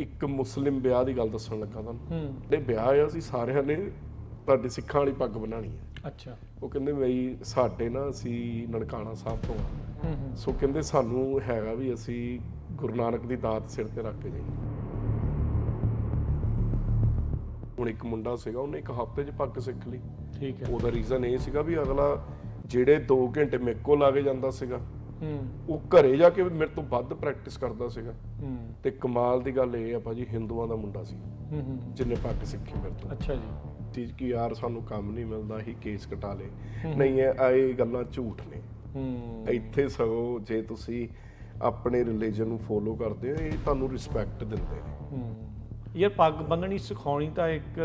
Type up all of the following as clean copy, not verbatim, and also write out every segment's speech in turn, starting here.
ਇੱਕ ਮੁਸਲਿਮ ਵਿਆਹ ਦੀ ਗੱਲ ਦੱਸਣ ਲੱਗਾ ਤੁਹਾਨੂੰ। ਜਿਹੜੇ ਵਿਆਹ ਆ ਅਸੀਂ ਸਾਰਿਆਂ ਨੇ ਤੁਹਾਡੇ ਸਿੱਖਾਂ ਵਾਲੀ ਪੱਗ ਬਣਾਣੀ ਹੈ। ਅੱਛਾ। ਉਹ ਕਹਿੰਦੇ ਬਈ ਸਾਡੇ ਨਾ ਅਸੀਂ ਨਨਕਾਣਾ ਸਾਹਿਬ ਤੋਂ ਆ, ਸੋ ਕਹਿੰਦੇ ਸਾਨੂੰ ਹੈਗਾ ਵੀ ਅਸੀਂ ਗੁਰੂ ਨਾਨਕ ਦੀ ਦਾਤ ਸਿਰ ਤੇ ਰੱਖ ਕੇ ਜਾਈਏ। ਹੁਣ ਇੱਕ ਮੁੰਡਾ ਸੀਗਾ, ਉਹਨੇ ਇੱਕ ਹਫ਼ਤੇ 'ਚ ਪੱਗ ਸਿੱਖ ਲਈ। ਠੀਕ ਹੈ। ਉਹਦਾ ਰੀਜ਼ਨ ਇਹ ਸੀਗਾ ਵੀ ਅਗਲਾ ਜਿਹੜੇ 2 ਘੰਟੇ ਮੇਰੇ ਕੋਲ ਲਾ ਕੇ ਜਾਂਦਾ ਸੀਗਾ, ਉਹ ਘਰੇ ਜਾ ਕੇ ਮੇਰੇ ਤੋਂ ਵੱਧ ਪ੍ਰੈਕਟਿਸ ਕਰਦਾ ਸੀਗਾ। ਤੇ ਕਮਾਲ ਦੀ ਗੱਲ ਇਹ ਆ ਭਾਜੀ, ਹਿੰਦੂਆਂ ਦਾ ਮੁੰਡਾ ਸੀ ਜਿਹਨੇ ਪੱਗ ਸਿੱਖੀ ਮੇਰੇ ਤੋਂ। ਅੱਛਾ ਜੀ। ਚੀਜ਼ ਕਿ ਯਾਰ ਸਾਨੂੰ ਕੰਮ ਨਹੀਂ ਮਿਲਦਾ, ਹੀ ਕੇਸ ਕਟਾ ਲੇ। ਨਹੀਂ, ਇਹ ਗੱਲਾਂ ਝੂਠ ਨੇ। ਇੱਥੇ ਸਗੋਂ ਜੇ ਤੁਸੀਂ ਆਪਣੇ ਰਿਲੀਜਨ ਨੂੰ ਫੋਲੋ ਕਰਦੇ ਹੋ, ਇਹ ਤੁਹਾਨੂੰ ਰਿਸਪੈਕਟ ਦਿੰਦੇ ਨੇ। ਯਾਰ ਪੱਗ ਬੰਨਣੀ ਸਿਖਾਉਣੀ ਤਾਂ ਇੱਕ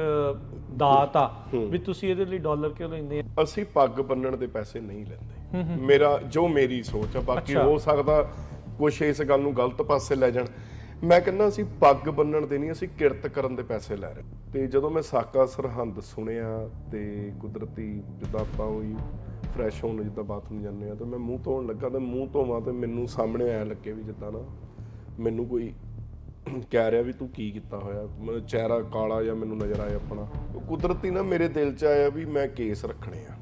ਦਾਤ ਆ, ਵੀ ਤੁਸੀਂ ਇਹਦੇ ਲਈ ਡਾਲਰ ਕਿਉਂ ਲੈਂਦੇ ਆ? ਅਸੀਂ ਪੱਗ ਬੰਨਣ ਦੇ ਪੈਸੇ ਨਹੀਂ ਲੈਂਦੇ। ਮੇਰੀ ਸੋਚ ਆ, ਬਾਕੀ ਹੋ ਸਕਦਾ ਕੁਛ ਇਸ ਗੱਲ ਨੂੰ ਗਲਤ ਪਾਸੇ ਲੈ ਜਾਣ। ਮੈਂ ਕਹਿੰਦਾ ਅਸੀਂ ਪੱਗ ਬੰਨਣ ਦੇ ਨਹੀਂ, ਅਸੀਂ ਕਿਰਤ ਕਰਨ ਦੇ ਪੈਸੇ ਲੈ ਰਹੇ। ਤੇ ਜਦੋਂ ਮੈਂ ਸਾਕਾ ਸਰਹੰਦ ਸੁਣਿਆ ਤੇ ਕੁਦਰਤੀ ਜਿੱਦਾਂ ਆਪਾਂ ਉਹੀ ਫਰੈਸ਼ ਹੋਣ ਜਿੱਦਾਂ ਬਾਥਰੂਮ ਜਾਂਦੇ ਆ, ਤੇ ਮੈਂ ਮੂੰਹ ਧੋਣ ਲੱਗਾ ਤੇ ਮੂੰਹ ਧੋਵਾਂ ਤੇ ਮੈਨੂੰ ਸਾਹਮਣੇ ਐ ਲੱਗੇ ਵੀ ਜਿੱਦਾਂ ਨਾ ਮੈਨੂੰ ਕੋਈ ਕਹਿ ਰਿਹਾ ਵੀ ਤੂੰ ਕੀ ਕੀਤਾ ਹੋਇਆ। ਮੇਰਾ ਚਿਹਰਾ ਕਾਲਾ ਜਾਂ ਮੈਨੂੰ ਨਜ਼ਰ ਆਇਆ ਆਪਣਾ, ਕੁਦਰਤੀ ਨਾ ਮੇਰੇ ਦਿਲ 'ਚ ਆਇਆ ਵੀ ਮੈਂ ਕੇਸ ਰੱਖਣੇ ਆ।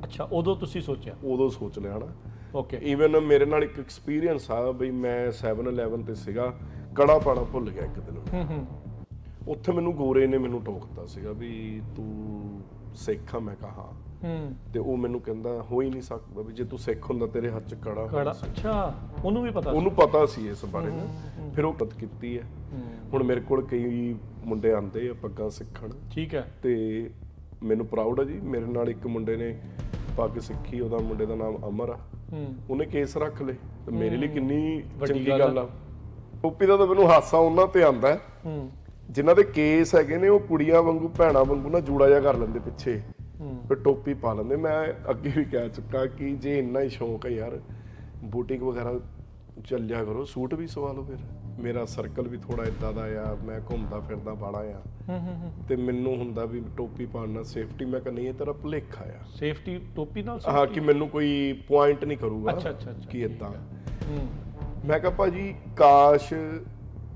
ਅੱਛਾ, ਉਦੋਂ ਤੁਸੀਂ ਸੋਚਿਆ? ਉਦੋਂ ਸੋਚ ਲਿਆ ਨਾ। ਓਕੇ। ਈਵਨ ਮੇਰੇ ਨਾਲ ਇੱਕ ਐਕਸਪੀਰੀਅੰਸ ਆ ਬਈ, ਮੈਂ 7-11 ਤੇ ਸੀਗਾ, ਕੜਾ ਪਾਣਾ ਭੁੱਲ ਗਿਆ ਇੱਕ ਦਿਨ। ਉੱਥੇ ਮੈਨੂੰ ਗੋਰੇ ਨੇ ਮੈਨੂੰ ਟੋਕਤਾ ਸੀਗਾ ਵੀ ਤੂੰ ਸਿੱਖ ਆ? ਮੈਂ ਕਿਹਾ ਹਾਂ। ਤੇ ਉਹ ਮੈਨੂੰ ਕਹਿੰਦਾ ਹੋ ਹੀ ਨਹੀਂ ਸਕਦਾ ਵੀ ਜੇ ਤੂੰ ਸਿੱਖ ਹੁੰਦਾ ਤੇਰੇ ਹੱਥ 'ਚ ਕੜਾ। ਅੱਛਾ, ਉਹਨੂੰ ਵੀ ਪਤਾ? ਉਹਨੂੰ ਪਤਾ ਸੀ ਇਸ ਬਾਰੇ ਨਾ। ਫਿਰ ਉਹ ਪਤ ਕੀਤੀ ਹੈ। ਹੁਣ ਮੇਰੇ ਕੋਲ ਕਈ ਮੁੰਡੇ ਆਉਂਦੇ ਆ ਪੱਗਾਂ ਸਿੱਖਣ। ਠੀਕ ਹੈ। ਤੇ ਮੈਨੂੰ ਪ੍ਰਾਊਡ ਆ ਜੀ, ਮੇਰੇ ਨਾਲ ਇੱਕ ਮੁੰਡੇ ਨੇ ਪੱਗ ਸਿੱਖੀ, ਉਹਦਾ ਮੁੰਡੇ ਦਾ ਨਾਮ ਅਮਰ ਆ। ਉਹਨੇ ਕੇਸ ਰੱਖ ਲਏ, ਤੇ ਮੇਰੇ ਲਈ ਕਿੰਨੀ ਚੰਗੀ ਗੱਲ ਆ। ਟੋਪੀ ਦਾ ਤਾਂ ਮੈਨੂੰ ਹਾਸਾ ਉਹਨਾਂ ਤੇ ਆਉਂਦਾ ਜਿਨ੍ਹਾਂ ਦੇ ਕੇਸ ਹੈਗੇ ਨੇ, ਉਹ ਕੁੜੀਆਂ ਵਾਂਗੂ ਭੈਣਾਂ ਵਾਂਗੂ ਨਾ ਜੂੜਾ ਜਿਹਾ ਕਰ ਲੈਂਦੇ ਪਿੱਛੇ, ਫਿਰ ਟੋਪੀ ਪਾ ਲੈਂਦੇ। ਮੈਂ ਅੱਗੇ ਵੀ ਕਹਿ ਚੁੱਕਾ ਕਿ ਜੇ ਇੰਨਾ ਹੀ ਸ਼ੌਂਕ ਹੈ ਯਾਰ, ਬੂਟਿਕ ਵਗੈਰਾ ਚੱਲਿਆ ਕਰੋ, ਸੂਟ ਵੀ ਸਵਾ ਲਓ। ਫਿਰ ਮੇਰਾ ਸਰਕਲ ਵੀ ਥੋੜਾ ਇਦਾਂ ਦਾ ਆ, ਮੈਂ ਘੁੰਮਦਾ ਫਿਰਦਾ ਬਾੜਾ ਆ, ਤੇ ਮੈਨੂੰ ਹੁੰਦਾ ਵੀ ਟੋਪੀ ਪਾਉਣ ਨਾਲ ਸੇਫਟੀ। ਮੈਂ ਕਹਿੰਦਾ ਨਹੀਂ, ਇਹ ਤੇਰਾ ਭੁਲੇਖਾ ਆ। ਸੇਫਟੀ ਟੋਪੀ ਨਾਲ? ਹਾਂ, ਕਿ ਮੈਨੂੰ ਕੋਈ ਪੁਆਇੰਟ ਨਹੀਂ ਕਰੂਗਾ। ਅੱਛਾ ਅੱਛਾ ਕਿ ਇਦਾਂ। ਮੈਂ ਕਿਹਾ ਭਾਜੀ ਕਾਸ਼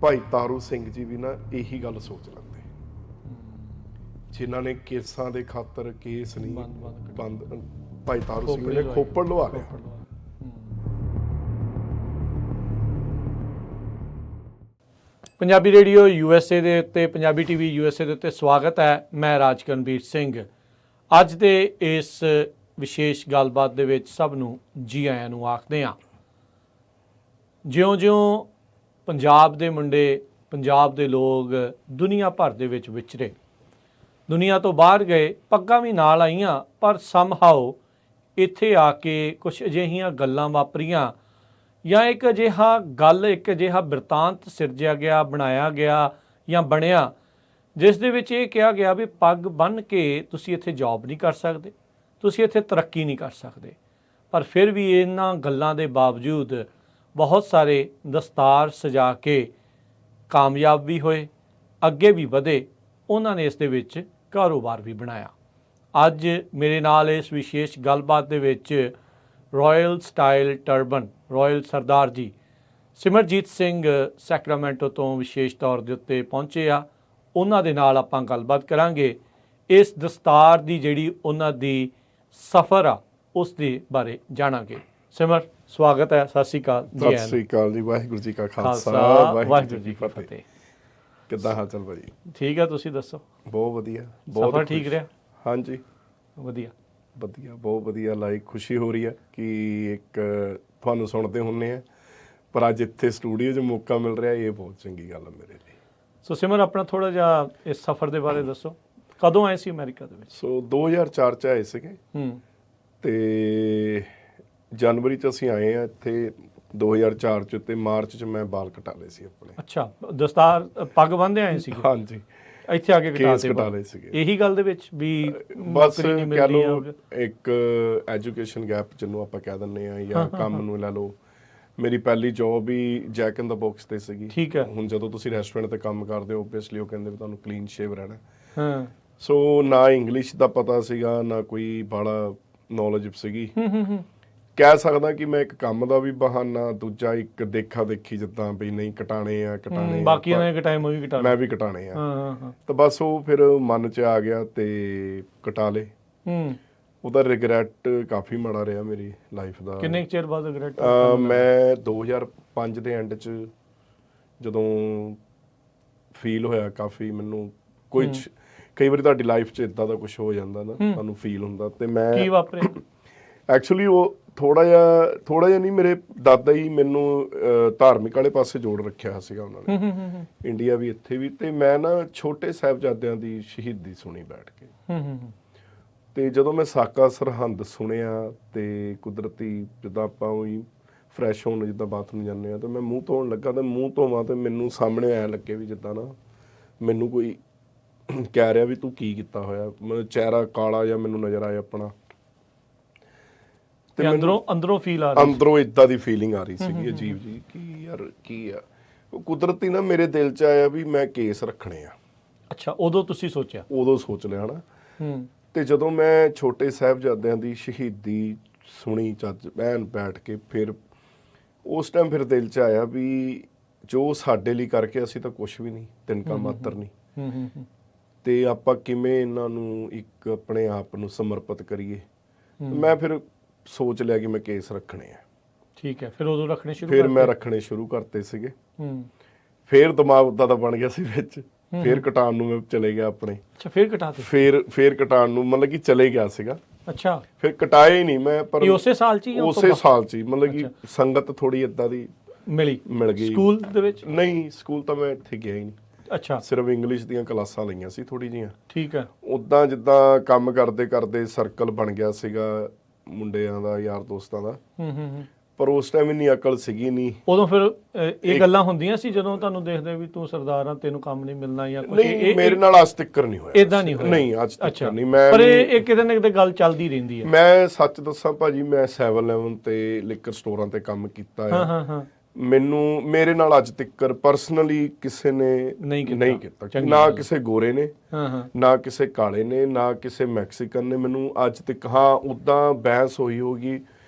ਭਾਈ ਤਾਰੂ ਸਿੰਘ ਜੀ ਵੀ ਨਾ ਇਹੀ ਗੱਲ ਸੋਚ ਲੈਂਦੇ, ਜਿਨ੍ਹਾਂ ਨੇ ਕੇਸਾਂ ਦੇ ਖਾਤਰ ਕੇਸ ਨਹੀਂ ਬੰਦ। ਭਾਈ ਤਾਰੂ ਸਿੰਘ ਨੇ ਖੋਪੜ ਲਵਾ ਲਿਆ। ਪੰਜਾਬੀ ਰੇਡੀਓ USA ਦੇ ਉੱਤੇ, ਪੰਜਾਬੀ TV USA ਦੇ ਉੱਤੇ ਸਵਾਗਤ ਹੈ। ਮੈਂ ਰਾਜਕਰਨਵੀਰ ਸਿੰਘ। ਅੱਜ ਦੇ ਇਸ ਵਿਸ਼ੇਸ਼ ਗੱਲਬਾਤ ਦੇ ਵਿੱਚ ਸਭ ਨੂੰ ਜੀ ਆਇਆਂ ਨੂੰ ਆਖਦੇ ਹਾਂ। ਜਿਉਂ-ਜਿਉਂ ਪੰਜਾਬ ਦੇ ਮੁੰਡੇ, ਪੰਜਾਬ ਦੇ ਲੋਕ ਦੁਨੀਆ ਭਰ ਦੇ ਵਿੱਚ ਵਿਚਰੇ, ਦੁਨੀਆ ਤੋਂ ਬਾਹਰ ਗਏ, ਪੱਗਾਂ ਵੀ ਨਾਲ ਆਈਆਂ, ਪਰ ਸਮਹਾਓ ਇੱਥੇ ਆ ਕੇ ਕੁਝ ਅਜਿਹੀਆਂ ਗੱਲਾਂ ਵਾਪਰੀਆਂ ਜਾਂ ਇੱਕ ਅਜਿਹਾ ਬਿਰਤਾਂਤ ਸਿਰਜਿਆ ਗਿਆ, ਬਣਾਇਆ ਗਿਆ ਜਾਂ ਬਣਿਆ, ਜਿਸ ਦੇ ਵਿੱਚ ਇਹ ਕਿਹਾ ਗਿਆ ਵੀ ਪੱਗ ਬੰਨ੍ਹ ਕੇ ਤੁਸੀਂ ਇੱਥੇ ਜੌਬ ਨਹੀਂ ਕਰ ਸਕਦੇ, ਤੁਸੀਂ ਇੱਥੇ ਤਰੱਕੀ ਨਹੀਂ ਕਰ ਸਕਦੇ। ਪਰ ਫਿਰ ਵੀ ਇਹਨਾਂ ਗੱਲਾਂ ਦੇ ਬਾਵਜੂਦ ਬਹੁਤ ਸਾਰੇ ਦਸਤਾਰ ਸਜਾ ਕੇ ਕਾਮਯਾਬ ਵੀ ਹੋਏ, ਅੱਗੇ ਵੀ ਵਧੇ, ਉਹਨਾਂ ਨੇ ਇਸ ਦੇ ਵਿੱਚ ਕਾਰੋਬਾਰ ਵੀ ਬਣਾਇਆ। ਅੱਜ ਮੇਰੇ ਨਾਲ ਇਸ ਵਿਸ਼ੇਸ਼ ਗੱਲਬਾਤ ਦੇ ਵਿੱਚ royal style turban, royal Sardar ji Simarjeet Singh Sacramento ਤੋਂ ਵਿਸ਼ੇਸ਼ ਤੌਰ ਦੇ ਉੱਤੇ ਪਹੁੰਚੇ ਆ। ਉਹਨਾਂ ਦੇ ਨਾਲ ਆਪਾਂ ਗੱਲਬਾਤ ਕਰਾਂਗੇ। ਇਸ ਦਸਤਾਰ ਦੀ ਜਿਹੜੀ ਉਹਨਾਂ ਦੀ ਸਫ਼ਰ ਆ, ਉਸ ਦੇ ਬਾਰੇ ਜਾਣਾਂਗੇ। ਸਿਮਰ, ਸਵਾਗਤ ਹੈ। ਸਤਿ ਸ਼੍ਰੀ ਅਕਾਲ। ਸਤਿ ਸ਼੍ਰੀ ਅਕਾਲ ਜੀ। ਵਾਹਿਗੁਰੂ ਜੀ ਕਾ ਖਾਲਸਾ, ਵਾਹਿਗੁਰੂ ਜੀ ਕੀ ਫਤਿਹ। ਕਿੱਦਾਂ ਹਾਲ ਚਾਲ ਭਾਜੀ? ਠੀਕ ਆ, ਤੁਸੀਂ ਦੱਸੋ? ਬਹੁਤ ਵਧੀਆ। ਸਫ਼ਰ ਠੀਕ ਰਿਹਾ? ਹਾਂਜੀ, ਵਧੀਆ ਵਧੀਆ, ਬਹੁਤ ਵਧੀਆ। ਲਾਈਕ ਖੁਸ਼ੀ ਹੋ ਰਹੀ ਹੈ ਕਿ ਇੱਕ ਤੁਹਾਨੂੰ ਸੁਣਦੇ ਹੁੰਦੇ ਆ, ਪਰ ਅੱਜ ਇੱਥੇ ਸਟੂਡੀਓ 'ਚ ਮੌਕਾ ਮਿਲ ਰਿਹਾ, ਇਹ ਬਹੁਤ ਚੰਗੀ ਗੱਲ ਹੈ ਮੇਰੇ ਲਈ। ਸੋ ਸਿਮਰ, ਆਪਣਾ ਥੋੜਾ ਜਿਹਾ ਇਸ ਸਫ਼ਰ ਦੇ ਬਾਰੇ ਦੱਸੋ। ਕਦੋਂ ਆਏ ਸੀ ਅਮਰੀਕਾ ਦੇ ਵਿੱਚ? ਸੋ 2004 'ਚ ਆਏ ਸੀਗੇ, ਤੇ ਜਨਵਰੀ 'ਚ ਅਸੀਂ ਆਏ ਆ ਇੱਥੇ 2004 'ਚ, ਤੇ ਮਾਰਚ 'ਚ ਮੈਂ ਬਾਲ ਕਟਾ ਲਏ ਸੀ ਆਪਣੇ। ਅੱਛਾ, ਦਸਤਾਰ ਪੱਗ ਬੰਨ੍ਹਦੇ ਆਏ ਸੀ? ਹਾਂਜੀ, ਇੱਥੇ ਆ ਕੇ ਕਟਾ ਲਏ ਸੀਗੇ। ਇਹੀ ਗੱਲ ਦੇ ਵਿੱਚ ਵੀ ਬਸ ਕਹਿ ਲਓ ਇੱਕ ਐਜੂਕੇਸ਼ਨ ਗੈਪ ਜਿਹਨੂੰ ਆਪਾਂ ਕਹਿ ਦਿੰਦੇ ਆ, ਜਾਂ ਕੰਮ ਨੂੰ ਲੈ ਲਓ। ਮੇਰੀ ਪਹਿਲੀ job he Jack in the box ਤੇ ਸੀਗੀ। ਠੀਕ ਹੈ। ਹੁਣ ਜਦੋਂ ਤੁਸੀਂ ਰੈਸਟੋਰੈਂਟ ਤੇ ਕੰਮ ਕਰਦੇ ਹੋ, ਓਬਵੀਅਸਲੀ ਉਹ ਕਹਿੰਦੇ ਵੀ ਤੁਹਾਨੂੰ ਕਲੀਨ ਸ਼ੇਵ ਰਹਿਣਾ। ਸੋ ਨਾ ਇੰਗਲਿਸ਼ ਦਾ ਪਤਾ ਸੀਗਾ, ਨਾ ਕੋਈ ਬੜਾ ਨੌਲੇਜ ਸੀਗੀ। ਕਹਿ ਸਕਦਾ ਕਿ ਮੈਂ ਇੱਕ ਕੰਮ ਦਾ ਵੀ ਬਹਾਨਾ, ਦੂਜਾ ਇੱਕ ਦੇਖਾ ਦੇਖੀ, ਜਿੱਦਾਂ ਵੀ ਨਹੀਂ ਕਟਾਣੇ ਆ ਬਾਕੀਆਂ ਨੇ ਇੱਕ ਟਾਈਮ ਉਹ ਵੀ ਕਟਾ ਮੈਂ ਵੀ ਕਟਾਣੇ ਆ। ਹਾਂ। ਤਾਂ ਬਸ ਉਹ ਫਿਰ ਮਨ 'ਚ ਆ ਗਿਆ ਤੇ ਕਟਾ ਲੇ। ਉਹਦਾ ਰਿਗਰੈਟ ਕਾਫੀ ਮਾੜਾ ਰਿਹਾ ਮੇਰੀ ਲਾਈਫ ਦਾ। ਕਿੰਨੇ ਚਿਰ ਬਾਅਦ ਰਿਗਰੈਟ? ਮੈਂ 2005 ਦੇ ਐਂਡ 'ਚ ਜਦੋਂ ਫੀਲ ਹੋਇਆ ਕਾਫੀ ਮੈਨੂੰ, ਕਈ ਵਾਰੀ ਤੁਹਾਡੀ ਲਾਈਫ 'ਚ ਇਦਾਂ ਦਾ ਕੁਝ ਹੋ ਜਾਂਦਾ ਨਾ, ਤੁਹਾਨੂੰ ਫੀਲ ਹੁੰਦਾ। ਤੇ ਮੈਂ ਕੀ ਵਾਪਰਿਆ? ਐਕਚੁਅਲੀ ਉਹ ਥੋੜਾ ਜਿਹਾ ਨਹੀਂ, ਮੇਰੇ ਦਾਦਾ ਹੀ ਮੈਨੂੰ ਧਾਰਮਿਕ ਵਾਲੇ ਪਾਸੇ ਜੋੜ ਰੱਖਿਆ ਸੀਗਾ ਉਹਨਾਂ ਨੇ, ਇੰਡੀਆ ਵੀ ਇੱਥੇ ਵੀ। ਤੇ ਮੈਂ ਨਾ ਛੋਟੇ ਸਾਹਿਬਜ਼ਾਦਿਆਂ ਦੀ ਸ਼ਹੀਦੀ ਸੁਣੀ ਬੈਠ ਕੇ। ਤੇ ਜਦੋਂ ਮੈਂ ਸਾਕਾ ਸਰਹੰਦ ਸੁਣਿਆ ਤੇ ਕੁਦਰਤੀ ਜਿੱਦਾਂ ਆਪਾਂ ਉਹੀ ਫਰੈਸ਼ ਹੋਣ ਜਿੱਦਾਂ ਬਾਥਰੂਮ ਜਾਂਦੇ ਆ, ਤੇ ਮੈਂ ਮੂੰਹ ਧੋਣ ਲੱਗਾ ਤੇ ਮੂੰਹ ਧੋਵਾਂ ਤੇ ਮੈਨੂੰ ਸਾਹਮਣੇ ਐਂ ਲੱਗੇ ਵੀ ਜਿੱਦਾਂ ਨਾ ਮੈਨੂੰ ਕੋਈ ਕਹਿ ਰਿਹਾ ਵੀ ਤੂੰ ਕੀ ਕੀਤਾ ਹੋਇਆ। ਮਤਲਬ ਚਿਹਰਾ ਕਾਲਾ ਜਿਹਾ ਮੈਨੂੰ ਨਜ਼ਰ ਆਇਆ ਆਪਣਾ, ਤੇ ਅੰਦਰੋਂ ਫੀਲ ਆ ਰਹੀ, ਅੰਦਰੋਂ ਇਦਾਂ ਦੀ ਫੀਲਿੰਗ ਆ ਰਹੀ ਸੀਗੀ ਅਜੀਬ ਜੀ ਕਿ ਯਾਰ ਕੀ ਆ। ਉਹ ਕੁਦਰਤੀ ਨਾ ਮੇਰੇ ਦਿਲ 'ਚ ਆਇਆ ਵੀ ਮੈਂ ਕੇਸ ਰੱਖਣੇ ਆ। ਅੱਛਾ, ਉਦੋਂ ਤੁਸੀਂ ਸੋਚਿਆ? ਉਦੋਂ ਸੋਚ ਲਿਆ ਨਾ। ਤੇ ਜਦੋਂ ਮੈਂ ਛੋਟੇ ਸਾਹਿਬਜ਼ਾਦਿਆਂ ਦੀ ਸ਼ਹੀਦੀ ਸੁਣੀ ਚੱਜ ਬਹਿਣ ਬੈਠ ਕੇ, ਫਿਰ ਉਸ ਟਾਈਮ ਫਿਰ ਦਿਲ 'ਚ ਆਇਆ ਵੀ ਜੋ ਸਾਡੇ ਲਈ ਕਰਕੇ ਅਸੀਂ ਤਾਂ ਕੁਝ ਵੀ ਨਹੀਂ, ਤਿਨਕਾ ਮਾਤਰ ਨਹੀਂ, ਤੇ ਆਪਾਂ ਕਿਵੇਂ ਇਹਨਾਂ ਨੂੰ ਇੱਕ ਆਪਣੇ ਆਪ ਨੂੰ ਸਮਰਪਿਤ ਕਰੀਏ। ਮੈਂ ਫਿਰ ਸੋਚ ਲਿਆ ਕਿ ਮੈਂ ਕੇਸ ਰੱਖਣੇ ਆ। ਠੀਕ ਹੈ, ਫਿਰ ਉਦੋਂ ਰੱਖਣੇ ਸ਼ੁਰੂ ਫਿਰ ਮੈਂ ਰੱਖਣੇ ਸ਼ੁਰੂ ਕਰਤੇ ਸੀਗੇ। ਫਿਰ ਦਿਮਾਗ ਉਦਾਂ ਦਾ ਬਣ ਗਿਆ ਸੀ ਵਿੱਚ, ਫਿਰ ਕਟਾਉਣ ਨੂੰ ਮੈਂ ਚਲੇ ਗਿਆ ਆਪਣੇ। ਅੱਛਾ, ਫਿਰ ਕਟਾਤੇ? ਫਿਰ ਕਟਾਉਣ ਨੂੰ ਮਤਲਬ ਕਿ ਚਲੇ ਗਿਆ ਸੀਗਾ। ਅੱਛਾ, ਫਿਰ ਕਟਾਏ ਹੀ ਨਹੀਂ ਮੈਂ, ਪਰ ਉਸੇ ਸਾਲ 'ਚ ਹੀ? ਉਸੇ ਸਾਲ 'ਚ ਹੀ, ਮਤਲਬ ਕਿ ਸੰਗਤ ਥੋੜੀ ਏਦਾਂ ਦੀ ਮਿਲ ਗਈ। ਸਕੂਲ ਦੇ ਵਿੱਚ? ਨਹੀਂ, ਸਕੂਲ ਤਾਂ ਮੈਂ ਇੱਥੇ ਗਿਆ ਹੀ ਨਹੀਂ। ਅੱਛਾ, ਸਿਰਫ ਇੰਗਲਿਸ਼ ਦੀਆਂ ਕਲਾਸਾਂ ਲਈਆਂ ਸੀ ਥੋੜੀ ਜੀਆਂ। ਠੀਕ ਹੈ। ਉਦਾਂ ਜਿੱਦਾਂ ਕੰਮ ਕਰਦੇ ਕਰਦੇ ਸਰਕਲ ਬਣ ਗਿਆ ਸੀਗਾ ਮੁੰਡਿਆਂ ਦਾ, ਯਾਰ ਦੋਸਤਾਂ ਦਾ। ਪਰ ਉਸ ਟਾਈਮ ਇੰਨੀ ਅਕਲ ਸੀਗੀ ਨਹੀਂ। ਉਦੋਂ ਫਿਰ ਇਹ ਗੱਲਾਂ ਹੁੰਦੀਆਂ ਸੀ ਜਦੋਂ ਤੁਹਾਨੂੰ ਦੇਖਦੇ ਵੀ ਤੂੰ ਸਰਦਾਰ ਆ, ਤੈਨੂੰ ਕੰਮ ਨਹੀਂ ਮਿਲਣਾ ਜਾਂ ਕੁਝ? ਨਹੀਂ, ਮੇਰੇ ਨਾਲ ਅੱਜ ਤੱਕ ਨਹੀਂ ਹੋਇਆ। ਇਦਾਂ ਨਹੀਂ ਹੋਇਆ? ਨਹੀਂ, ਅੱਜ ਤੱਕ ਨਹੀਂ। ਮੈਂ ਪਰ ਇਹ ਕਿਤੇ ਨਾ ਕਿਤੇ ਗੱਲ ਚੱਲਦੀ ਰਹਿੰਦੀ ਹੈ। ਮੈਂ ਸੱਚ ਦੱਸਾਂ ਭਾਜੀ, ਮੈਂ 7-Eleven ਤੇ ਲਿਕਰ ਸਟੋਰਾਂ ਤੇ ਕੰਮ ਕੀਤਾ ਹੈ। ਹਾਂ। ਮੇਰੇ ਨਾਲ ਅੱਜ ਤੱਕ ਪਰਸਨਲੀ ਕਿਸੇ ਨੇ ਨਹੀਂ ਕੀਤਾ, ਨਾ ਕਿਸੇ ਗੋਰੇ ਨੇ, ਨਾ ਕਿਸੇ ਕਾਲੇ ਨੇ, ਨਾ ਕਿਸੇ ਮੈਕਸੀਕਨ ਨੇ ਮੈਨੂੰ ਅੱਜ ਤੱਕ। ਹਾਂ, ਉਦਾਂ ਬਹਿਸ ਹੋਈ ਹੋਗੀ,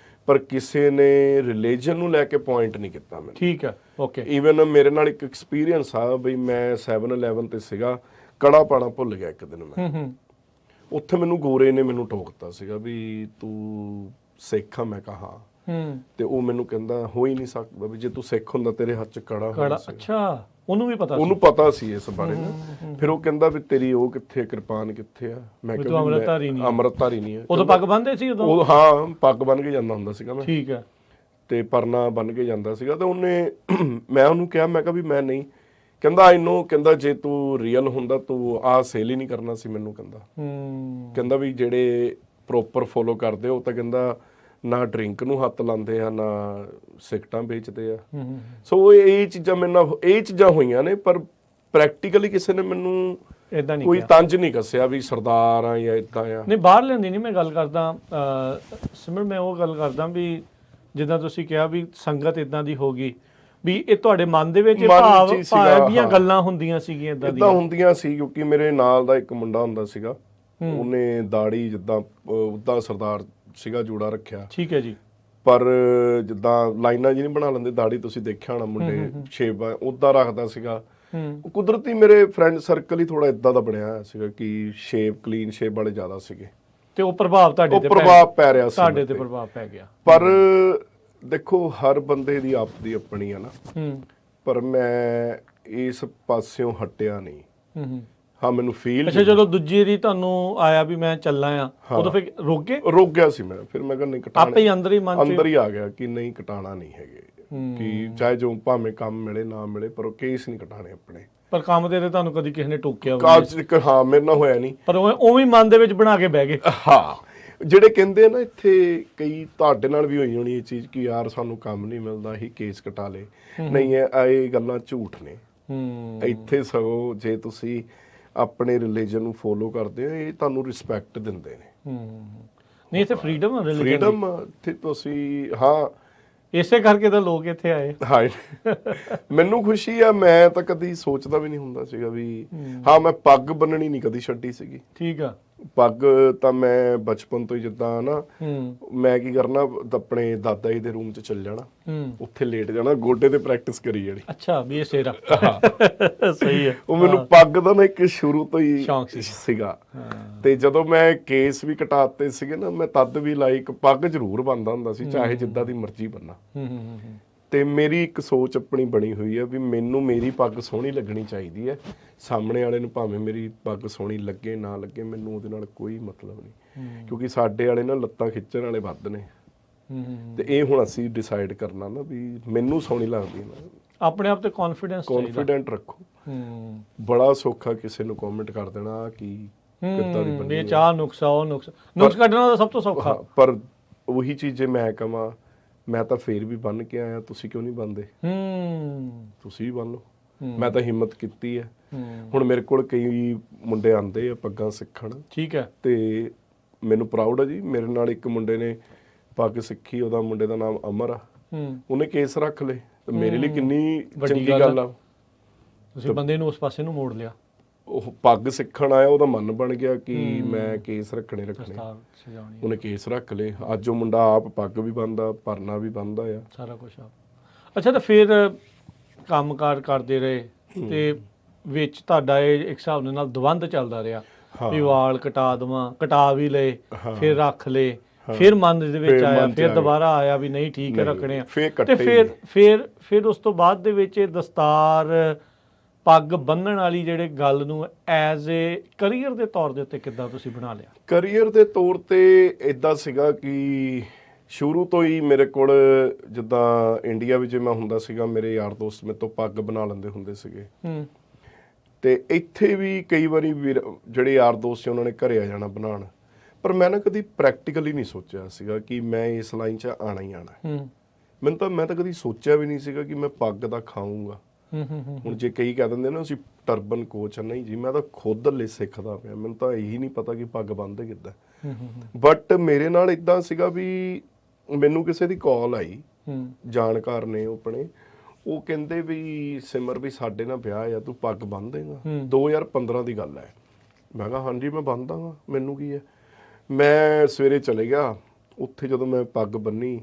ਪਰ ਕਿਸੇ ਨੇ ਰਿਲੀਜਨ ਨੂੰ ਲੈ ਕੇ ਪੁਆਇੰਟ ਨਹੀਂ ਕੀਤਾ ਮੈਨੂੰ। ਠੀਕ ਹੈ, ਓਕੇ। ਈਵਨ ਮੇਰੇ ਨਾਲ ਇੱਕ ਐਕਸਪੀਰੀਅੰਸ ਆ ਬਈ, ਮੈਂ 7-Eleven ਤੇ ਸੀਗਾ, ਕੜਾ ਪਾਣਾ ਭੁੱਲ ਗਿਆ ਇੱਕ ਦਿਨ ਮੈਂ। ਉੱਥੇ ਮੈਨੂੰ ਗੋਰੇ ਨੇ ਮੈਨੂੰ ਟੋਕਤਾ ਸੀਗਾ ਵੀ ਤੂੰ ਸਿੱਖ ਆ? ਮੈਂ ਕਿਹਾ ਤੇ ਉਹ ਮੈਨੂੰ ਕਹਿੰਦਾ ਹੋ ਹੀ ਨਹੀਂ ਸਕਦਾ ਵੀ ਜੇ ਤੂੰ ਸਿੱਖ ਹੁੰਦਾ ਤੇਰੇ ਹੱਥ 'ਚ ਕੜਾ ਹੋਣਾ ਸੀ। ਅੱਛਾ, ਉਹਨੂੰ ਵੀ ਪਤਾ ਸੀ? ਉਹਨੂੰ ਪਤਾ ਸੀ ਇਸ ਬਾਰੇ ਨਾ। ਫਿਰ ਉਹ ਕਹਿੰਦਾ ਵੀ ਤੇਰੀ ਉਹ ਕਿੱਥੇ, ਕਿਰਪਾਨ ਕਿੱਥੇ ਆ? ਮੈਂ ਕਿਹਾ ਅੰਮ੍ਰਿਤਧਾਰੀ ਨਹੀਂ ਹੈ। ਉਦੋਂ ਪੱਗ ਬੰਨ੍ਹਦੇ ਸੀ? ਉਦੋਂ ਹਾਂ, ਪੱਗ ਬੰਨ੍ਹ ਕੇ ਜਾਂਦਾ ਹੁੰਦਾ ਸੀਗਾ ਮੈਂ। ਠੀਕ ਹੈ। ਤੇ ਪਰਨਾ ਬੰਨ੍ਹ ਕੇ ਜਾਂਦਾ ਸੀਗਾ। ਤੇ ਮੈਂ ਉਹਨੂੰ ਕਿਹਾ, ਮੈਂ ਕਿਹਾ ਵੀ ਮੈਂ ਨਹੀਂ। ਕਹਿੰਦਾ ਆਈ ਨੋ, ਕਹਿੰਦਾ ਜੇ ਤੂੰ ਰੀਅਲ ਹੁੰਦਾ ਤੂੰ ਆਹ ਸੇਲ ਹੀ ਨਹੀਂ ਕਰਨਾ ਸੀ ਮੈਨੂੰ। ਕਹਿੰਦਾ ਵੀ ਜਿਹੜੇ ਪ੍ਰੋਪਰ ਫੋਲੋ ਕਰਦੇ ਉਹ ਤਾਂ ਕਹਿੰਦਾ ਨਾ ਡਰਿੰਕ ਨੂੰ ਹੱਥ ਲਾਉਂਦੇ ਆ, ਨਾ ਸਿਗਰਟਾਂ ਵੇਚਦੇ ਆ। ਸੋ ਇਹ ਚੀਜ਼ਾਂ ਮੇਰੇ ਨਾਲ ਹੋਈਆਂ ਨੇ, ਪਰ ਪ੍ਰੈਕਟੀਕਲੀ ਕਿਸੇ ਨੇ ਮੈਨੂੰ ਇਦਾਂ ਨਹੀਂ ਕੋਈ ਤੰਜ ਨਹੀਂ ਕੱਸਿਆ ਵੀ ਸਰਦਾਰ ਆ ਜਾਂ ਇਦਾਂ ਆ। ਨਹੀਂ, ਬਾਹਰ ਲੈਂਦੀ ਨਹੀਂ ਮੈਂ ਗੱਲ ਕਰਦਾ ਸਿਮਰ, ਮੈਂ ਉਹ ਗੱਲ ਕਰਦਾ ਵੀ ਜਿੱਦਾਂ ਤੁਸੀਂ ਕਿਹਾ ਵੀ ਸੰਗਤ ਇਦਾਂ ਦੀ ਹੋ ਗਈ ਵੀ ਇਹ ਤੁਹਾਡੇ ਮਨ ਦੇ ਵਿੱਚ ਭਾਵ ਦੀਆਂ ਗੱਲਾਂ ਹੁੰਦੀਆਂ ਸੀਗੀਆਂ ਇਦਾਂ ਹੁੰਦੀਆਂ ਸੀ। ਕਿਉਂਕਿ ਮੇਰੇ ਨਾਲ ਦਾ ਇੱਕ ਮੁੰਡਾ ਹੁੰਦਾ ਸੀਗਾ, ਉਹਨੇ ਦਾੜੀ ਜਿੱਦਾਂ ਉਦਾਂ ਸਰਦਾਰ ਸੀਗਾ, ਜੂੜਾ ਰੱਖਿਆ। ਠੀਕ ਹੈ ਜੀ। ਪਰ ਜਿੱਦਾਂ ਲਾਈਨਾਂ ਜੀ ਨਹੀਂ ਬਣਾ ਲੈਂਦੇ ਦਾੜੀ, ਤੁਸੀਂ ਦੇਖਿਆ ਹੋਣਾ ਮੁੰਡੇ ਸ਼ੇਪ ਉਦਾਂ ਰੱਖਦਾ ਸੀਗਾ। ਕੁਦਰਤੀ ਮੇਰੇ ਫਰੈਂਡ ਸਰਕਲ ਹੀ ਥੋੜਾ ਇਦਾਂ ਦਾ ਬਣਿਆ ਹੋਇਆ ਸੀਗਾ ਕਿ ਸ਼ੇਪ, ਕਲੀਨ ਸ਼ੇਪ ਵਾਲੇ ਜ਼ਿਆਦਾ ਸੀਗੇ। ਤੇ ਉਹ ਪ੍ਰਭਾਵ ਤੁਹਾਡੇ ਤੇ ਪੈ ਰਿਹਾ ਸੀ, ਤੁਹਾਡੇ ਤੇ ਪ੍ਰਭਾਵ ਪੈ ਗਿਆ। ਪਰ ਦੇਖੋ ਹਰ ਬੰਦੇ ਦੀ ਆਪਦੀ ਆਪਣੀ ਆ ਨਾ। ਪਰ ਮੈਂ ਇਸ ਪਾਸਿਓਂ ਹਟਿਆ ਨਹੀਂ। ਹਾਂ, ਮੈਨੂੰ ਫੀਲ। ਅੱਛਾ, ਜਦੋਂ ਦੂਜੀ ਦੀ ਤੁਹਾਨੂੰ ਆਇਆ ਵੀ ਮੈਂ ਚੱਲਾਂ ਆ, ਉਦੋਂ ਫਿਰ ਰੁਕ ਗਿਆ ਸੀ ਮੈਂ। ਫਿਰ ਮੈਂ ਕਿਹਾ ਨਹੀਂ ਕਟਾਣਾ, ਆਪੇ ਹੀ ਅੰਦਰ ਹੀ ਆ ਗਿਆ ਕਿ ਨਹੀਂ ਕਟਾਣਾ ਨਹੀਂ ਹੈਗੇ, ਕਿ ਚਾਹੇ ਜੋ ਭਾਵੇਂ ਕੰਮ ਮਿਲੇ ਨਾ ਮਿਲੇ, ਪਰ ਉਹ ਕੇਸ ਨਹੀਂ ਕਟਾਣੇ ਆਪਣੇ। ਪਰ ਕੰਮ ਤੇ ਤੁਹਾਨੂੰ ਕਦੀ ਕਿਸੇ ਨੇ ਟੋਕਿਆ? ਹਾਂ, ਮੇਰੇ ਨਾਲ ਹੋਇਆ ਨਹੀਂ, ਪਰ ਉਵੇਂ ਮਨ ਦੇ ਵਿੱਚ ਬਣਾ ਕੇ ਬਹਿ ਗਏ। ਹਾਂ, ਜਿਹੜੇ ਕਹਿੰਦੇ ਆ ਨਾ ਇੱਥੇ, ਕਈ ਤੁਹਾਡੇ ਨਾਲ ਵੀ ਹੋਈ ਹੋਣੀ ਇਹ ਚੀਜ਼ ਕਿ ਯਾਰ ਸਾਨੂੰ ਕੰਮ ਨਹੀਂ ਮਿਲਦਾ, ਹੀ ਕੇਸ ਕਟਾ ਲੇ। ਨਹੀਂ, ਇਹ ਗੱਲਾਂ ਝੂਠ ਨੇ। ਇੱਥੇ ਸਗੋਂ ਜੇ ਤੁਸੀਂ ਆਪਣੇ ਰਿਲੀਜਨ ਨੂੰ ਫੋਲੋ ਕਰਦੇ ਹੋ, ਇਹ ਤੁਹਾਨੂੰ ਰਿਸਪੈਕਟ ਦਿੰਦੇ ਨੇ। ਨਹੀਂ, ਇੱਥੇ ਫਰੀडम ਆ, ਫਰੀडम ਇੱਥੇ ਤੁਸੀਂ। ਹਾਂ, ਇਸੇ ਕਰਕੇ ਤਾਂ ਲੋਕ ਇੱਥੇ ਆਏ। ਹਾਂ, ਮੈਨੂੰ ਖੁਸ਼ੀ ਆ। ਮੈਂ ਤਾਂ ਕਦੀ ਸੋਚਦਾ ਵੀ ਨਹੀਂ ਹੁੰਦਾ ਸੀਗਾ ਵੀ ਹਾਂ, ਮੈਂ ਪੱਗ ਬੰਨਣੀ ਨਹੀਂ ਕਦੀ ਛੱਡੀ ਸੀਗੀ। ਠੀਕ ਆ। ਪੱਗ ਤਾਂ ਮੈਂ ਬਚਪਨ ਤੋਂ ਹੀ ਜਿੱਦਾਂ ਨਾ ਮੈਂ ਕੀ ਕਰਨਾ ਆਪਣੇ ਦਾਦਾ ਜੀ ਦੇ ਰੂਮ 'ਚ ਚੱਲ ਜਾਣਾ, ਉੱਥੇ ਲੇਟ ਜਾਣਾ, ਗੋਡੇ ਤੇ ਪ੍ਰੈਕਟਿਸ ਕਰੀ ਜਾਣੀ। ਅੱਛਾ, ਵੀ ਇਹ ਸੇਰਾ ਸਹੀ ਹੈ। ਉਹ ਮੈਨੂੰ ਪੱਗ ਦਾ ਨਾ ਇੱਕ ਸ਼ੁਰੂ ਤੋਂ ਹੀ ਸ਼ੌਂਕ ਸੀਗਾ। ਤੇ ਜਦੋਂ ਮੈਂ ਕੇਸ ਵੀ ਕਟਾਤੇ ਸੀਗੇ ਨਾ, ਮੈਂ ਤਦ ਵੀ ਲਾਈਕ ਪੱਗ ਜ਼ਰੂਰ ਬੰਨਦਾ ਹੁੰਦਾ ਸੀ, ਚਾਹੇ ਜਿੱਦਾਂ ਦੀ ਮਰਜ਼ੀ ਬੰਨਾ। ਤੇ ਮੇਰੀ ਇੱਕ ਸੋਚ ਆਪਣੀ ਬਣੀ ਹੋਈ ਹੈ ਵੀ ਮੈਨੂੰ ਮੇਰੀ ਪੱਗ ਸੋਹਣੀ ਲੱਗਣੀ ਚਾਹੀਦੀ ਹੈ, ਸਾਹਮਣੇ ਵਾਲੇ ਨੂੰ ਭਾਵੇਂ ਮੇਰੀ ਪੱਗ ਸੋਹਣੀ ਲੱਗੇ ਨਾ ਲੱਗੇ, ਮੈਨੂੰ ਉਹਦੇ ਨਾਲ ਕੋਈ ਮਤਲਬ ਨਹੀਂ। ਕਿਉਂਕਿ ਸਾਡੇ ਵਾਲੇ ਨਾ ਲੱਤਾਂ ਖਿੱਚਣ ਵਾਲੇ ਵੱਧ ਨੇ, ਤੇ ਇਹ ਹੁਣ ਅਸੀਂ ਡਿਸਾਈਡ ਕਰਨਾ ਨਾ ਵੀ ਮੈਨੂੰ ਸੋਹਣੀ ਲੱਗਦੀ ਹੈ ਨਾ। ਆਪਣੇ ਆਪ ਤੇ ਕੌਨਫੀਡੈਂਟ ਰੱਖੋ। ਬੜਾ ਸੌਖਾ ਕਿਸੇ ਨੂੰ ਕਮੈਂਟ ਕਰ ਦੇਣਾ ਕਿ ਕਿੱਦਾਂ ਦੀ ਬਣੀ ਇਹ ਚਾਹ ਨੁਕਸਾ ਉਹ ਨੁਕਸ ਕੱਢਣਾ ਤਾਂ ਸਭ ਤੋਂ ਸੌਖਾ। ਪਰ ਉਹੀ ਚੀਜ਼ ਜੇ ਮੈਂ ਕਹਾਂ, ਮੈਂ ਤਾਂ ਫੇਰ ਵੀ ਬੰਨ ਕੇ ਆਇਆ, ਤੁਸੀਂ ਕਿਉਂ ਨਹੀਂ ਬੰਨਦੇ? ਤੁਸੀਂ ਵੀ ਬੰਨ ਲਓ। ਮੈਂ ਤਾਂ ਹਿੰਮਤ ਕੀਤੀ ਹੈ। ਹੁਣ ਮੇਰੇ ਕੋਲ ਕਈ ਮੁੰਡੇ ਆਉਂਦੇ ਆ ਪੱਗਾਂ ਸਿੱਖਣ, ਠੀਕ ਹੈ, ਤੇ ਮੈਨੂੰ ਪ੍ਰਾਊਡ ਹੈ ਜੀ। ਮੇਰੇ ਨਾਲ ਇੱਕ ਮੁੰਡੇ ਨੇ ਪੱਗ ਸਿੱਖੀ, ਉਹਦਾ ਮੁੰਡੇ ਦਾ ਨਾਮ ਅਮਰ ਆ, ਉਹਨੇ ਕੇਸ ਰੱਖ ਲਏ, ਤੇ ਮੇਰੇ ਲਈ ਕਿੰਨੀ ਚੰਗੀ ਗੱਲ ਆ। ਤੁਸੀਂ ਬੰਦੇ ਨੂੰ ਉਸ ਪਾਸੇ ਨੂੰ ਮੋੜ ਲਿਆ। ਉਹ ਪੱਗ ਸਿੱਖਣ ਆਇਆ, ਉਹਦਾ ਮਨ ਬਣ ਗਿਆ ਕਿ ਮੈਂ ਕੇਸ ਰੱਖਣੇ। ਉਹਨੇ ਕੇਸ ਰੱਖ ਲਏ। ਅੱਜ ਉਹ ਮੁੰਡਾ ਆਪ ਪੱਗ ਵੀ ਬੰਨਦਾ, ਪਰਨਾ ਵੀ ਬੰਨਦਾ ਆ, ਸਾਰਾ ਕੁਝ ਆਪ। ਅੱਛਾ, ਤਾਂ ਫਿਰ ਕੰਮਕਾਰ ਕਰਦੇ ਰਹੇ ਤੇ ਵਿੱਚ ਤੁਹਾਡਾ ਇਹ ਇੱਕ ਹਿਸਾਬ ਦੇ ਨਾਲ ਦਵੰਦ ਚੱਲਦਾ ਰਿਹਾ ਵੀ ਵਾਲ ਕਟਾ ਦੇਵਾਂ, ਕਟਾ ਵੀ ਲਏ, ਫਿਰ ਰੱਖ ਲਏ, ਫਿਰ ਮਨ ਦੇ ਵਿੱਚ ਆਇਆ, ਫਿਰ ਦੁਬਾਰਾ ਆਇਆ ਵੀ ਨਹੀਂ ਠੀਕ ਹੈ ਰੱਖਣੇ ਆ, ਤੇ ਫਿਰ ਉਸ ਤੋਂ ਬਾਅਦ ਦੇ ਵਿੱਚ ਇਹ ਦਸਤਾਰ ਪੱਗ ਬੰਨਣ ਵਾਲੀ ਜਿਹੜੇ ਗੱਲ ਨੂੰ ਐਜ਼ ਏ ਕਰੀਅਰ ਦੇ ਤੌਰ ਦੇ ਉੱਤੇ ਕਿੱਦਾਂ ਤੁਸੀਂ ਬਣਾ ਲਿਆ? ਕਰੀਅਰ ਦੇ ਤੌਰ ਤੇ ਇਦਾਂ ਸੀਗਾ ਕਿ ਸ਼ੁਰੂ ਤੋਂ ਹੀ ਮੇਰੇ ਕੋਲ, ਜਿੱਦਾਂ ਇੰਡੀਆ ਵਿੱਚ ਮੈਂ ਹੁੰਦਾ ਸੀਗਾ, ਮੇਰੇ ਯਾਰ ਦੋਸਤ ਮੇਰੇ ਤੋਂ ਪੱਗ ਬਣਾ ਲੈਂਦੇ ਹੁੰਦੇ ਸੀਗੇ, ਤੇ ਇੱਥੇ ਵੀ ਕਈ ਵਾਰੀ ਜਿਹੜੇ ਯਾਰ ਦੋਸਤ ਸੀ ਉਹਨਾਂ ਨੇ ਘਰੇ ਆ ਜਾਣਾ ਬਣਾਉਣ, ਪਰ ਮੈਂ ਨਾ ਕਦੀ ਪ੍ਰੈਕਟੀਕਲੀ ਨਹੀਂ ਸੋਚਿਆ ਸੀਗਾ ਕਿ ਮੈਂ ਇਸ ਲਾਈਨ 'ਚ ਆਣਾ ਹੀ ਆਣਾ। ਮੈਂ ਤਾਂ ਕਦੀ ਸੋਚਿਆ ਵੀ ਨਹੀਂ ਸੀਗਾ ਕਿ ਮੈਂ ਪੱਗ ਦਾ ਖਾਊਂਗਾ। ਹੁਣ ਜੇ ਕਈ ਕਹਿ ਦਿੰਦੇ ਨਾ ਅਸੀਂ ਟਰਬਨ ਕੋਚ, ਨਹੀਂ ਜੀ, ਮੈਂ ਤਾਂ ਖੁਦ ਲਈ ਸਿੱਖਦਾ ਪਿਆ, ਮੈਨੂੰ ਤਾਂ ਇਹੀ ਨਹੀਂ ਪਤਾ ਕਿ ਪੱਗ ਬੰਨ੍ਹਦੇ ਕਿੱਦਾਂ। ਬਟ ਮੇਰੇ ਨਾਲ ਇਦਾਂ ਸੀਗਾ ਵੀ ਮੈਨੂੰ ਕਿਸੇ ਦੀ ਕਾਲ ਆਈ, ਜਾਣਕਾਰ ਨੇ ਆਪਣੇ, ਉਹ ਕਹਿੰਦੇ ਵੀ ਸਿਮਰ ਵੀ ਸਾਡੇ ਨਾਲ ਵਿਆਹ ਆ, ਤੂੰ ਪੱਗ ਬੰਨ੍ਹ ਦੇਗਾ? 2015 ਦੀ ਗੱਲ ਹੈ। ਮੈਂ ਕਿਹਾ ਹਾਂਜੀ ਮੈਂ ਬੰਨ੍ਹ ਦਾਂਗਾ, ਮੈਨੂੰ ਕੀ ਹੈ। ਮੈਂ ਸਵੇਰੇ ਚਲੇ ਗਿਆ ਉੱਥੇ, ਜਦੋਂ ਮੈਂ ਪੱਗ ਬੰਨੀ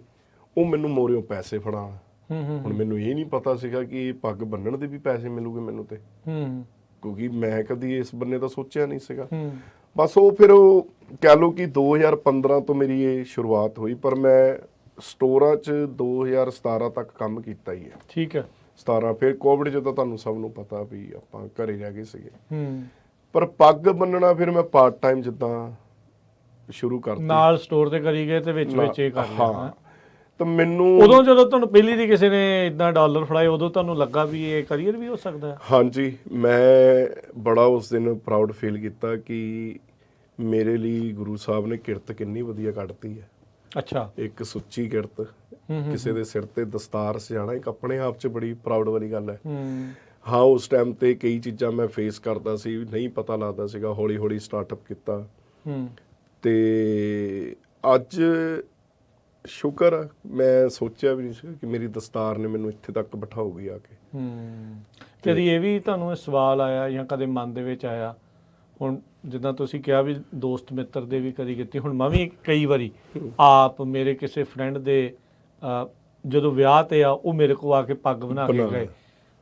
ਉਹ ਮੈਨੂੰ ਮੋਰਿਓਂ ਪੈਸੇ ਫੜਾਉਣ। ਹੁਣ ਮੈਨੂੰ ਇਹ ਨਹੀਂ ਪਤਾ ਸੀਗਾ ਕਿ ਪੱਗ ਬੰਨਣ ਦੇ ਵੀ ਪੈਸੇ ਮਿਲੂਗੇ ਮੈਨੂੰ, ਤੇ ਕਿਉਂਕਿ ਮੈਂ ਕਦੀ ਇਸ ਬੰਨੇ ਤਾਂ ਸੋਚਿਆ ਨਹੀਂ ਸੀਗਾ। ਬਸ ਉਹ ਫਿਰ ਉਹ ਕਹਿ ਲਓ ਕਿ 2015 ਤੋਂ ਮੇਰੀ ਇਹ ਸ਼ੁਰੂਆਤ ਹੋਈ, ਪਰ ਮੈਂ ਸਟੋਰਾਂ 'ਚ 2017 ਤੱਕ ਕੰਮ ਕੀਤਾ ਹੀ ਹੈ। ਠੀਕ ਹੈ, 17 ਫਿਰ ਕੋਵਿਡ 'ਚ ਤਾਂ ਤੁਹਾਨੂੰ ਸਭ ਨੂੰ ਪਤਾ ਵੀ ਆਪਾਂ ਘਰੇ ਰਹਿ ਗਏ ਸੀਗੇ। ਪਰ ਪੱਗ ਬੰਨਣਾ ਫਿਰ ਮੈਂ ਪਾਰਟ ਟਾਈਮ ਜਿੱਦਾਂ ਸ਼ੁਰੂ ਕਰਤਾ, ਨਾਲ ਸਟੋਰ ਤੇ ਕਰੀ ਗਏ ਤੇ ਵਿੱਚ ਇਹ ਕਰ ਲਿਆ। ਤਾਂ ਮੈਨੂੰ ਉਦੋਂ ਜਦੋਂ ਤੁਹਾਨੂੰ ਪਹਿਲੀ ਦੀ ਕਿਸੇ ਨੇ ਇਦਾਂ ਡਾਲਰ ਫੜਾਏ, ਉਦੋਂ ਤੁਹਾਨੂੰ ਲੱਗਾ ਵੀ ਇਹ ਕਰੀਅਰ ਵੀ ਹੋ ਸਕਦਾ ਹੈ? ਹਾਂਜੀ, ਮੈਂ ਬੜਾ ਉਸ ਦਿਨ ਪ੍ਰਾਊਡ ਫੀਲ ਕੀਤਾ ਕਿ ਮੇਰੇ ਲਈ ਗੁਰੂ ਸਾਹਿਬ ਨੇ ਕਿਰਤ ਕਿੰਨੀ ਵਧੀਆ ਕੱਢਤੀ ਹੈ। ਅੱਛਾ, ਇੱਕ ਸੁੱਚੀ ਕਿਰਤ, ਕਿਸੇ ਦੇ ਸਿਰ ਤੇ ਦਸਤਾਰ ਸਜਾਣਾ, ਇੱਕ ਆਪਣੇ ਆਪ 'ਚ ਬੜੀ ਪ੍ਰਾਊਡ ਵਾਲੀ ਗੱਲ ਹੈ। ਹਾਂ, ਉਸ ਟਾਈਮ ਤੇ ਕਈ ਚੀਜ਼ਾਂ ਮੈਂ ਫੇਸ ਕਰਦਾ ਸੀ, ਨਹੀਂ ਪਤਾ ਲੱਗਦਾ ਸੀਗਾ, ਹੌਲੀ ਹੌਲੀ ਸਟਾਰਟਅਪ ਕੀਤਾ, ਤੇ ਅੱਜ ਸ਼ੁਕਰ ਆ, ਮੈਂ ਸੋਚਿਆ ਵੀ ਨਹੀਂ ਸੀ ਕਿ ਮੇਰੀ ਦਸਤਾਰ ਨੇ ਮੈਨੂੰ ਇੱਥੇ ਤੱਕ ਬਿਠਾਊਗੀ ਆ ਕੇ। ਕਦੀ ਇਹ ਵੀ ਤੁਹਾਨੂੰ ਸਵਾਲ ਆਇਆ ਜਾਂ ਕਦੇ ਮਨ ਦੇ ਵਿੱਚ ਆਇਆ, ਹੁਣ ਜਿੱਦਾਂ ਤੁਸੀਂ ਕਿਹਾ ਵੀ ਦੋਸਤ ਮਿੱਤਰ ਦੇ ਵੀ ਕਦੀ ਕੀਤੀ, ਹੁਣ ਮੈਂ ਵੀ ਕਈ ਵਾਰੀ ਆਪ ਮੇਰੇ ਕਿਸੇ ਫਰੈਂਡ ਦੇ ਜਦੋਂ ਵਿਆਹ ਤੇ ਆ, ਉਹ ਮੇਰੇ ਕੋਲ ਆ ਕੇ ਪੱਗ ਬਣਾ ਕੇ ਗਏ,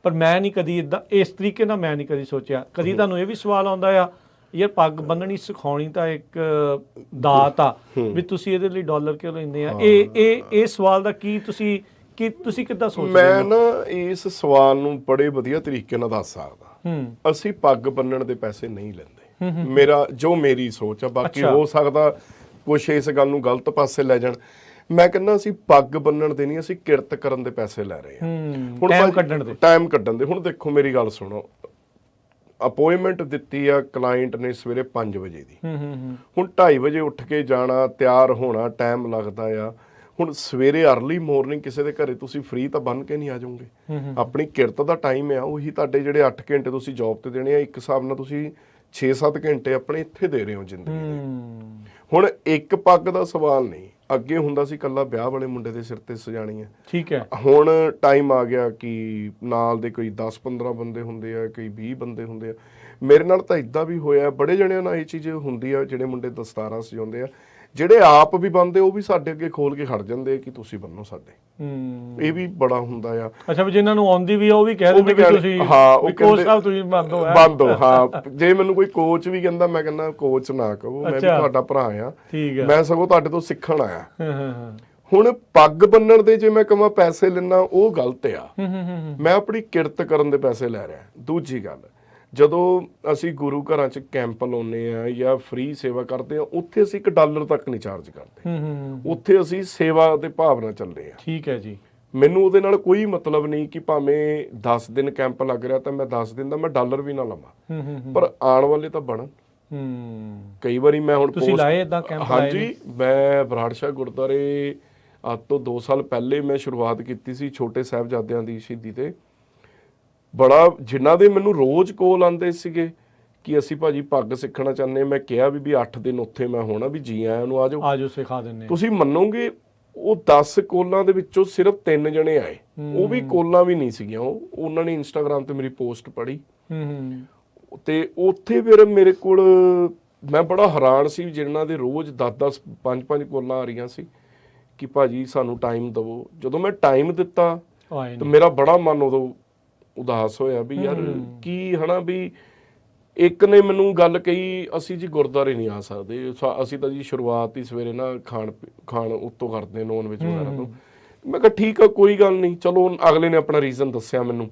ਪਰ ਮੈਂ ਨਹੀਂ ਕਦੀ ਇਦਾਂ ਇਸ ਤਰੀਕੇ ਨਾਲ ਮੈਂ ਨਹੀਂ ਕਦੀ ਸੋਚਿਆ। ਕਦੀ ਤੁਹਾਨੂੰ ਇਹ ਵੀ ਸਵਾਲ ਆਉਂਦਾ ਆ ਯਾਰ ਪੱਗ ਬੰਨਣੀ ਸਿਖਾਉਣੀ ਤਾਂ ਇੱਕ ਦਾਤ ਆ, ਵੀ ਤੁਸੀਂ ਇਹਦੇ ਲਈ ਡਾਲਰ ਕਿਉਂ ਲੈਂਦੇ ਆ? ਇਹ ਸਵਾਲ ਦਾ ਕੀ ਤੁਸੀਂ ਕਿੱਦਾਂ ਸੋਚਦੇ ਹੋ? ਮੈਂ ਨਾ ਇਸ ਸਵਾਲ ਨੂੰ ਬੜੇ ਵਧੀਆ ਤਰੀਕੇ ਨਾਲ ਦੱਸ ਸਕਦਾ। ਅਸੀਂ ਪੱਗ ਬੰਨਣ ਦੇ ਪੈਸੇ ਨਹੀਂ ਲੈਂਦੇ, ਮੇਰੀ ਸੋਚ ਆ। ਬਾਕੀ ਹੋ ਸਕਦਾ ਕੁਛ ਇਸ ਗੱਲ ਨੂੰ ਗਲਤ ਪਾਸੇ ਲੈ ਜਾਣ। ਮੈਂ ਕਹਿੰਦਾ ਅਸੀਂ ਪੱਗ ਬੰਨਣ ਦੇ ਨਹੀਂ, ਅਸੀਂ ਕਿਰਤ ਕਰਨ ਦੇ ਪੈਸੇ ਲੈ ਰਹੇ ਹਾਂ। ਹੁਣ ਟਾਈਮ ਕੱਢਣ ਦੇ। ਹੁਣ ਦੇਖੋ ਮੇਰੀ ਗੱਲ ਸੁਣੋ, ਅਪੋਇੰਟਮੈਂਟ ਦਿੱਤੀ ਆ ਕਲਾਇੰਟ ਨੇ ਸਵੇਰੇ 5 ਵਜੇ ਦੀ, ਹੁਣ 2:30 ਵਜੇ ਉੱਠ ਕੇ ਜਾਣਾ, ਤਿਆਰ ਹੋਣਾ, ਟਾਈਮ ਲੱਗਦਾ ਆ। ਹੁਣ ਸਵੇਰੇ ਅਰਲੀ ਮਾਰਨਿੰਗ ਕਿਸੇ ਦੇ ਘਰੇ ਤੁਸੀਂ ਫ੍ਰੀ ਤਾਂ ਬੰਨ ਕੇ ਨਹੀਂ ਆ ਜਾਓਗੇ। ਆਪਣੀ ਕਿਰਤ ਦਾ ਟਾਈਮ ਆ, ਉਹੀ ਤੁਹਾਡੇ ਜਿਹੜੇ 8 ਘੰਟੇ ਤੁਸੀਂ ਜੌਬ ਤੇ ਦੇਣੇ ਆ, ਇੱਕ ਹਿਸਾਬ ਨਾਲ ਤੁਸੀਂ 6-7 ਘੰਟੇ ਆਪਣੇ ਇੱਥੇ ਦੇ ਰਹੇ ਹੋ ਜ਼ਿੰਦਗੀ ਦੇ। ਹੁਣ ਇੱਕ ਪੱਗ ਦਾ ਸਵਾਲ ਨਹੀਂ, ਅੱਗੇ ਹੁੰਦਾ ਸੀ ਕੱਲਾ ਵਿਆਹ ਵਾਲੇ ਮੁੰਡੇ ਦੇ ਸਿਰ ਤੇ ਸਜਾਣੀ ਹੈ, ਠੀਕ ਹੈ। ਹੁਣ ਟਾਈਮ ਆ ਗਿਆ ਕਿ ਨਾਲ ਦੇ ਕੋਈ 10-15 ਬੰਦੇ ਹੁੰਦੇ ਆ, ਕਈ 20 ਬੰਦੇ ਹੁੰਦੇ ਆ। ਮੇਰੇ ਨਾਲ ਤਾਂ ਇਦਾਂ ਵੀ ਹੋਇਆ, ਬੜੇ ਜਣਿਆਂ ਨਾਲ ਇਹ ਚੀਜ਼ ਹੁੰਦੀ ਆ, ਜਿਹੜੇ ਮੁੰਡੇ ਦਸਤਾਰਾਂ ਸਜਾਉਂਦੇ ਆ, ਜਿਹੜੇ ਆਪ ਵੀ ਬੰਦੇ ਉਹ ਵੀ ਸਾਡੇ ਅੱਗੇ ਖੋਲ ਕੇ ਖੜ ਜਾਂਦੇ ਆ ਕਿ ਤੁਸੀਂ ਬੰਨੋ ਸਾਡੇ। ਇਹ ਵੀ ਬੜਾ ਹੁੰਦਾ ਆ। ਅੱਛਾ, ਵੀ ਜਿਨ੍ਹਾਂ ਨੂੰ ਆਉਂਦੀ ਵੀ ਆ ਉਹ ਵੀ ਕਹਿ ਦਿੰਦੇ ਵੀ ਤੁਸੀਂ, ਹਾਂ, ਉਹ ਕੋਚ ਸਾਹਿਬ ਤੁਸੀਂ ਬੰਦ ਹੋ ਬੰਦ ਹੋ। ਹਾਂ, ਜੇ ਮੈਨੂੰ ਕੋਈ ਕੋਚ ਵੀ ਕਹਿੰਦਾ, ਮੈਂ ਕਹਿੰਦਾ ਕੋਚ ਨਾ ਕਹੋ, ਮੈਂ ਵੀ ਤੁਹਾਡਾ ਭਰਾ ਆ, ਠੀਕ ਹੈ, ਮੈਂ ਸਗੋਂ ਤੁਹਾਡੇ ਤੋਂ ਸਿੱਖਣ ਆਇਆ। ਹਾਂ। ਹੁਣ ਪੱਗ ਬੰਨਣ ਦੇ ਜੇ ਮੈਂ ਕਹਾਂ ਪੈਸੇ ਲੈਣਾ, ਉਹ ਗਲਤ ਆ। ਮੈਂ ਆਪਣੀ ਕਿਰਤ ਕਰਨ ਦੇ ਪੈਸੇ ਲੈ ਰਿਹਾ। ਦੂਜੀ ਗੱਲ, ਜਦੋਂ ਅਸੀਂ ਗੁਰੂ ਘਰਾਂ 'ਚ ਕੈਂਪ ਲਾਉਂਦੇ ਆ ਜਾਂ ਫ੍ਰੀ ਸੇਵਾ ਕਰਦੇ ਆ, ਉੱਥੇ ਅਸੀਂ $1 ਤੱਕ ਨਹੀਂ ਚਾਰਜ ਕਰਦੇ। ਉੱਥੇ ਅਸੀਂ ਸੇਵਾ ਦੇ ਭਾਵ ਨਾਲ ਚੱਲਦੇ ਆ। ਠੀਕ ਹੈ ਜੀ। ਮੈਨੂੰ ਉਹਦੇ ਨਾਲ ਕੋਈ ਮਤਲਬ ਨਹੀਂ ਕਿ ਭਾਵੇਂ 10 ਦਿਨ ਕੈਂਪ ਲੱਗ ਰਿਹਾ ਤਾਂ ਮੈਂ 10 ਦਿਨ ਦਾ ਮੈਂ $1 ਵੀ ਨਾ ਲਵਾਂ, ਪਰ ਆਉਣ ਵਾਲੇ ਤਾਂ ਬਣਨ। ਕਈ ਵਾਰੀ ਮੈਂ ਹੁਣ ਤੁਸੀਂ ਲਾਏ ਇਦਾਂ ਕੈਂਪ? ਹਾਂਜੀ, ਮੈਂ ਬਰਾੜ ਸ਼ਾਹ ਗੁਰਦੁਆਰੇ ਅੱਜ ਤੋਂ 2 ਸਾਲ ਪਹਿਲੇ ਮੈਂ ਸ਼ੁਰੂਆਤ ਕੀਤੀ ਸੀ ਛੋਟੇ ਸਾਹਿਬਜ਼ਾਦਿਆਂ ਦੀ ਸ਼ਹੀਦੀ ਤੇ। ਬੜਾ ਜਿਨ੍ਹਾਂ ਦੇ ਮੈਨੂੰ ਰੋਜ਼ ਕੋਲ ਆਉਂਦੇ ਸੀਗੇ ਕਿ ਅਸੀਂ ਭਾਜੀ ਪੱਗ ਸਿੱਖਣਾ ਚਾਹੁੰਦੇ ਹਾਂ। ਮੈਂ ਕਿਹਾ ਵੀ 8 ਦਿਨ ਉੱਥੇ ਮੈਂ ਹੋਣਾ, ਵੀ ਜੀ ਆਇਆਂ ਨੂੰ ਆਜੋ ਸਿਖਾ ਦਿੰਦੇ। ਤੁਸੀਂ ਮੰਨੋਗੇ ਉਹ 10 ਕੋਲਾਂ ਦੇ ਵਿੱਚੋਂ ਸਿਰਫ 3 ਜਣੇ ਆਏ, ਉਹ ਵੀ ਕੋਲਾਂ ਵੀ ਨਹੀਂ ਸੀਗੀਆਂ। ਉਹਨਾਂ ਨੇ ਇੰਸਟਾਗ੍ਰਾਮ ਤੇ ਮੇਰੀ ਪੋਸਟ ਪੜ੍ਹੀ ਤੇ ਉੱਥੇ ਫਿਰ ਮੇਰੇ ਕੋਲ ਮੈਂ ਬੜਾ ਹੈਰਾਨ ਸੀ, ਜਿਨ੍ਹਾਂ ਦੇ ਰੋਜ਼ 10-10 5-5 ਕੋਲਾਂ ਆ ਰਹੀਆਂ ਸੀ ਕਿ ਭਾਜੀ ਸਾਨੂੰ ਟਾਈਮ ਦਿਵੋ। ਜਦੋਂ ਮੈਂ ਟਾਈਮ ਦਿੱਤਾ ਤਾਂ ਮੇਰਾ ਬੜਾ ਮਨ ਉਦੋਂ ਉਦਾਸ ਹੋਇਆ ਵੀ ਯਾਰ ਕੀ ਹਨਾ, ਵੀ ਇੱਕ ਨੇ ਮੈਨੂੰ ਗੱਲ ਕਹੀ, ਅਸੀਂ ਜੀ ਗੁਰਦੁਆਰੇ ਨਹੀਂ ਆ ਸਕਦੇ, ਅਸੀਂ ਤਾਂ ਜੀ ਸ਼ੁਰੂਆਤ ਹੀ ਸਵੇਰੇ ਨਾ ਖਾਣ ਉੱਤੋਂ ਕਰਦੇ ਨੌਨ ਵੈਜ ਵਗੈਰਾ ਤੋਂ। ਮੈਂ ਕਿਹਾ ਠੀਕ ਆ, ਕੋਈ ਗੱਲ ਨਹੀਂ, ਚਲੋ ਅਗਲੇ ਨੇ ਆਪਣਾ ਰੀਜ਼ਨ ਦੱਸਿਆ ਮੈਨੂੰ।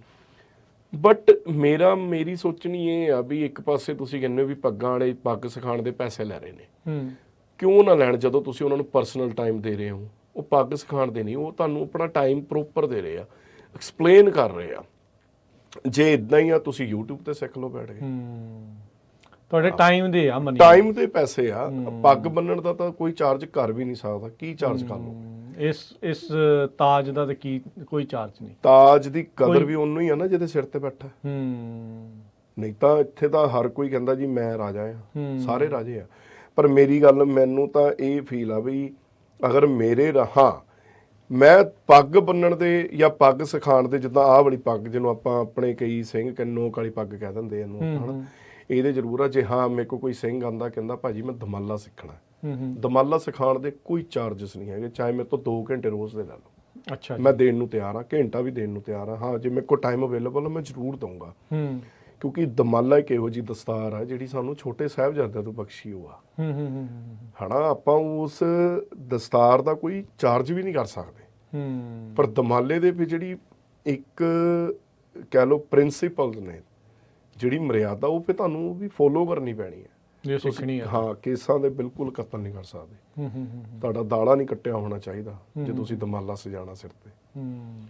ਬਟ ਮੇਰੀ ਸੋਚਣੀ ਇਹ ਆ ਵੀ ਇੱਕ ਪਾਸੇ ਤੁਸੀਂ ਕਹਿੰਦੇ ਹੋ ਵੀ ਪੱਗਾਂ ਵਾਲੇ ਪੱਗ ਸਿਖਾਉਣ ਦੇ ਪੈਸੇ ਲੈ ਰਹੇ ਨੇ, ਕਿਉਂ ਨਾ ਲੈਣ? ਜਦੋਂ ਤੁਸੀਂ ਉਹਨਾਂ ਨੂੰ ਪਰਸਨਲ ਟਾਈਮ ਦੇ ਰਹੇ ਹੋ, ਉਹ ਪੱਗ ਸਿਖਾਉਣ ਦੇ ਨਹੀਂ, ਉਹ ਤੁਹਾਨੂੰ ਆਪਣਾ ਟਾਈਮ ਪ੍ਰੋਪਰ ਦੇ ਰਹੇ ਆ, ਐਕਸਪਲੇਨ ਕਰ ਰਹੇ ਆ। ਜੇ ਇਦਾਂ ਹੀ ਆ, ਤੁਸੀਂ YouTube ਤੇ ਸਿੱਖ ਲਓ ਬੈਠ ਕੇ। ਤੁਹਾਡੇ ਟਾਈਮ ਦੇ ਆ, ਮਨੀ ਟਾਈਮ ਦੇ ਪੈਸੇ ਆ। ਪੱਗ ਬੰਨਣ ਦਾ ਤਾਂ ਕੋਈ ਚਾਰਜ ਕਰ ਵੀ ਨਹੀਂ ਸਕਦਾ, ਕੀ ਚਾਰਜ ਕਰ ਲਓ? ਇਸ ਤਾਜ ਦਾ ਤਾਂ ਕੀ ਕੋਈ ਚਾਰਜ ਨਹੀਂ। ਤਾਜ ਦੀ ਕਦਰ ਵੀ ਉਹਨੂੰ ਹੀ ਆ ਨਾ ਜਿਹਦੇ ਸਿਰ ਤੇ ਬੈਠਾ। ਨਹੀਂ ਤਾਂ ਇੱਥੇ ਤਾਂ ਹਰ ਕੋਈ ਕਹਿੰਦਾ ਜੀ ਮੈਂ ਰਾਜਾ ਆ, ਸਾਰੇ ਰਾਜੇ ਆ। ਪਰ ਮੇਰੀ ਗੱਲ, ਮੈਨੂੰ ਤਾਂ ਇਹ ਫੀਲ ਆ ਵੀ ਅਗਰ ਮੇਰੇ ਮੈਂ ਪੱਗ ਬੰਨਣ ਦੇ ਜਾਂ ਪੱਗ ਸਿਖਾਉਣ ਦੇ, ਜਿੱਦਾਂ ਆਹ ਵਾਲੀ ਪੱਗ ਜਿਹਨੂੰ ਆਪਾਂ ਆਪਣੇ ਕਈ ਸਿੰਘ ਨੋਕ ਵਾਲੀ ਪੱਗ ਕਹਿ ਦਿੰਦੇ ਇਹਨੂੰ ਹਨਾ, ਇਹਦੇ ਜ਼ਰੂਰ ਆ। ਜੇ ਮੇਰੇ ਕੋਲ ਕੋਈ ਸਿੰਘ ਆਂਦਾ ਕਹਿੰਦਾ ਭਾਜੀ ਮੈਂ ਦਮਾਲਾ ਸਿੱਖਣਾ, ਦਮਾਲਾ ਸਿਖਾਉਣ ਦੇ ਕੋਈ ਚਾਰਜਸ ਨਹੀਂ ਹੈਗੇ, ਚਾਹੇ ਮੇਰੇ ਤੋਂ 2 ਘੰਟੇ ਰੋਜ਼ ਦੇ ਲੈ ਲਓ। ਅੱਛਾ, ਮੈਂ ਦੇਣ ਨੂੰ ਤਿਆਰ ਆ, ਘੰਟਾ ਵੀ ਦੇਣ ਨੂੰ ਤਿਆਰ ਆ। ਜੇ ਮੇਰੇ ਕੋਲ ਟਾਈਮ ਅਵੇਲੇਬਲ ਆ, ਮੈਂ ਜ਼ਰੂਰ ਦਊਂਗਾ। ਕਿਉਂਕਿ ਦਮਾਲਾ ਇੱਕ ਇਹੋ ਜਿਹੀ ਦਸਤਾਰ ਆ ਜਿਹੜੀ ਸਾਨੂੰ ਛੋਟੇ ਸਾਹਿਬਜ਼ਾਦਿਆਂ ਤੋਂ ਬਖਸ਼ੀ ਹੋਆ ਹਨਾ। ਆਪਾਂ ਉਸ ਦਸਤਾਰ ਦਾ ਕੋਈ ਚਾਰਜ ਵੀ ਨਹੀਂ ਕਰ ਸਕਦੇ, ਪਰ ਦਮਾਲੇ ਦੇ ਵਿੱਚ ਜਿਹੜੀ ਇੱਕ ਕਹਿ ਲਓ ਪ੍ਰਿੰਸੀਪਲਸ ਨੇ, ਜਿਹੜੀ ਮਰਿਆਦਾ, ਉਹ ਫਿਰ ਤੁਹਾਨੂੰ ਵੀ ਫੋਲੋ ਕਰਨੀ ਪੈਣੀ ਹੈ। ਹਾਂ, ਕੇਸਾਂ ਦੇ ਬਿਲਕੁਲ ਕਤਲ ਨਹੀਂ ਕਰ ਸਕਦੇ। ਤੁਹਾਡਾ ਦਾੜਾ ਨਹੀਂ ਕੱਟਿਆ ਹੋਣਾ ਚਾਹੀਦਾ ਜੇ ਤੁਸੀਂ ਦਮਾਲਾ ਸਜਾਣਾ ਸਿਰ ਤੇ,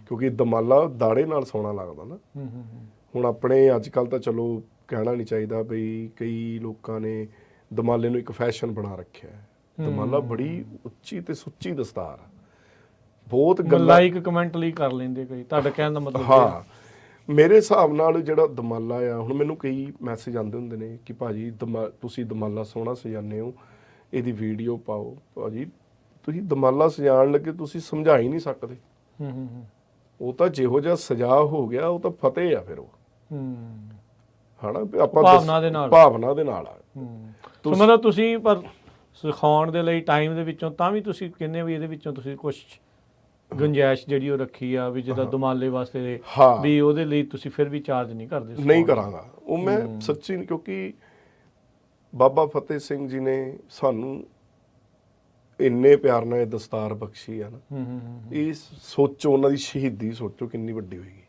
ਕਿਉਂਕਿ ਦਮਾਲਾ ਦਾੜੇ ਨਾਲ ਸੋਹਣਾ ਲੱਗਦਾ ਨਾ। ਹੁਣ ਆਪਣੇ ਅੱਜ ਕੱਲ ਤਾਂ ਚਲੋ ਕਹਿਣਾ ਨਹੀਂ ਚਾਹੀਦਾ ਬਈ, ਕਈ ਲੋਕਾਂ ਨੇ ਦਮਾਲੇ ਨੂੰ ਇੱਕ ਫੈਸ਼ਨ ਬਣਾ ਰੱਖਿਆ ਹੈ। ਦਮਾਲਾ ਬੜੀ ਉੱਚੀ ਤੇ ਸੁੱਚੀ ਦਸਤਾਰ ਆ। ਬਹੁਤ ਗੱਲਾਂ ਲਾਈਕ ਕਮੈਂਟ ਲਈ ਕਰ ਲੈਂਦੇ ਕਈ, ਤੁਹਾਡਾ ਕਹਿਣ ਦਾ ਮਤਲਬ। ਹਾਂ, ਮੇਰੇ ਹਿਸਾਬ ਨਾਲ ਜਿਹੜਾ ਦਮਾਲਾ ਆ, ਹੁਣ ਮੈਨੂੰ ਕਈ ਮੈਸੇਜ ਆਉਂਦੇ ਹੁੰਦੇ ਨੇ ਕਿ ਭਾਜੀ ਤੁਸੀਂ ਦਮਾਲਾ ਸੋਹਣਾ ਸਜਾਉਂਦੇ ਹੋ, ਇਹਦੀ ਵੀਡੀਓ ਪਾਓ। ਭਾਜੀ ਤੁਸੀਂ ਦਮਾਲਾ ਸਜਾਉਣ ਲੱਗੇ ਤੁਸੀਂ ਸਮਝਾ ਹੀ ਨਹੀਂ ਸਕਦੇ। ਉਹ ਤਾਂ ਜਿਹੋ ਜਿਹਾ ਸਜਾ ਹੋ ਗਿਆ, ਉਹ ਤਾਂ ਫਤਿਹ ਆ ਫਿਰ ਉਹ ਹਨਾ। ਆਪਾਂ ਭਾਵਨਾ ਦੇ ਨਾਲ ਆ। ਮਤਲਬ ਤੁਸੀਂ ਪਰ ਸਿਖਾਉਣ ਦੇ ਲਈ ਟਾਈਮ ਦੇ ਵਿੱਚੋਂ ਤਾਂ ਵੀ ਤੁਸੀਂ ਕਹਿੰਦੇ ਵੀ ਇਹਦੇ ਵਿੱਚੋਂ ਤੁਸੀਂ ਕੁਝ ਗੁੰਜਾਇਸ਼ ਜਿਹੜੀ ਉਹ ਰੱਖੀ ਆ ਵੀ ਜਿੱਦਾਂ ਦਮਾਲੇ ਵਾਸਤੇ ਵੀ ਉਹਦੇ ਲਈ ਤੁਸੀਂ ਫਿਰ ਵੀ ਚਾਰਜ ਨਹੀਂ ਕਰਦੇ? ਨਹੀਂ ਕਰਾਂਗਾ ਉਹ ਮੈਂ ਸੱਚੀ, ਕਿਉਂਕਿ ਬਾਬਾ ਫਤਿਹ ਸਿੰਘ ਜੀ ਨੇ ਸਾਨੂੰ ਇੰਨੇ ਪਿਆਰ ਨਾਲ ਇਹ ਦਸਤਾਰ ਬਖਸ਼ੀ ਆ ਨਾ। ਇਹ ਸੋਚੋ, ਉਹਨਾਂ ਦੀ ਸ਼ਹੀਦੀ ਸੋਚੋ ਕਿੰਨੀ ਵੱਡੀ ਹੋਏਗੀ।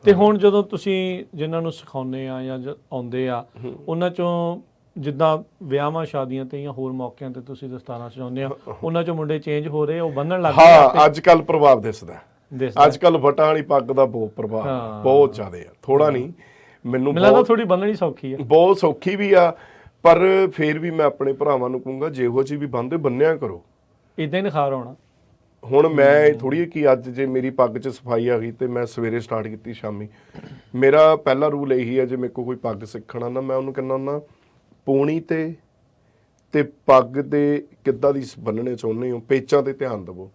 ਤੇ ਹੁਣ ਜਦੋਂ ਤੁਸੀਂ ਜਿਨ੍ਹਾਂ ਨੂੰ ਸਿਖਾਉਂਦੇ ਆ ਜਾਂ ਆਉਂਦੇ ਆ, ਉਹਨਾਂ ਚੋਂ ਜਿੱਦਾਂ ਵਿਆਹਾਂ ਸ਼ਾਦੀਆਂ ਤੇ ਜਾਂ ਹੋਰ ਮੌਕਿਆਂ ਤੇ ਤੁਸੀਂ ਦਸਤਾਰਾਂ ਸਜਾਉਂਦੇ ਆ, ਉਹਨਾਂ ਚੋਂ ਮੁੰਡੇ ਚੇਂਜ ਹੋ ਰਹੇ, ਉਹ ਬੰਨਣ ਲੱਗ ਗਏ? ਹਾਂ, ਅੱਜ ਕੱਲ ਪ੍ਰਭਾਵ ਦਿਸਦਾ। ਅੱਜ ਕੱਲ ਵਟਾਂ ਵਾਲੀ ਪੱਗ ਦਾ ਬਹੁਤ ਪ੍ਰਭਾਵ, ਬਹੁਤ ਜ਼ਿਆਦਾ ਆ। ਥੋੜਾ ਨਹੀਂ, ਮੈਨੂੰ ਲੱਗਦਾ ਥੋੜੀ ਬੰਨਣੀ ਸੌਖੀ ਆ। ਬਹੁਤ ਸੌਖੀ ਵੀ ਆ, ਪਰ ਫਿਰ ਵੀ ਮੈਂ ਆਪਣੇ ਭਰਾਵਾਂ ਨੂੰ ਕਹੂੰਗਾ ਜਿਹੋ ਜਿਹੀ ਵੀ ਬੰਨ੍ਹਦੇ ਬੰਨਿਆ ਕਰੋ, ਇਦਾਂ ਹੀ ਨਿਖਾਰ ਆਉਣਾ। ਹੁਣ ਮੈਂ ਥੋੜੀ ਕਿ ਅੱਜ ਜੇ ਮੇਰੀ ਪੱਗ 'ਚ ਸਫਾਈ ਆ ਗਈ ਤੇ ਮੈਂ ਸਵੇਰੇ ਸਟਾਰਟ ਕੀਤੀ ਸ਼ਾਮੀ, ਮੇਰਾ ਪਹਿਲਾ ਰੂਲ ਇਹੀ ਹੈ, ਜੇ ਮੇਰੇ ਕੋਲ ਕੋਈ ਪੱਗ ਸਿੱਖਣਾ ਨਾ, ਮੈਂ ਉਹਨੂੰ ਕਹਿੰਦਾ ਹੁੰਦਾ ਪੂਣੀ ਤੇ ਤੇ ਪੱਗ ਦੇ ਕਿੱਦਾਂ ਦੀ ਬੰਨਣੇ ਚਾਹੁੰਦੇ ਹੋ, ਪੇਚਾਂ ਤੇ ਧਿਆਨ ਦਿਵੋ।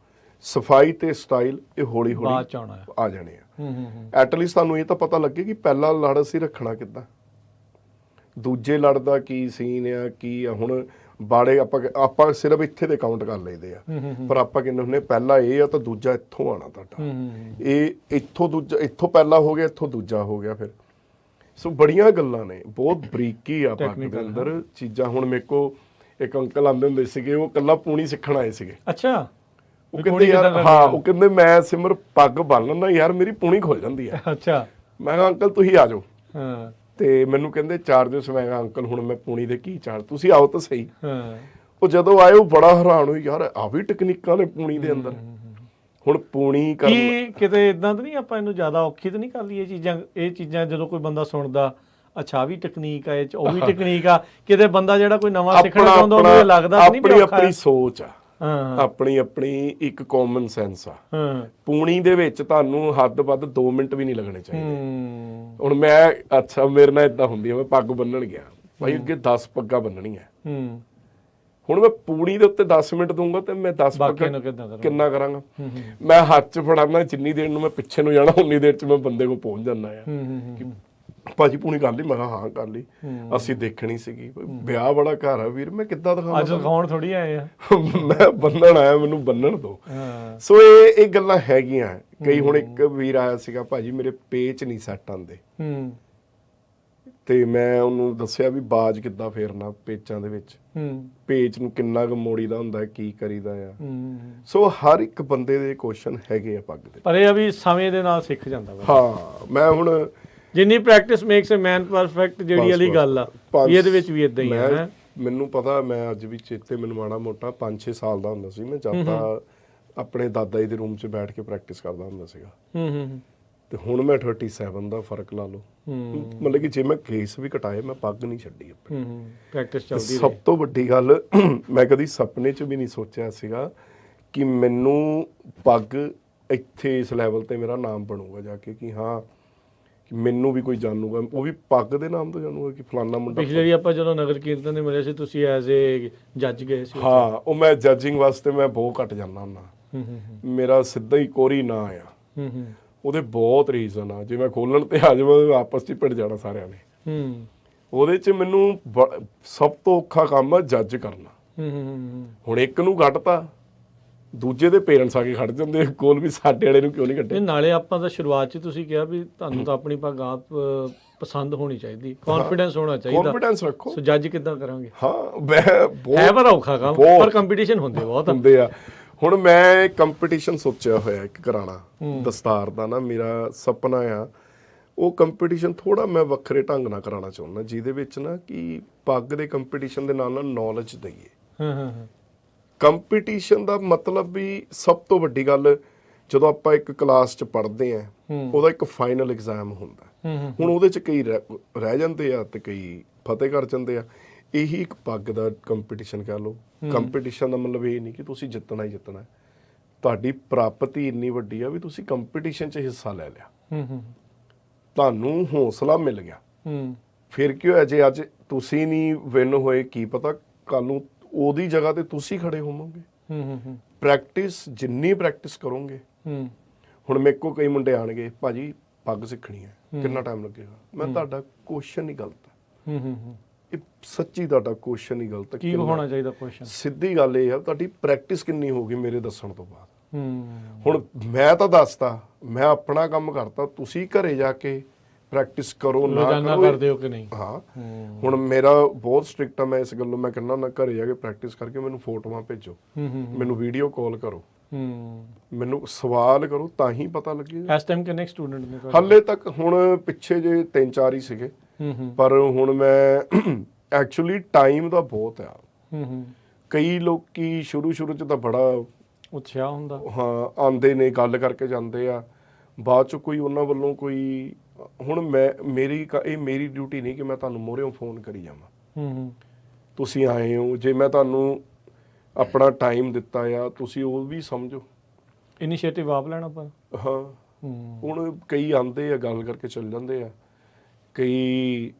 ਸਫਾਈ ਤੇ ਸਟਾਈਲ ਇਹ ਹੌਲੀ ਬਾਅਦ ਹੌਲੀ ਚ ਆਉਣਾ ਹੈ। ਆ ਜਾਣੇ ਆ। ਐਟਲੀਸਟ ਤੁਹਾਨੂੰ ਇਹ ਤਾਂ ਪਤਾ ਲੱਗੇ ਕਿ ਪਹਿਲਾ ਲੜ ਅਸੀਂ ਰੱਖਣਾ ਕਿੱਦਾਂ, ਦੂਜੇ ਲੜ ਦਾ ਕੀ ਸੀਨ ਆ, ਕੀ ਆ। ਹੁਣ ਬਾੜੇ ਆਪਾਂ ਸਿਰਫ ਇੱਥੇ ਦੇ ਕਾਊਂਟ ਕਰ ਲਈਦੇ ਆ, ਪਰ ਆਪਾਂ ਕਹਿੰਦੇ ਹੁੰਦੇ ਪਹਿਲਾ ਇਹ ਆ ਤਾਂ ਦੂਜਾ ਇੱਥੋਂ ਆਣਾ ਤੁਹਾਡਾ, ਇਹ ਇੱਥੋਂ ਦੂਜਾ, ਇੱਥੋਂ ਪਹਿਲਾ ਹੋ ਗਿਆ, ਇੱਥੋਂ ਦੂਜਾ ਹੋ ਗਿਆ। ਫਿਰ ਸੋ ਬੜੀਆਂ ਗੱਲਾਂ ਨੇ, ਬਹੁਤ ਬਰੀਕੀ ਆ ਪੱਗ ਦੇ ਅੰਦਰ ਚੀਜ਼ਾਂ। ਹੁਣ ਮੇਰੇ ਕੋ ਇੱਕ ਅੰਕਲ ਆਂਦੇ ਹੁੰਦੇ ਸੀਗੇ, ਉਹ ਕੱਲਾ ਪੂਣੀ ਸਿੱਖਣ ਆਏ ਸੀਗੇ। ਅੱਛਾ। ਉਹ ਕਹਿੰਦੇ ਯਾਰ, ਹਾਂ, ਉਹ ਕਹਿੰਦੇ ਮੈਂ ਸਿਮਰ ਪੱਗ ਬੰਨ ਲੈਂਦਾ ਯਾਰ, ਮੇਰੀ ਪੂਣੀ ਖੁੱਲ ਜਾਂਦੀ ਆ। ਅੱਛਾ। ਮੈਂ ਕਿਹਾ ਅੰਕਲ ਤੁਸੀਂ ਆ ਜਾਓ। ਹਾਂ। ਤੇ ਮੈਨੂੰ ਕਹਿੰਦੇ ਚਾਰਜਸ। ਮੈਂ ਕਿਹਾ ਅੰਕਲ ਹੁਣ ਮੈਂ ਪੂਣੀ ਦੇ ਕੀ ਚਾਰਜ, ਤੁਸੀਂ ਆਓ ਤਾਂ ਸਹੀ। ਹਾਂ। ਉਹ ਜਦੋਂ ਆਏ ਉਹ ਬੜਾ ਹੈਰਾਨ ਹੋਈ, ਯਾਰ ਆ ਵੀ ਟੈਕਨੀਕਾਂ ਨੇ ਪੂਣੀ ਦੇ ਅੰਦਰ। ਹੁਣ ਪੂਣੀ ਕਰ ਕੀ ਕਿਤੇ ਇਦਾਂ ਤਾਂ ਨਹੀਂ ਆਪਾਂ ਇਹਨੂੰ ਜ਼ਿਆਦਾ ਔਖੀ ਤਾਂ ਨਹੀਂ ਕਰ ਲਈ ਇਹ ਚੀਜ਼ਾਂ ਜਦੋਂ ਕੋਈ ਬੰਦਾ ਸੁਣਦਾ, ਅੱਛਾ ਵੀ ਟੈਕਨੀਕ ਆ ਇਹ ਚ, ਉਹ ਵੀ ਟੈਕਨੀਕ ਆ। ਕਿਤੇ ਬੰਦਾ ਜਿਹੜਾ ਕੋਈ ਨਵਾਂ ਸਿੱਖਣਾ ਚਾਹੁੰਦਾ ਉਹਨੂੰ ਲੱਗਦਾ ਨਹੀਂ ਵੀ ਔਖਾ। ਆਪਣੀ ਸੋਚ ਆ, ਹਾਂ, ਆਪਣੀ ਇੱਕ ਕਾਮਨ ਸੈਂਸ ਆ। ਹਾਂ। ਪੂਣੀ ਦੇ ਵਿੱਚ ਤੁਹਾਨੂੰ ਹੱਦ ਵੱਧ 2 ਮਿੰਟ ਵੀ ਨਹੀਂ ਲੱਗਣੇ ਚਾਹੀਦੇ। ਹੁਣ ਮੈਂ, ਅੱਛਾ ਮੇਰੇ ਨਾਲ ਇਦਾਂ ਹੁੰਦੀ ਆ, ਮੈਂ ਪੱਗ ਬੰਨਣ ਗਿਆ ਭਾਈ, ਅੱਗੇ 10 ਪੱਗਾਂ ਬੰਨਣੀਆਂ। ਹੁਣ ਮੈਂ ਪੂਣੀ ਦੇ ਉੱਤੇ 10 ਮਿੰਟ ਦੂੰਗਾ ਤੇ ਮੈਂ 10 ਪੱਗਾਂ ਕਿੰਨਾ ਕਰਾਂਗਾ। ਮੈਂ ਹੱਥ 'ਚ ਫੜਾਣਾ, ਜਿੰਨੀ ਦੇਰ ਨੂੰ ਮੈਂ ਪਿੱਛੇ ਨੂੰ ਜਾਣਾ ਉਨੀ ਦੇਰ 'ਚ ਮੈਂ ਬੰਦੇ ਕੋਲ ਪਹੁੰਚ ਜਾਂਦਾ ਆ। ਭਾਜੀ ਪੂਣੀ ਕਰ ਲਈ? ਮੈਂ ਕਿਹਾ ਹਾਂ ਕਰ ਲਈ, ਅਸੀਂ ਦੇਖਣੀ ਸੀਗੀ। ਵਿਆਹ ਬੜਾ ਘਰ ਆ ਵੀਰ, ਮੈਂ ਕਿੱਦਾਂ ਦਿਖਾਵਾਂ? ਅੱਜ ਦਿਖਾਉਣ ਥੋੜੀ ਆਏ ਆ, ਮੈਂ ਬੰਨਣ ਆਇਆ, ਮੈਨੂੰ ਬੰਨਣ ਦੋ। ਸੋ ਇਹ ਗੱਲਾਂ ਹੈਗੀਆਂ। ਕਈ ਹੁਣ ਇੱਕ ਵੀਰ ਆਇਆ ਸੀਗਾ, ਭਾਜੀ ਮੇਰੇ ਪੇਚ ਨਹੀਂ ਸੈੱਟ ਆਉਂਦੇ, ਤੇ ਮੈਂ ਉਹਨੂੰ ਦੱਸਿਆ ਵੀ ਬਾਜ ਕਿੱਦਾਂ ਫੇਰਨਾ ਪੇਚਾਂ ਦੇ ਵਿੱਚ, ਪੇਚ ਨੂੰ ਕਿੰਨਾ ਕੁ ਮੋੜੀਦਾ ਹੁੰਦਾ, ਕੀ ਕਰੀਦਾ ਆ। ਸੋ ਹਰ ਇੱਕ ਬੰਦੇ ਦੇ ਕੁਐਸਚਨ ਹੈਗੇ ਆ ਪੱਗ ਦੇ, ਪਰ ਇਹ ਆ ਵੀ ਸਮੇਂ ਦੇ ਨਾਲ ਸਿੱਖ ਜਾਂਦਾ। ਹਾਂ, ਮੈਂ ਹੁਣ ਜਿੰਨੀ practice makes a man perfect, ਜਿਹੜੀ ਵਾਲੀ ਗੱਲ ਆ, ਇਹਦੇ ਵਿੱਚ ਵੀ ਇਦਾਂ ਹੀ ਆ। ਮੈਨੂੰ ਪਤਾ, ਮੈਂ ਅੱਜ ਵੀ ਚੇਤੇ, ਮੈਨੂੰ ਮਾੜਾ ਮੋਟਾ 5-6 ਸਾਲ ਦਾ ਹੁੰਦਾ ਸੀ, ਮੈਂ ਜਦ ਤਾਂ ਆਪਣੇ ਦਾਦਾ ਜੀ ਦੇ ਰੂਮ 'ਚ ਬੈਠ ਕੇ ਪ੍ਰੈਕਟਿਸ ਕਰਦਾ ਹੁੰਦਾ ਸੀਗਾ। ਤੇ ਹੁਣ ਮੈਂ 37 ਦਾ ਫਰਕ ਲਾ ਲਓ। ਮਤਲਬ ਕਿ ਜੇ ਮੈਂ ਕੇਸ ਵੀ ਕਟਾਏ, ਮੈਂ ਪੱਗ ਨਹੀਂ ਛੱਡੀ ਆਪਣੀ, ਪ੍ਰੈਕਟਿਸ ਚੱਲਦੀ ਰਹੀ। ਸਭ ਤੋਂ ਵੱਡੀ ਗੱਲ, ਮੈਂ ਕਦੀ ਸੁਪਨੇ 'ਚ ਵੀ ਨਹੀਂ ਸੋਚਿਆ ਸੀਗਾ ਕਿ ਮੈਨੂੰ ਪੱਗ ਇੱਥੇ ਇਸ ਲੈਵਲ ਤੇ ਮੇਰਾ ਨਾਮ ਬਣੂਗਾ ਜਾ ਕੇ, ਕਿ ਹਾਂ ਮੈਨੂੰ ਵੀ ਕੋਈ ਜਾਣੂਗਾ, ਉਹ ਵੀ ਪੱਗ ਦੇ ਨਾਮ ਤੋਂ ਜਾਣੂਗਾ ਕਿ ਫਲਾਨਾ ਮੁੰਡਾ। ਪਿਛਲੇ ਵਾਰੀ ਆਪਾਂ ਜਦੋਂ ਨਗਰ ਕੀਰਤਨ ਦੇ ਮਿਲੇ ਸੀ, ਤੁਸੀਂ ਐਜ਼ ਏ ਜੱਜ ਗਏ ਸੀ। ਹਾਂ, ਉਹ ਮੈਂ ਜੱਜਿੰਗ ਵਾਸਤੇ ਮੈਂ ਬਹੁਤ ਘੱਟ ਜਾਂਦਾ ਹੁੰਦਾ। ਮੇਰਾ ਸਿੱਧਾ ਹੀ ਕੋਰੀ ਨਾ ਆ। ਉਹਦੇ ਬਹੁਤ ਰੀਜ਼ਨ ਆ, ਜੇ ਮੈਂ ਖੋਲਣ ਤੇ ਆ ਜਾਵਾਂ ਆਪਸ 'ਚ ਭਿੜ ਜਾਣਾ ਸਾਰਿਆਂ ਨੇ। ਉਹਦੇ 'ਚ ਮੈਨੂੰ ਸਭ ਤੋਂ ਔਖਾ ਕੰਮ ਆ ਜੱਜ ਕਰਨਾ। ਹੁਣ ਇੱਕ ਨੂੰ ਕੱਢਤਾ, ਦੂਜੇ ਦੇ ਪੇਰੈਂਟਸ ਆ ਕੇ ਖੜ ਜਾਂਦੇ ਕੋਲ ਵੀ, ਸਾਡੇ ਵਾਲੇ ਨੂੰ ਕਿਉਂ ਨਹੀਂ ਕੱਢੇ। ਨਾਲੇ ਆਪਾਂ ਤਾਂ ਸ਼ੁਰੂਆਤ 'ਚ ਤੁਸੀਂ ਕਿਹਾ ਵੀ ਤੁਹਾਨੂੰ ਤਾਂ ਆਪਣੀ ਪੱਗ ਆਪ ਪਸੰਦ ਹੋਣੀ ਚਾਹੀਦੀ, ਕੌਨਫੀਡੈਂਸ ਹੋਣਾ ਚਾਹੀਦਾ, ਕੌਨਫੀਡੈਂਸ ਰੱਖੋ। ਸੋ ਜੱਜ ਕਿੱਦਾਂ ਕਰਾਂਗੇ? ਹਾਂ, ਮੈਂ ਬਹੁਤ ਪਰ ਔਖਾ ਕੰਮ, ਪਰ ਕੰਪੀਟੀਸ਼ਨ ਹੁੰਦੇ ਬਹੁਤ ਹੁੰਦੇ ਆ। ਹੁਣ ਮੈਂ ਕੰਪੀਟੀਸ਼ਨ ਸੋਚਿਆ ਹੋਇਆ ਇੱਕ ਕਰਾਣਾ ਦਸਤਾਰ ਦਾ ਨਾ, ਮੇਰਾ ਸੁਪਨਾ ਆ। ਉਹ ਕੰਪੀਟੀਸ਼ਨ ਥੋੜਾ ਮੈਂ ਵੱਖਰੇ ਢੰਗ ਨਾਲ ਕਰਾਉਣਾ ਚਾਹੁੰਦਾ, ਜਿਹਦੇ ਵਿੱਚ ਨਾ ਕਿ ਪੱਗ ਦੇ ਕੰਪੀਟੀਸ਼ਨ ਦੇ ਨਾਲ ਨਾਲ ਨੌਲੇਜ ਦਈਏ। ਕੰਪੀਟੀਸ਼ਨ ਦਾ ਮਤਲਬ ਵੀ ਸਭ ਤੋਂ ਵੱਡੀ ਗੱਲ, ਜਦੋਂ ਆਪਾਂ ਇੱਕ ਕਲਾਸ 'ਚ ਪੜ੍ਹਦੇ ਆ, ਉਹਦਾ ਇੱਕ ਫਾਈਨਲ ਐਗਜ਼ਾਮ ਹੁੰਦਾ। ਹੁਣ ਉਹਦੇ 'ਚ ਕਈ ਰਹਿ ਜਾਂਦੇ ਆ ਤੇ ਕਈ ਫਤਿਹ ਕਰ ਜਾਂਦੇ ਆ। ਇਹੀ ਇੱਕ ਪੱਗ ਦਾ ਕੰਪੀਟੀਸ਼ਨ ਕਹਿ ਲਓ। ਕੰਪੀਟੀਸ਼ਨ ਦਾ ਮਤਲਬ ਇਹ ਨਹੀਂ ਕਿ ਤੁਸੀਂ ਜਿੱਤਣਾ ਹੀ ਜਿੱਤਣਾ, ਤੁਹਾਡੀ ਪ੍ਰਾਪਤੀ ਇੰਨੀ ਵੱਡੀ ਆ ਵੀ ਤੁਸੀਂ ਕੰਪੀਟੀਸ਼ਨ 'ਚ ਹਿੱਸਾ ਲੈ ਲਿਆ, ਤੁਹਾਨੂੰ ਹੌਸਲਾ ਮਿਲ ਗਿਆ। ਫਿਰ ਕੀ ਹੋਇਆ ਜੇ ਅੱਜ ਤੁਸੀਂ ਨਹੀਂ ਵਿਨ ਹੋਏ, ਕੀ ਪਤਾ ਕੱਲ ਨੂੰ ਉਹਦੀ ਜਗ੍ਹਾ ਤੇ ਤੁਸੀਂ ਖੜੇ ਹੋਵੋਗੇ। ਪ੍ਰੈਕਟਿਸ ਜਿੰਨੀ ਪ੍ਰੈਕਟਿਸ ਕਰੋਗੇ। ਹੁਣ ਮੇਰੇ ਕੋਲ ਕਈ ਮੁੰਡੇ ਆਣਗੇ, ਭਾਜੀ ਪੱਗ ਸਿੱਖਣੀ ਹੈ, ਕਿੰਨਾ ਟਾਈਮ ਲੱਗੇਗਾ? ਮੈਂ ਤੁਹਾਡਾ ਕੁਐਸਚਨ ਹੀ ਗਲਤ ਹੈ। ਇਹ ਸੱਚੀ ਤੁਹਾਡਾ ਕੁਐਸਚਨ ਹੀ ਗਲਤ ਹੈ। ਕੀ ਹੋਣਾ ਚਾਹੀਦਾ ਕੁਐਸਚਨ? ਸਿੱਧੀ ਗੱਲ ਇਹ ਆ, ਤੁਹਾਡੀ ਪ੍ਰੈਕਟਿਸ ਕਿੰਨੀ ਹੋਗੀ ਮੇਰੇ ਦੱਸਣ ਤੋਂ ਬਾਅਦ। ਹੁਣ ਮੈਂ ਤਾਂ ਦੱਸਤਾ, ਮੈਂ ਆਪਣਾ ਕੰਮ ਕਰਤਾ, ਤੁਸੀਂ ਘਰੇ ਜਾ ਕੇ ਪ੍ਰੈਕਟਿਸ ਕਰੋ ਨਾ ਕਰਦੇ ਹੋ ਕਿ ਨਹੀਂ। ਹਾਂ, ਹੁਣ ਮੇਰਾ ਬਹੁਤ ਸਟ੍ਰਿਕਟ ਆ, ਮੈਂ ਇਸ ਗੱਲੋਂ ਮੈਂ ਕਹਿੰਦਾ ਨਾ, ਘਰੇ ਜਾ ਕੇ ਪ੍ਰੈਕਟਿਸ ਕਰਕੇ ਮੈਨੂੰ ਫੋਟੋਆਂ ਭੇਜੋ, ਮੈਨੂੰ ਵੀਡੀਓ ਕਾਲ ਕਰੋ, ਮੈਨੂੰ ਸਵਾਲ ਕਰੋ, ਤਾਂ ਹੀ ਪਤਾ ਲੱਗੇਗਾ। ਇਸ ਟਾਈਮ ਕਿੰਨੇ ਸਟੂਡੈਂਟ ਨੇ? ਹਾਲੇ ਤੱਕ ਹੁਣ ਪਿੱਛੇ ਜੇ 3-4 ਹੀ ਸੀਗੇ, ਪਰ ਹੁਣ ਮੈਂ ਐਕਚੁਅਲੀ ਟਾਈਮ ਦਾ ਬਹੁਤ ਆ। ਕਈ ਲੋਕੀ ਸ਼ੁਰੂ ਚ ਤਾਂ ਬੜਾ ਉਤਸ਼ਾਹ ਹੁੰਦਾ, ਹਾਂ, ਆਉਂਦੇ ਨੇ, ਗੱਲ ਕਰਕੇ ਜਾਂਦੇ ਆ, ਬਾਅਦ ਚ ਕੋਈ ਉਹਨਾਂ ਵੱਲੋਂ ਕੋਈ, ਹੁਣ ਮੇਰੀ ਡਿਊਟੀ ਨਹੀਂ ਕਿ ਮੈਂ ਤੁਹਾਨੂੰ ਮੋਹਰਿਓਂ ਫੋਨ ਕਰੀ ਜਾਵਾਂ। ਤੁਸੀਂ ਆਏ ਹੋ, ਜੇ ਮੈਂ ਤੁਹਾਨੂੰ ਆਪਣਾ ਟਾਈਮ ਦਿੱਤਾ ਆ, ਤੁਸੀਂ ਉਹ ਵੀ ਸਮਝੋ, ਇਨੀਸ਼ੀਏਟਿਵ ਆਪ ਲੈਣਾ ਪਾ। ਹਾਂ, ਹੁਣ ਕਈ ਆਉਂਦੇ ਆ, ਗੱਲ ਕਰਕੇ ਚੱਲ ਜਾਂਦੇ ਆ, ਕਈ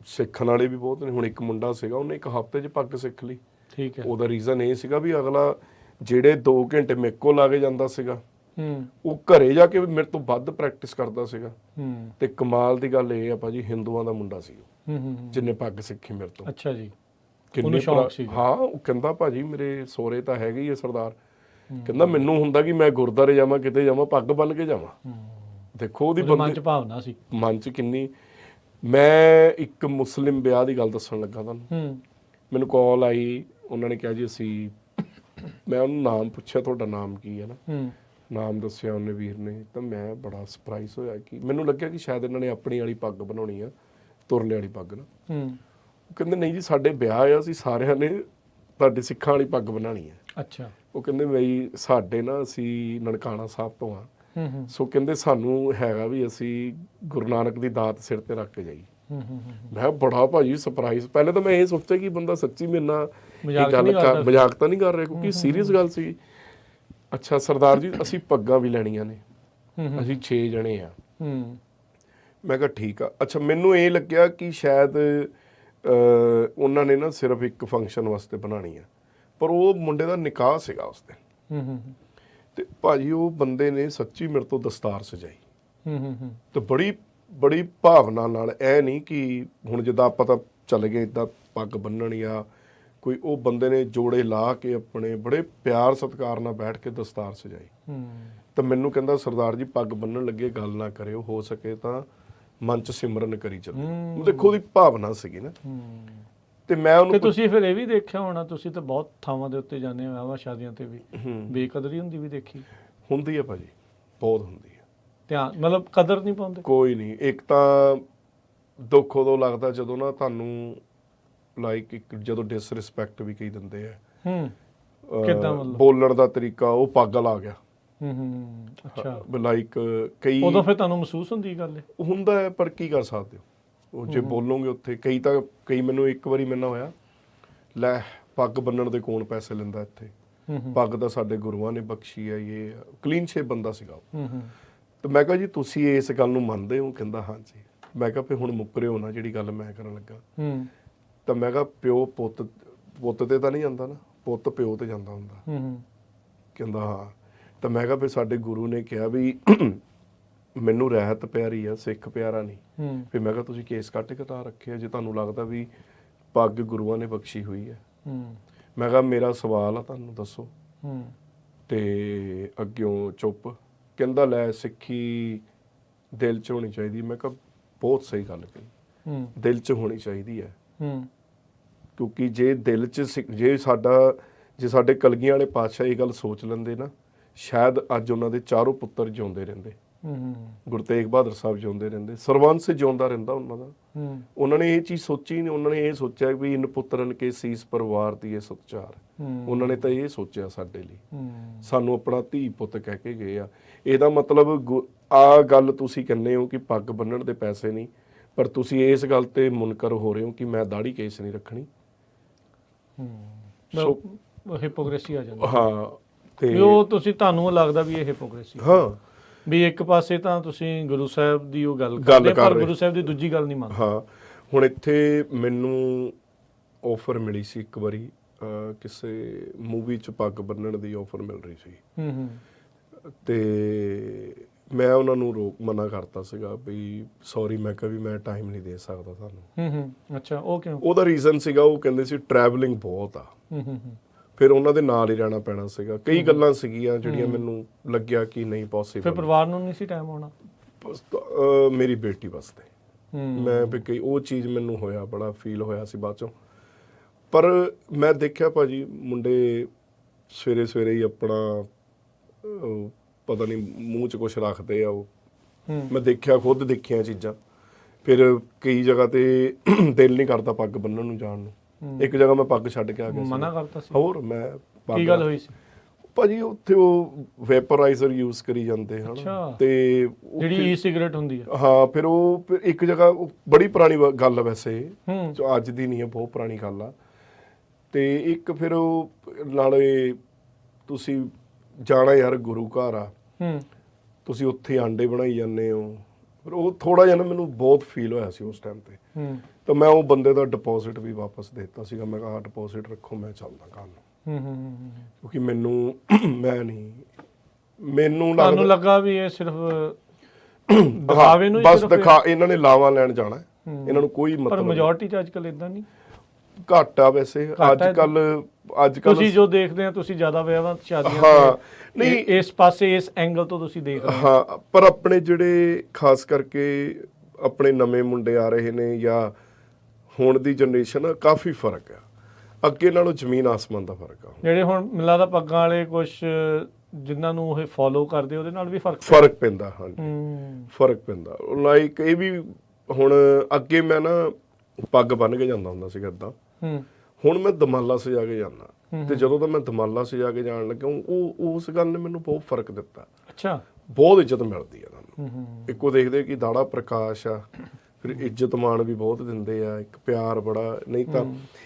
ਸਿੱਖਣ ਵਾਲੇ ਵੀ ਬਹੁਤ ਨੇ। ਹੁਣ ਇੱਕ ਮੁੰਡਾ ਸੀਗਾ, ਉਹਨੇ ਇੱਕ ਹਫ਼ਤੇ 'ਚ ਪੱਗ ਸਿੱਖ ਲਈ। ਠੀਕ ਹੈ। ਉਹਦਾ ਰੀਜ਼ਨ ਇਹ ਸੀਗਾ ਵੀ ਅਗਲਾ ਜਿਹੜੇ 2 ਘੰਟੇ ਮੇਰੇ ਕੋਲ ਲਾ ਕੇ ਜਾਂਦਾ ਸੀਗਾ, ਉਹ ਘਰੇ ਜਾ ਕੇ ਮੇਰੇ ਤੋਂ ਵੱਧ ਪ੍ਰੈਕਟਿਸ ਕਰਦਾ ਸੀਗਾ। ਤੇ ਕਮਾਲ ਦੀ ਗੱਲ ਇਹ ਆ ਭਾਜੀ, ਹਿੰਦੂਆਂ ਦਾ ਮੁੰਡਾ ਸੀ ਜਿੰਨੇ ਪੱਗ ਸਿੱਖੀ ਮੇਰੇ ਤੋਂ। ਅੱਛਾ ਜੀ। ਕਿੰਨੇ ਸ਼ੌਕ ਸੀ? ਹਾਂ, ਉਹ ਕਹਿੰਦਾ ਭਾਜੀ ਮੇਰੇ ਸੋਹਰੇ ਤਾਂ ਹੈਗੇ ਹੀ ਆ ਸਰਦਾਰ। ਕਹਿੰਦਾ ਮੈਨੂੰ ਹੁੰਦਾ ਕਿ ਮੈਂ ਗੁਰਦੁਆਰੇ ਜਾਵਾਂ, ਕਿਤੇ ਜਾਵਾਂ, ਪੱਗ ਬੰਨ ਕੇ ਜਾਵਾਂ। ਦੇਖੋ ਉਹਦੀ ਮਨ ਚ ਭਾਵਨਾ ਸੀ, ਮਨ ਚ ਕਿੰਨੀ। ਮੈਂ ਇੱਕ ਮੁਸਲਿਮ ਵਿਆਹ ਦੀ ਗੱਲ ਦੱਸਣ ਲੱਗਾ ਤੁਹਾਨੂੰ। ਮੈਨੂੰ ਕਾਲ ਆਈ, ਉਹਨਾਂ ਨੇ ਕਿਹਾ ਜੀ ਅਸੀਂ, ਮੈਂ ਉਹਨੂੰ ਨਾਮ ਪੁੱਛਿਆ ਤੁਹਾਡਾ ਨਾਮ ਕੀ ਹੈ ਨਾ, ਨਾਮ ਦੱਸਿਆ ਉਹਨੇ ਵੀਰ ਨੇ। ਤਾਂ ਮੈਂ ਬੜਾ ਸਰਪ੍ਰਾਈਜ਼ ਹੋਇਆ ਕਿ ਮੈਨੂੰ ਲੱਗਿਆ ਕਿ ਸ਼ਾਇਦ ਇਹਨਾਂ ਨੇ ਆਪਣੀ ਵਾਲੀ ਪੱਗ ਬਣਾਉਣੀ ਆ, ਤੁਰਲੇ ਵਾਲੀ ਪੱਗ ਨਾ। ਉਹ ਕਹਿੰਦੇ ਨਹੀਂ ਜੀ ਸਾਡੇ ਵਿਆਹ ਆ, ਅਸੀਂ ਸਾਰਿਆਂ ਨੇ ਤੁਹਾਡੇ ਸਿੱਖਾਂ ਵਾਲੀ ਪੱਗ ਬਣਾਉਣੀ ਹੈ। ਅੱਛਾ। ਉਹ ਕਹਿੰਦੇ ਬਈ ਸਾਡੇ ਨਾ ਅਸੀਂ ਨਨਕਾਣਾ ਸਾਹਿਬ ਤੋਂ ਆ, ਸੋ ਕਹਿੰਦੇ ਸਾਨੂੰ ਹੈਗਾ ਵੀ ਅਸੀਂ ਗੁਰੂ ਨਾਨਕ ਦੀ ਦਾਤ ਸਿਰ ਤੇ ਰੱਖ ਕੇ ਜਾਈ। ਮੈਂ ਬੜਾ ਭਾਜੀ ਸਰਪ੍ਰਾਈਜ਼। ਪਹਿਲੇ ਤਾਂ ਮੈਂ ਇਹ ਸੋਚਿਆ ਕਿ ਬੰਦਾ ਸੱਚੀ ਮੇਰੇ ਨਾਲ ਮਜ਼ਾਕ ਤਾਂ ਨਹੀਂ ਕਰ ਰਿਹਾ, ਕਿਉਂਕਿ ਸੀਰੀਅਸ ਗੱਲ ਸੀ। ਅੱਛਾ ਸਰਦਾਰ ਜੀ ਅਸੀਂ ਪੱਗਾਂ ਵੀ ਲੈਣੀਆਂ ਨੇ, ਅਸੀਂ 6 ਜਣੇ ਆ। ਮੈਂ ਕਿਹਾ ਠੀਕ ਆ। ਅੱਛਾ ਮੈਨੂੰ ਇਹ ਲੱਗਿਆ ਕਿ ਸ਼ਾਇਦ ਉਹਨਾਂ ਨੇ ਨਾ ਸਿਰਫ ਇੱਕ ਫੰਕਸ਼ਨ ਵਾਸਤੇ ਬਣਾਉਣੀ ਆ, ਪਰ ਉਹ ਮੁੰਡੇ ਦਾ ਨਿਕਾਹ ਸੀਗਾ ਉਸ ਦਿਨ। ਤੇ ਭਾਜੀ ਉਹ ਬੰਦੇ ਨੇ ਸੱਚੀ ਮੇਰੇ ਤੋਂ ਦਸਤਾਰ ਸਜਾਈ ਤੇ ਬੜੀ ਭਾਵਨਾ ਨਾਲ। ਇਹ ਨਹੀਂ ਕਿ ਹੁਣ ਜਿੱਦਾਂ ਆਪਾਂ ਤਾਂ ਚੱਲ ਗਏ ਇੱਦਾਂ ਪੱਗ ਬੰਨਣ ਜਾਂ ਕੋਈ, ਉਹ ਬੰਦੇ ਨੇ ਜੋੜੇ ਲਾ ਕੇ ਆਪਣੇ ਬੜੇ ਪਿਆਰ ਸਤਿਕਾਰ ਨਾਲ ਬੈਠ ਕੇ ਦਸਤਾਰ ਸਜਾਈ। ਤਾਂ ਮੈਨੂੰ ਕਹਿੰਦਾ ਸਰਦਾਰ ਜੀ ਪੱਗ ਬੰਨਣ ਲੱਗੇ ਗੱਲ ਨਾ ਕਰਿਓ, ਹੋ ਸਕੇ ਤਾਂ ਮਨ ਚ ਸਿਮਰਨ ਕਰੀ ਚੱਲੋ। ਦੇਖੋ ਉਹਦੀ ਭਾਵਨਾ ਸੀਗੀ ਨਾ। ਤੇ ਮੈਂ ਉਹਨੂੰ, ਤੁਸੀਂ ਫਿਰ ਇਹ ਵੀ ਦੇਖਿਆ ਹੋਣਾ, ਤੁਸੀਂ ਤਾਂ ਬਹੁਤ ਥਾਵਾਂ ਦੇ ਉੱਤੇ ਜਾਂਦੇ ਹੋ, ਵਿਆਹਾਂ ਸ਼ਾਦੀਆਂ ਤੇ ਵੀ ਬੇਕਦਰੀ ਹੁੰਦੀ ਵੀ ਦੇਖੀ ਹੁੰਦੀ ਹੈ ਭਾਜੀ, ਬਹੁਤ ਹੁੰਦੀ ਹੈ। ਧਿਆਨ ਮਤਲਬ ਕਦਰ ਨਹੀਂ ਪਾਉਂਦੇ ਕੋਈ ਨਹੀਂ। ਇੱਕ ਤਾਂ ਦੁੱਖ ਉਦੋਂ ਲੱਗਦਾ ਜਦੋਂ ਨਾ ਤੁਹਾਨੂੰ ਲਾਈਕ ਇੱਕ ਜਦੋਂ ਡਿਸਰਿਸਪੈਕਟ ਵੀ ਕਈ ਦਿੰਦੇ ਆ। ਕਿੱਦਾਂ ਮਤਲਬ ਬੋਲਣ ਦਾ ਤਰੀਕਾ, ਉਹ ਪਾਗਲ ਆ ਗਿਆ। ਅੱਛਾ। ਲਾਈਕ ਕਈ ਉਦੋਂ ਫਿਰ ਤੁਹਾਨੂੰ ਮਹਿਸੂਸ ਹੁੰਦੀ ਗੱਲ ਹੁੰਦਾ ਹੈ, ਪਰ ਕੀ ਕਰ ਸਕਦੇ ਹੋ ਉਹ ਜੇ ਬੋਲੋਗੇ ਉੱਥੇ। ਕਈ ਮੈਨੂੰ ਇੱਕ ਵਾਰੀ ਮੈਨੂੰ ਹੋਇਆ, ਲੈ ਪੱਗ ਬੰਨਣ ਦੇ ਕੌਣ ਪੈਸੇ ਲੈਂਦਾ ਇੱਥੇ, ਪੱਗ ਤਾਂ ਸਾਡੇ ਗੁਰੂਆਂ ਨੇ ਬਖਸ਼ੀ ਹੈ। ਇਹ ਕਲੀਨ ਸ਼ੇਪ ਬੰਦਾ ਸੀਗਾ ਉਹ। ਤੇ ਮੈਂ ਕਿਹਾ ਜੀ ਤੁਸੀਂ ਇਸ ਗੱਲ ਨੂੰ ਮੰਨਦੇ ਹੋ? ਕਹਿੰਦਾ ਹਾਂਜੀ। ਮੈਂ ਕਿਹਾ ਫਿਰ ਹੁਣ ਮੁੱਕਰੇ ਹੋ ਨਾ ਜਿਹੜੀ ਗੱਲ ਮੈਂ ਕਰਨ ਲੱਗਾ। ਤਾਂ ਮੈਂ ਕਿਹਾ ਪਿਓ ਪੁੱਤ ਤੇ ਤਾਂ ਨਹੀਂ ਜਾਂਦਾ ਨਾ, ਪੁੱਤ ਪਿਓ ਤੇ ਜਾਂਦਾ ਹੁੰਦਾ। ਕਹਿੰਦਾ ਹਾਂ। ਤਾਂ ਮੈਂ ਕਿਹਾ ਫਿਰ ਸਾਡੇ ਗੁਰੂ ਨੇ ਕਿਹਾ ਵੀ ਮੈਨੂੰ ਰਹਿਤ ਪਿਆਰੀ ਆ, ਸਿੱਖ ਪਿਆਰਾ ਨਹੀਂ। ਫਿਰ ਮੈਂ ਕਿਹਾ ਤੁਸੀਂ ਕੇਸ ਕੱਟ ਕਟਾ ਰੱਖਿਆ ਜੇ ਤੁਹਾਨੂੰ ਲੱਗਦਾ ਵੀ ਪੱਗ ਗੁਰੂਆਂ ਨੇ ਬਖਸ਼ੀ ਹੋਈ ਹੈ। ਮੈਂ ਕਿਹਾ ਮੇਰਾ ਸਵਾਲ ਆ, ਤੁਹਾਨੂੰ ਦੱਸੋ। ਤੇ ਅੱਗਿਓਂ ਚੁੱਪ। ਕਹਿੰਦਾ ਲੈ ਸਿੱਖੀ ਦਿਲ 'ਚ ਹੋਣੀ ਚਾਹੀਦੀ। ਮੈਂ ਕਿਹਾ ਬਹੁਤ ਸਹੀ ਗੱਲ ਕਹੀ, ਦਿਲ 'ਚ ਹੋਣੀ ਚਾਹੀਦੀ ਹੈ। ਕਿਉਂਕਿ ਜੇ ਦਿਲ 'ਚ ਜੇ ਸਾਡੇ ਕਲਗੀਆਂ ਵਾਲੇ ਪਾਤਸ਼ਾਹ ਇਹ ਗੱਲ ਸੋਚ ਲੈਂਦੇ ਨਾ, ਸ਼ਾਇਦ ਅੱਜ ਉਹਨਾਂ ਦੇ 4 ਪੁੱਤਰ ਜਿਉਂਦੇ ਰਹਿੰਦੇ। ਗੁਰੂ ਤੇਗ ਬਹਾਦਰ ਸਾਹਿਬ ਜਿਉਂਦੇ ਰਹਿੰਦੇ, ਸਰਬੰਸ ਜਿਉਂਦਾ ਰਹਿੰਦਾ ਉਹਨਾਂ ਦਾ। ਉਹਨਾਂ ਨੇ ਇਹ ਚੀਜ਼ ਸੋਚੀ ਨਹੀਂ। ਉਹਨਾਂ ਨੇ ਇਹ ਸੋਚਿਆ ਵੀ ਇਨ ਪੁੱਤਰਨ ਕੇ ਸੀਸ ਪਰਿਵਾਰ ਦੀ ਇਹ ਸਤਿਚਾਰ। ਉਹਨਾਂ ਨੇ ਤਾਂ ਇਹ ਸੋਚਿਆ ਸਾਡੇ ਲਈ, ਸਾਨੂੰ ਆਪਣਾ ਧੀ ਪੁੱਤ ਕਹਿ ਕੇ ਗਏ ਆ। ਇਹਦਾ ਮਤਲਬ ਆ ਗੱਲ ਤੁਸੀਂ ਕਹਿੰਦੇ ਹੋ ਕਿ ਪੱਗ ਬੰਨਣ ਦੇ ਪੈਸੇ ਨਹੀਂ, ਪਰ ਤੁਸੀਂ ਇਸ ਗੱਲ ਤੇ ਮੁਨਕਰ ਹੋ ਰਹੇ ਹੋ ਕਿ ਮੈਂ ਦਾੜੀ ਕੇਸ ਨਹੀਂ ਰੱਖਣੀ। ਹਿਪੋਕ੍ਰੇਸੀ ਆ ਜਾਂਦੀ। ਹਾਂ। ਤੇ ਉਹ ਤੁਹਾਨੂੰ ਲੱਗਦਾ ਵੀ ਇਹ ਹਿਪੋਕ੍ਰੇਸੀ। ਹਾਂ ਵੀ ਇੱਕ ਪਾਸੇ ਤਾਂ ਤੁਸੀਂ ਗੁਰੂ ਸਾਹਿਬ ਦੀ ਉਹ ਗੱਲ ਕਰਦੇ, ਪਰ ਗੁਰੂ ਸਾਹਿਬ ਦੀ ਦੂਜੀ ਗੱਲ ਨਹੀਂ ਮੰਨਦੇ। ਹਾਂ। ਹੁਣ ਇੱਥੇ ਮੈਨੂੰ ਆਫਰ ਮਿਲੀ ਸੀ ਇੱਕ ਵਾਰੀ, ਕਿਸੇ ਮੂਵੀ 'ਚ ਪੱਗ ਬੰਨਣ ਦੀ ਆਫਰ ਮਿਲ ਰਹੀ ਸੀ। ਤੇ ਮੈਂ ਉਹਨਾਂ ਨੂੰ ਮਨਾ ਕਰਤਾ ਸੀਗਾ ਵੀ ਸੌਰੀ, ਮੈਂ ਕਿਹਾ ਵੀ ਮੈਂ ਟਾਈਮ ਨਹੀਂ ਦੇ ਸਕਦਾ ਤੁਹਾਨੂੰ। ਅੱਛਾ, ਉਹ ਕਿਉਂ? ਉਹਦਾ ਰੀਜ਼ਨ ਸੀਗਾ, ਉਹ ਕਹਿੰਦੇ ਸੀ ਟਰੈਵਲਿੰਗ ਬਹੁਤ ਆ। ਫਿਰ ਉਹਨਾਂ ਦੇ ਨਾਲ ਹੀ ਰਹਿਣਾ ਪੈਣਾ ਸੀਗਾ। ਕਈ ਗੱਲਾਂ ਸੀਗੀਆਂ ਜਿਹੜੀਆਂ ਮੈਨੂੰ ਲੱਗਿਆ ਕਿ ਨਹੀਂ ਪੋਸੀਬਲ। ਫਿਰ ਪਰਿਵਾਰ ਨੂੰ ਨਹੀਂ ਸੀ ਟਾਈਮ ਹੋਣਾ? ਮੇਰੀ ਬੇਟੀ ਵਾਸਤੇ ਮੈਂ ਵੀ ਕਈ ਉਹ ਚੀਜ਼ ਮੈਨੂੰ ਹੋਇਆ, ਬੜਾ ਫੀਲ ਹੋਇਆ ਸੀ ਬਾਅਦ ਚੋਂ। ਪਰ ਮੈਂ ਦੇਖਿਆ ਭਾਜੀ ਮੁੰਡੇ ਸਵੇਰੇ ਸਵੇਰੇ ਹੀ ਆਪਣਾ ਪਤਾ ਨਹੀਂ ਮੂੰਹ 'ਚ ਕੁਛ ਰੱਖਦੇ ਆ। ਉਹ ਮੈਂ ਦੇਖਿਆ, ਖੁਦ ਦੇਖੀਆਂ ਚੀਜ਼ਾਂ। ਫਿਰ ਕਈ ਜਗ੍ਹਾ ਤੇ ਦਿਲ ਨਹੀਂ ਕਰਦਾ ਪੱਗ ਬੰਨਣ ਨੂੰ ਜਾਣ ਨੂੰ। ਇੱਕ ਜਗ੍ਹਾ ਮੈਂ ਪੱਗ ਛੱਡ ਕੇ ਆ ਗਿਆ ਸੀ। ਮਨਾ ਕਰਤਾ ਸੀ? ਹੋਰ ਮੈਂ ਕੀ ਗੱਲ ਹੋਈ ਸੀ ਭਾਜੀ? ਉੱਥੇ ਉਹ ਵੈਪਰਾਈਜ਼ਰ ਯੂਜ਼ ਕਰੀ ਜਾਂਦੇ ਹਨ ਤੇ ਜਿਹੜੀ ਈ ਸਿਗਰਟ ਹੁੰਦੀ ਹੈ। ਹਾਂ। ਫਿਰ ਉਹ ਇੱਕ ਜਗ੍ਹਾ ਬੜੀ ਪੁਰਾਣੀ ਗੱਲ ਵੈਸੇ, ਅੱਜ ਦੀ ਨਹੀਂ ਹੈ, ਬਹੁਤ ਪੁਰਾਣੀ ਗੱਲ ਆ। ਤੇ ਇੱਕ ਫਿਰ ਉਹ ਨਾਲੇ ਤੁਸੀਂ ਜਾਣਾ ਯਾਰ ਗੁਰੂ ਘਰ ਆ, ਤੁਸੀਂ ਉੱਥੇ ਆਂਡੇ ਬਣਾਈ ਜਾਂਦੇ ਹੋ, ਪਰ ਉਹ ਥੋੜਾ ਜਿਹਾ ਨਾ ਮੈਨੂੰ ਬਹੁਤ ਫੀਲ ਹੋਇਆ ਸੀ ਉਸ ਟਾਈਮ ਤੇ। ਤਾਂ ਮੈਂ ਉਹ ਬੰਦੇ ਦਾ ਡਿਪੋਜ਼ਿਟ ਵੀ ਵਾਪਸ ਦੇ ਦਿੱਤਾ ਸੀਗਾ। ਮੈਂ ਕਿਹਾ ਡਿਪੋਜ਼ਿਟ ਰੱਖੋ, ਮੈਂ ਚੱਲਦਾ ਕੱਲ ਨੂੰ। ਕਿਉਂਕਿ ਮੈਂ ਨਹੀਂ, ਮੈਨੂੰ ਤੁਹਾਨੂੰ ਲੱਗਾ ਵੀ ਇਹ ਸਿਰਫ ਦਿਖਾਵੇ ਨੂੰ ਹੀ ਬਸ ਸਿਰਫ ਦਿਖਾ, ਇਹਨਾਂ ਨੇ ਲਾਵਾਂ ਲੈਣ ਜਾਣਾ, ਇਹਨਾਂ ਨੂੰ ਕੋਈ ਪਰ ਮਤਲਬ ਮੈਜੋਰਟੀ ਚ ਅੱਜ ਕੱਲ ਇਦਾਂ ਨਹੀਂ, ਘੱਟ ਆ ਵੈਸੇ। ਘੱਟ ਆ। ਅੱਜ ਕੱਲ ਤੁਸੀਂ ਜੋ ਦੇਖਦੇ ਆ, ਤੁਸੀਂ ਜ਼ਿਆਦਾ ਵਿਆਹਾਂ ਸ਼ਾਦੀਆਂ ਹਾਂ, ਤੇ ਨਹੀਂ ਇਸ ਪਾਸੇ ਇਸ ਐਂਗਲ ਤੋਂ ਤੁਸੀਂ ਦੇਖ ਰਹੇ ਹੋ। ਹਾਂ, ਪਰ ਆਪਣੇ ਜਿਹੜੇ ਖਾਸ ਕਰਕੇ ਆਪਣੇ ਨਵੇਂ ਮੁੰਡੇ ਆ ਰਹੇ ਨੇ ਜਾਂ ਹੁਣ ਦੀ ਜਨਰੇਸ਼ਨ, ਕਾਫੀ ਫਰਕ ਆ ਅੱਗੇ ਨਾਲੋਂ, ਜ਼ਮੀਨ ਆਸਮਾਨ ਦਾ ਫਰਕ ਆ। ਜਿਹੜੇ ਹੁਣ ਮੈਨੂੰ ਲੱਗਦਾ ਪੱਗਾਂ ਵਾਲੇ ਕੁਝ ਜਿਨ੍ਹਾਂ ਨੂੰ ਇਹ ਫੋਲੋ ਕਰਦੇ ਉਹਦੇ ਨਾਲ ਵੀ ਫਰਕ ਪੈਂਦਾ। ਹਾਂਜੀ, ਫਰਕ ਪੈਂਦਾ। ਲਾਈਕ ਇਹ ਵੀ ਹੁਣ ਅੱਗੇ ਮੈਂ ਨਾ ਪੱਗ ਬੰਨ੍ਹ ਕੇ ਜਾਂਦਾ ਹੁੰਦਾ ਸੀਗਾ ਏਦਾਂ, ਹੁਣ ਮੈਂ ਦਮਾਲਾ ਸਜਾ ਕੇ ਜਾਂਦਾ। ਤੇ ਜਦੋਂ ਤਾਂ ਮੈਂ ਦਮਾਲਾ ਸਜਾ ਕੇ ਜਾਣ ਲੱਗਾ, ਉਹ ਉਸ ਗੱਲ ਨੇ ਮੈਨੂੰ ਬਹੁਤ ਫਰਕ ਦਿੱਤਾ। ਅੱਛਾ, ਬਹੁਤ ਇੱਜ਼ਤ ਮਿਲਦੀ ਆ ਤੁਹਾਨੂੰ। ਇੱਕੋ ਦੇਖਦੇ ਕਿ ਦਾੜਾ ਪ੍ਰਕਾਸ਼ ਆ, ਫਿਰ ਇੱਜ਼ਤ ਮਾਣ ਵੀ ਬਹੁਤ ਦਿੰਦੇ ਆ, ਇੱਕ ਪਿਆਰ ਬੜਾ। ਨਹੀਂ ਤਾਂ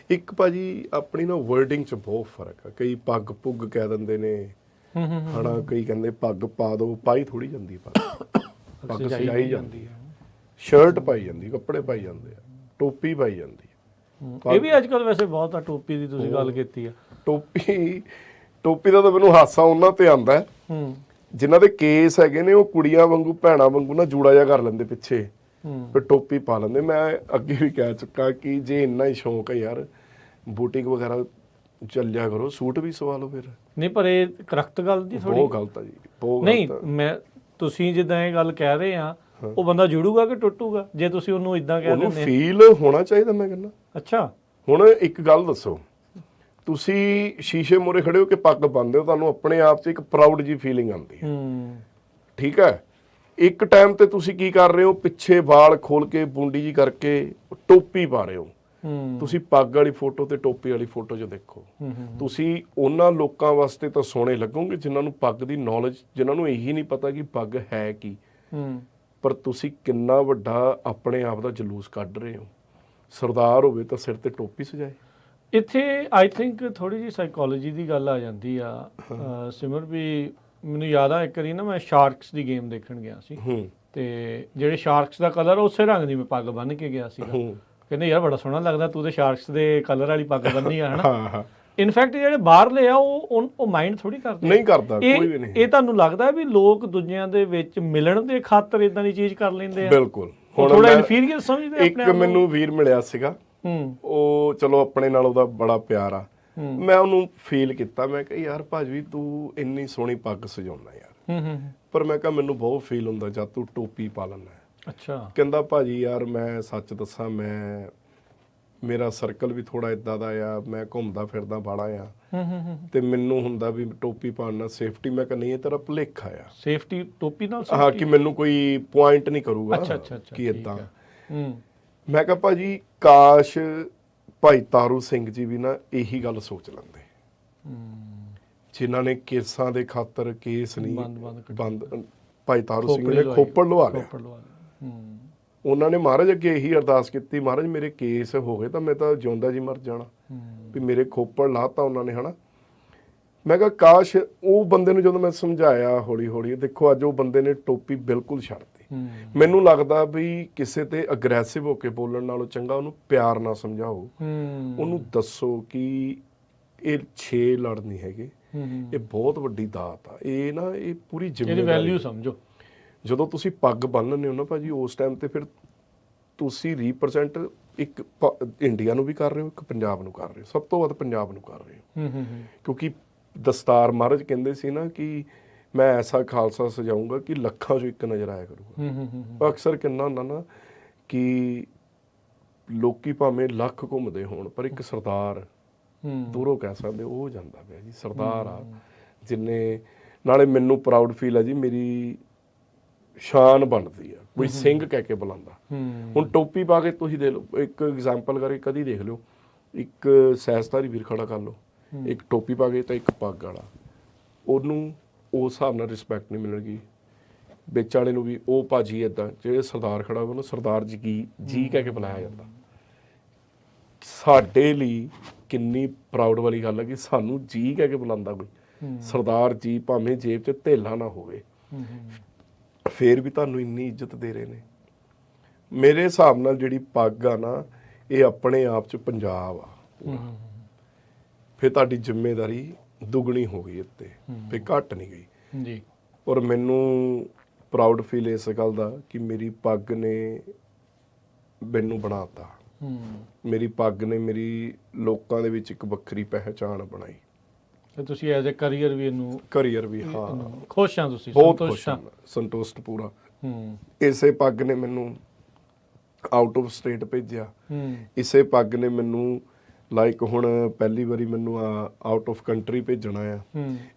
ਇੱਕ ਭਾਜੀ ਆਪਣੀ ਨਾ ਵਰਡਿੰਗ 'ਚ ਬਹੁਤ ਫਰਕ ਆ। ਕਈ ਪੱਗ ਪੁੱਗ ਕਹਿ ਦਿੰਦੇ ਨੇ ਹਨਾ, ਕਈ ਕਹਿੰਦੇ ਪੱਗ ਪਾ ਦੋ, ਪਾਈ ਥੋੜੀ ਜਾਂਦੀ ਪੱਗ ਸਜਾਈ ਜਾਂਦੀ ਆ, ਸ਼ਰਟ ਪਾਈ ਜਾਂਦੀ, ਕੱਪੜੇ ਪਾਈ ਜਾਂਦੇ ਆ, ਟੋਪੀ ਪਾਈ ਜਾਂਦੀ ਆ। ਇਹ ਵੀ ਅੱਜ ਕੱਲ ਵੈਸੇ ਬਹੁਤ ਆ, ਟੋਪੀ ਦੀ ਤੁਸੀਂ ਗੱਲ ਕੀਤੀ ਆ। ਟੋਪੀ ਦਾ ਤਾਂ ਮੈਨੂੰ ਹਾਸਾ ਉਹਨਾਂ ਤੇ ਆਉਂਦਾ ਜਿਨ੍ਹਾਂ ਦੇ ਕੇਸ ਹੈਗੇ ਨੇ, ਉਹ ਕੁੜੀਆਂ ਵਾਂਗੂ ਭੈਣਾਂ ਵਾਂਗੂ ਨਾ ਜੂੜਾ ਜਿਹਾ ਕਰ ਲੈਂਦੇ ਪਿੱਛੇ, ਫਿਰ ਟੋਪੀ ਪਾ ਲੈਂਦੇ। ਮੈਂ ਅੱਗੇ ਵੀ ਕਹਿ ਚੁੱਕਾ ਕਿ ਜੇ ਇੰਨਾ ਹੀ ਸ਼ੌਂਕ ਹੈ ਯਾਰ, ਬੂਟੀਕ ਵਗੈਰਾ ਚੱਲਿਆ ਕਰੋ, ਸੂਟ ਵੀ ਸਵਾ ਲਓ ਫਿਰ। ਨਹੀਂ, ਪਰ ਇਹ ਕਰੈਕਟ ਗੱਲ ਦੀ ਥੋੜੀ ਬਹੁਤ ਗਲਤ ਆ ਜੀ, ਬਹੁਤ ਨਹੀਂ। ਗਲਤ ਆ। ਮੈਂ ਤੁਸੀਂ ਜਿੱਦਾਂ ਇਹ ਗੱਲ ਕਹਿ ਰਹੇ ਆ, ਉਹ ਬੰਦਾ ਜੁੜੂਗਾ ਕਿ ਟੁੱਟੂਗਾ ਜੇ ਤੁਸੀਂ ਉਹਨੂੰ ਇਦਾਂ ਕਹਿ ਉਹਨੂੰ ਦਿੰਦੇ? ਫੀਲ ਹੋਣਾ ਚਾਹੀਦਾ, ਮੈਂ ਕਹਿੰਦਾ। ਅੱਛਾ, ਹੁਣ ਇੱਕ ਗੱਲ ਦੱਸੋ, ਤੁਸੀਂ ਸ਼ੀਸ਼ੇ ਮੂਹਰੇ ਖੜੇ ਹੋ ਕੇ ਪੱਗ ਬੰਨ੍ਹਦੇ ਹੋ, ਤੁਹਾਨੂੰ ਆਪਣੇ ਆਪ 'ਚ ਇੱਕ ਪ੍ਰਾਊਡ ਜੀ ਫੀਲਿੰਗ ਆਉਂਦੀ ਹੈ, ਠੀਕ ਹੈ। ਇੱਕ ਟਾਈਮ ਤੇ ਤੁਸੀਂ ਕੀ ਕਰ ਰਹੇ ਹੋ, ਪਿੱਛੇ ਵਾਲ ਖੋਲ ਕੇ ਬੂੰਡੀ ਜੀ ਕਰਕੇ ਟੋਪੀ ਪਾ ਰਹੇ ਹੋ। ਤੁਸੀਂ ਪੱਗ ਵਾਲੀ ਫੋਟੋ ਤੇ ਟੋਪੀ ਵਾਲੀ ਫੋਟੋ 'ਚ ਦੇਖੋ, ਤੁਸੀਂ ਉਹਨਾਂ ਲੋਕਾਂ ਵਾਸਤੇ ਤਾਂ ਸੋਹਣੇ ਲੱਗੋਗੇ ਜਿਨ੍ਹਾਂ ਨੂੰ ਪੱਗ ਦੀ ਨੌਲੇਜ, ਜਿਨ੍ਹਾਂ ਨੂੰ ਇਹੀ ਨਹੀਂ ਪਤਾ ਕਿ ਪੱਗ ਹੈ ਕੀ। ਪਰ ਤੁਸੀਂ ਕਿੰਨਾ ਵੱਡਾ ਆਪਣੇ ਆਪ ਦਾ ਜਲੂਸ ਕੱਢ ਰਹੇ ਹੋ। ਸਰਦਾਰ ਹੋਵੇ ਤਾਂ ਸਿਰ ਤੇ ਟੋਪੀ ਸਜਾਏ। ਇੱਥੇ ਆਈ ਥਿੰਕ ਥੋੜੀ ਜਿਹੀ ਸਾਈਕੋਲੋਜੀ ਦੀ ਗੱਲ ਆ ਜਾਂਦੀ ਆ। ਸਿਮਰ ਵੀ ਮੈਨੂੰ ਯਾਦ ਆ, ਇੱਕ ਵਾਰੀ ਨਾ ਮੈਂ ਸ਼ਾਰਕਸ ਦੀ ਗੇਮ ਦੇਖਣ ਗਿਆ ਸੀ, ਤੇ ਜਿਹੜੇ ਸ਼ਾਰਕਸ ਦਾ ਕਲਰ ਉਸੇ ਰੰਗ ਦੀ ਮੈਂ ਪੱਗ ਬੰਨ੍ਹ ਕੇ ਗਿਆ ਸੀਗਾ। ਕਹਿੰਦੇ ਯਾਰ ਬੜਾ ਸੋਹਣਾ ਲੱਗਦਾ, ਤੂੰ ਤੇ ਸ਼ਾਰਕਸ ਦੇ ਕਲਰ ਵਾਲੀ ਪੱਗ ਬੰਨ੍ਹੀ ਆ, ਹਨਾ। ਇਨਫੈਕਟ ਜਿਹੜੇ ਬਾਹਰਲੇ ਆ ਉਹ ਮਾਈਂਡ ਥੋੜੀ ਕਰਦੇ, ਨਹੀਂ ਕਰਦਾ ਕੋਈ ਵੀ ਨਹੀਂ। ਇਹ ਤੁਹਾਨੂੰ ਲੱਗਦਾ ਵੀ ਲੋਕ ਦੂਜਿਆਂ ਦੇ ਵਿੱਚ ਮਿਲਣ ਦੇ ਖਾਤਰ ਇਦਾਂ ਦੀ ਚੀਜ਼ ਕਰ ਲੈਂਦੇ ਆ? ਬਿਲਕੁਲ। ਹੁਣ ਥੋੜਾ ਇਨਫੀਰੀਅਰ ਸਮਝਦੇ ਇੱਕ ਮੈਨੂੰ ਵੀਰ ਮਿਲਿਆ ਸੀਗਾ, ਉਹ ਚਲੋ ਆਪਣੇ ਨਾਲ ਉਹਦਾ ਬੜਾ ਪਿਆਰ ਆ। ਮੈਂ ਉਹਨੂੰ ਫੀਲ ਕੀਤਾ, ਮੈਂ ਕਿਹਾ ਯਾਰ ਭਾਜੀ ਤੂੰ ਇੰਨੀ ਸੋਹਣੀ ਪੱਗ ਸਜਾਉਣਾ ਯਾਰ, ਪਰ ਮੈਂ ਕਿਹਾ ਮੈਨੂੰ ਬਹੁਤ ਫੀਲ ਹੁੰਦਾ ਜਦ ਤੂੰ ਟੋਪੀ ਪਾ ਲੈਂਦਾ। ਅੱਛਾ। ਕਹਿੰਦਾ ਭਾਜੀ ਯਾਰ ਮੈਂ ਸੱਚ ਦੱਸਾਂ, ਮੇਰਾ ਸਰਕਲ ਵੀ ਥੋੜਾ ਇਦਾਂ ਦਾ ਆ, ਮੈਂ ਘੁੰਮਦਾ ਫਿਰਦਾ ਬਾੜਾ ਆ, ਤੇ ਮੈਨੂੰ ਹੁੰਦਾ ਵੀ ਟੋਪੀ ਪਾਉਣ ਨਾਲ ਸੇਫਟੀ। ਮੈਂ ਕਿਹਾ ਨਹੀਂ, ਇਹ ਤੇਰਾ ਭੁਲੇਖਾ ਆ। ਸੇਫਟੀ ਟੋਪੀ ਨਾਲ? ਹਾਂ, ਕਿ ਮੈਨੂੰ ਕੋਈ ਪੁਆਇੰਟ ਨਹੀਂ ਕਰੂਗਾ ਕਿ ਇਦਾਂ। ਮੈਂ ਕਿਹਾ ਭਾਜੀ ਕਾਸ਼ ਭਾਈ ਤਾਰੂ ਸਿੰਘ ਜੀ ਵੀ ਨਾ ਇਹੀ ਗੱਲ ਸੋਚ ਲੈਂਦੇ, ਜਿਨ੍ਹਾਂ ਨੇ ਕੇਸਾਂ ਦੇ ਖਾਤਰ ਕੇਸ ਨਹੀਂ ਬੰਦ। ਭਾਈ ਤਾਰੂ ਸਿੰਘ ਨੇ ਖੋਪੜ ਲਵਾ ਲਿਆ। ਉਹਨਾਂ ਨੇ ਮਹਾਰਾਜ ਅੱਗੇ ਇਹੀ ਅਰਦਾਸ ਕੀਤੀ, ਮਹਾਰਾਜ ਮੇਰੇ ਕੇਸ ਹੋ ਗਏ ਤਾਂ ਮੈਂ ਤਾਂ ਜਿਉਂਦਾ ਜੀ ਮਰ ਜਾਣਾ, ਵੀ ਮੇਰੇ ਖੋਪੜ ਲਾਤਾ ਉਹਨਾਂ ਨੇ, ਹਨਾ। ਮੈਂ ਕਿਹਾ ਕਾਸ਼ ਉਹ ਬੰਦੇ ਨੂੰ ਜਦੋਂ ਮੈਂ ਸਮਝਾਇਆ ਹੌਲੀ ਹੌਲੀ, ਦੇਖੋ ਅੱਜ ਉਹ ਬੰਦੇ ਨੇ ਟੋਪੀ ਬਿਲਕੁਲ ਛੱਡਤੀ। ਮੈਨੂੰ ਲੱਗਦਾ ਵੀ ਕਿਸੇ ਤੇ ਅਗਰੈਸਿਵ ਹੋ ਕੇ ਬੋਲਣ ਨਾਲੋਂ ਚੰਗਾ ਉਹਨੂੰ ਪਿਆਰ ਨਾਲ ਸਮਝਾਓ, ਉਹਨੂੰ ਦੱਸੋ ਕਿ ਇਹ 6 ਲੜ ਨਹੀਂ ਹੈਗੇ, ਇਹ ਬਹੁਤ ਵੱਡੀ ਦਾਤ ਆ, ਇਹ ਨਾ ਇਹ ਪੂਰੀ ਜ਼ਿੰਮੇਵਾਰੀ, ਵੈਲਿਊ ਸਮਝੋ। ਜਦੋਂ ਤੁਸੀਂ ਪੱਗ ਬੰਨ੍ਹਦੇ ਹੋ ਨਾ ਭਾਜੀ, ਉਸ ਟਾਈਮ ਤੇ ਫਿਰ ਤੁਸੀਂ ਰੀਪ੍ਰੈਜ਼ੈਂਟ ਇੱਕ ਇੰਡੀਆ ਨੂੰ ਵੀ ਕਰ ਰਹੇ ਹੋ, ਇੱਕ ਪੰਜਾਬ ਨੂੰ ਕਰ ਰਹੇ ਹੋ, ਸਭ ਤੋਂ ਵੱਧ ਪੰਜਾਬ ਨੂੰ ਕਰ ਰਹੇ ਹੋ। ਕਿਉਂਕਿ ਦਸਤਾਰ ਮਹਾਰਾਜ ਕਹਿੰਦੇ ਸੀ ਨਾ ਕਿ ਮੈਂ ਐਸਾ ਖਾਲਸਾ ਸਜਾਊਂਗਾ ਕਿ ਲੱਖਾਂ 'ਚੋਂ ਇੱਕ ਨਜ਼ਰ ਆਇਆ ਕਰੂਗਾ। ਅਕਸਰ ਕਿੰਨਾ ਹੁੰਦਾ ਨਾ ਕਿ ਲੋਕੀ ਭਾਵੇਂ ਲੱਖ ਘੁੰਮਦੇ ਹੋਣ, ਪਰ ਇੱਕ ਸਰਦਾਰ ਦੂਰੋਂ ਕਹਿ ਸਕਦੇ ਉਹ ਹੋ ਜਾਂਦਾ ਪਿਆ ਜੀ, ਸਰਦਾਰ ਆ ਜਿੰਨੇ। ਨਾਲੇ ਮੈਨੂੰ ਪ੍ਰਾਊਡ ਫੀਲ ਆ ਜੀ, ਮੇਰੀ ਸ਼ਾਨ ਬਣਦੀ ਆ, ਕੋਈ ਸਿੰਘ ਕਹਿ ਕੇ ਬੁਲਾਉਂਦਾ। ਹੁਣ ਟੋਪੀ ਪਾ ਕੇ ਤੁਸੀਂ ਦੇਖ ਲਓ, ਇੱਕ ਐਗਜ਼ਾਮਪਲ ਕਰਕੇ ਕਦੀ ਦੇਖ ਲਿਓ, ਇੱਕ ਸੈਸਧਾਰੀ ਵੀਰ ਖੜਾ ਕਰ ਲਓ, ਇੱਕ ਟੋਪੀ ਪਾ ਕੇ ਤਾਂ ਇੱਕ ਪੱਗ ਵਾਲਾ, ਉਹਨੂੰ ਉਸ ਹਿਸਾਬ ਨਾਲ ਰਿਸਪੈਕਟ ਨਹੀਂ ਮਿਲੇਗੀ। ਵਿੱਚ ਵਾਲੇ ਨੂੰ ਵੀ ਉਹ ਭਾਜੀ ਇੱਦਾਂ, ਜਿਹੜੇ ਸਰਦਾਰ ਖੜਾ ਉਹਨੂੰ ਸਰਦਾਰ ਜੀ ਕਹਿ ਕੇ ਬੁਲਾਇਆ ਜਾਂਦਾ। ਸਾਡੇ ਲਈ ਕਿੰਨੀ ਪ੍ਰਾਊਡ ਵਾਲੀ ਗੱਲ ਹੈ ਕਿ ਸਾਨੂੰ ਜੀ ਕਹਿ ਕੇ ਬੁਲਾਉਂਦਾ ਕੋਈ ਸਰਦਾਰ ਜੀ, ਭਾਵੇਂ ਜੇਬ 'ਚ ਧੇਲਾ ਨਾ ਹੋਵੇ, ਫੇਰ ਵੀ ਤੁਹਾਨੂੰ ਇੰਨੀ ਇੱਜ਼ਤ ਦੇ ਰਹੇ ਨੇ। ਮੇਰੇ ਹਿਸਾਬ ਨਾਲ ਜਿਹੜੀ ਪੱਗ ਆ ਨਾ, ਇਹ ਆਪਣੇ ਆਪ ਚ ਪੰਜਾਬ ਆ। ਫਿਰ ਤੁਹਾਡੀ ਜ਼ਿੰਮੇਵਾਰੀ ਦੁੱਗਣੀ ਹੋ ਗਈ ਇੱਥੇ, ਫਿਰ ਘੱਟ ਨਹੀਂ ਗਈ ਜੀ। ਔਰ ਮੈਨੂੰ ਪ੍ਰਾਊਡ ਫੀਲ ਇਸ ਗੱਲ ਦਾ ਕਿ ਮੇਰੀ ਪੱਗ ਨੇ ਮੈਨੂੰ ਬਣਾਤਾ। ਮੇਰੀ ਪੱਗ ਨੇ ਮੇਰੀ ਲੋਕਾਂ ਦੇ ਵਿੱਚ ਇੱਕ ਵੱਖਰੀ ਪਹਿਚਾਣ ਬਣਾਈ। ਤੇ ਤੁਸੀਂ ਐਜ਼ ਅ ਕਰੀਅਰ ਵੀ ਇਹਨੂੰ ਕਰੀਅਰ ਵੀ, ਹਾਂ ਖੁਸ਼ ਹਾਂ ਤੁਸੀਂ? ਬਹੁਤ ਖੁਸ਼ ਹਾਂ, ਸੰਤੁਸ਼ਟ ਪੂਰਾ। ਇਸੇ ਪੱਗ ਨੇ ਮੈਨੂੰ ਆਊਟ ਆਫ ਸਟੇਟ ਭੇਜਿਆ। ਇਸੇ ਪੱਗ ਨੇ ਮੈਨੂੰ ਲਾਈਕ ਹੁਣ ਪਹਿਲੀ ਵਾਰੀ ਮੈਨੂੰ ਆਊਟ ਆਫ ਕੰਟਰੀ ਭੇਜਣਾ ਆ।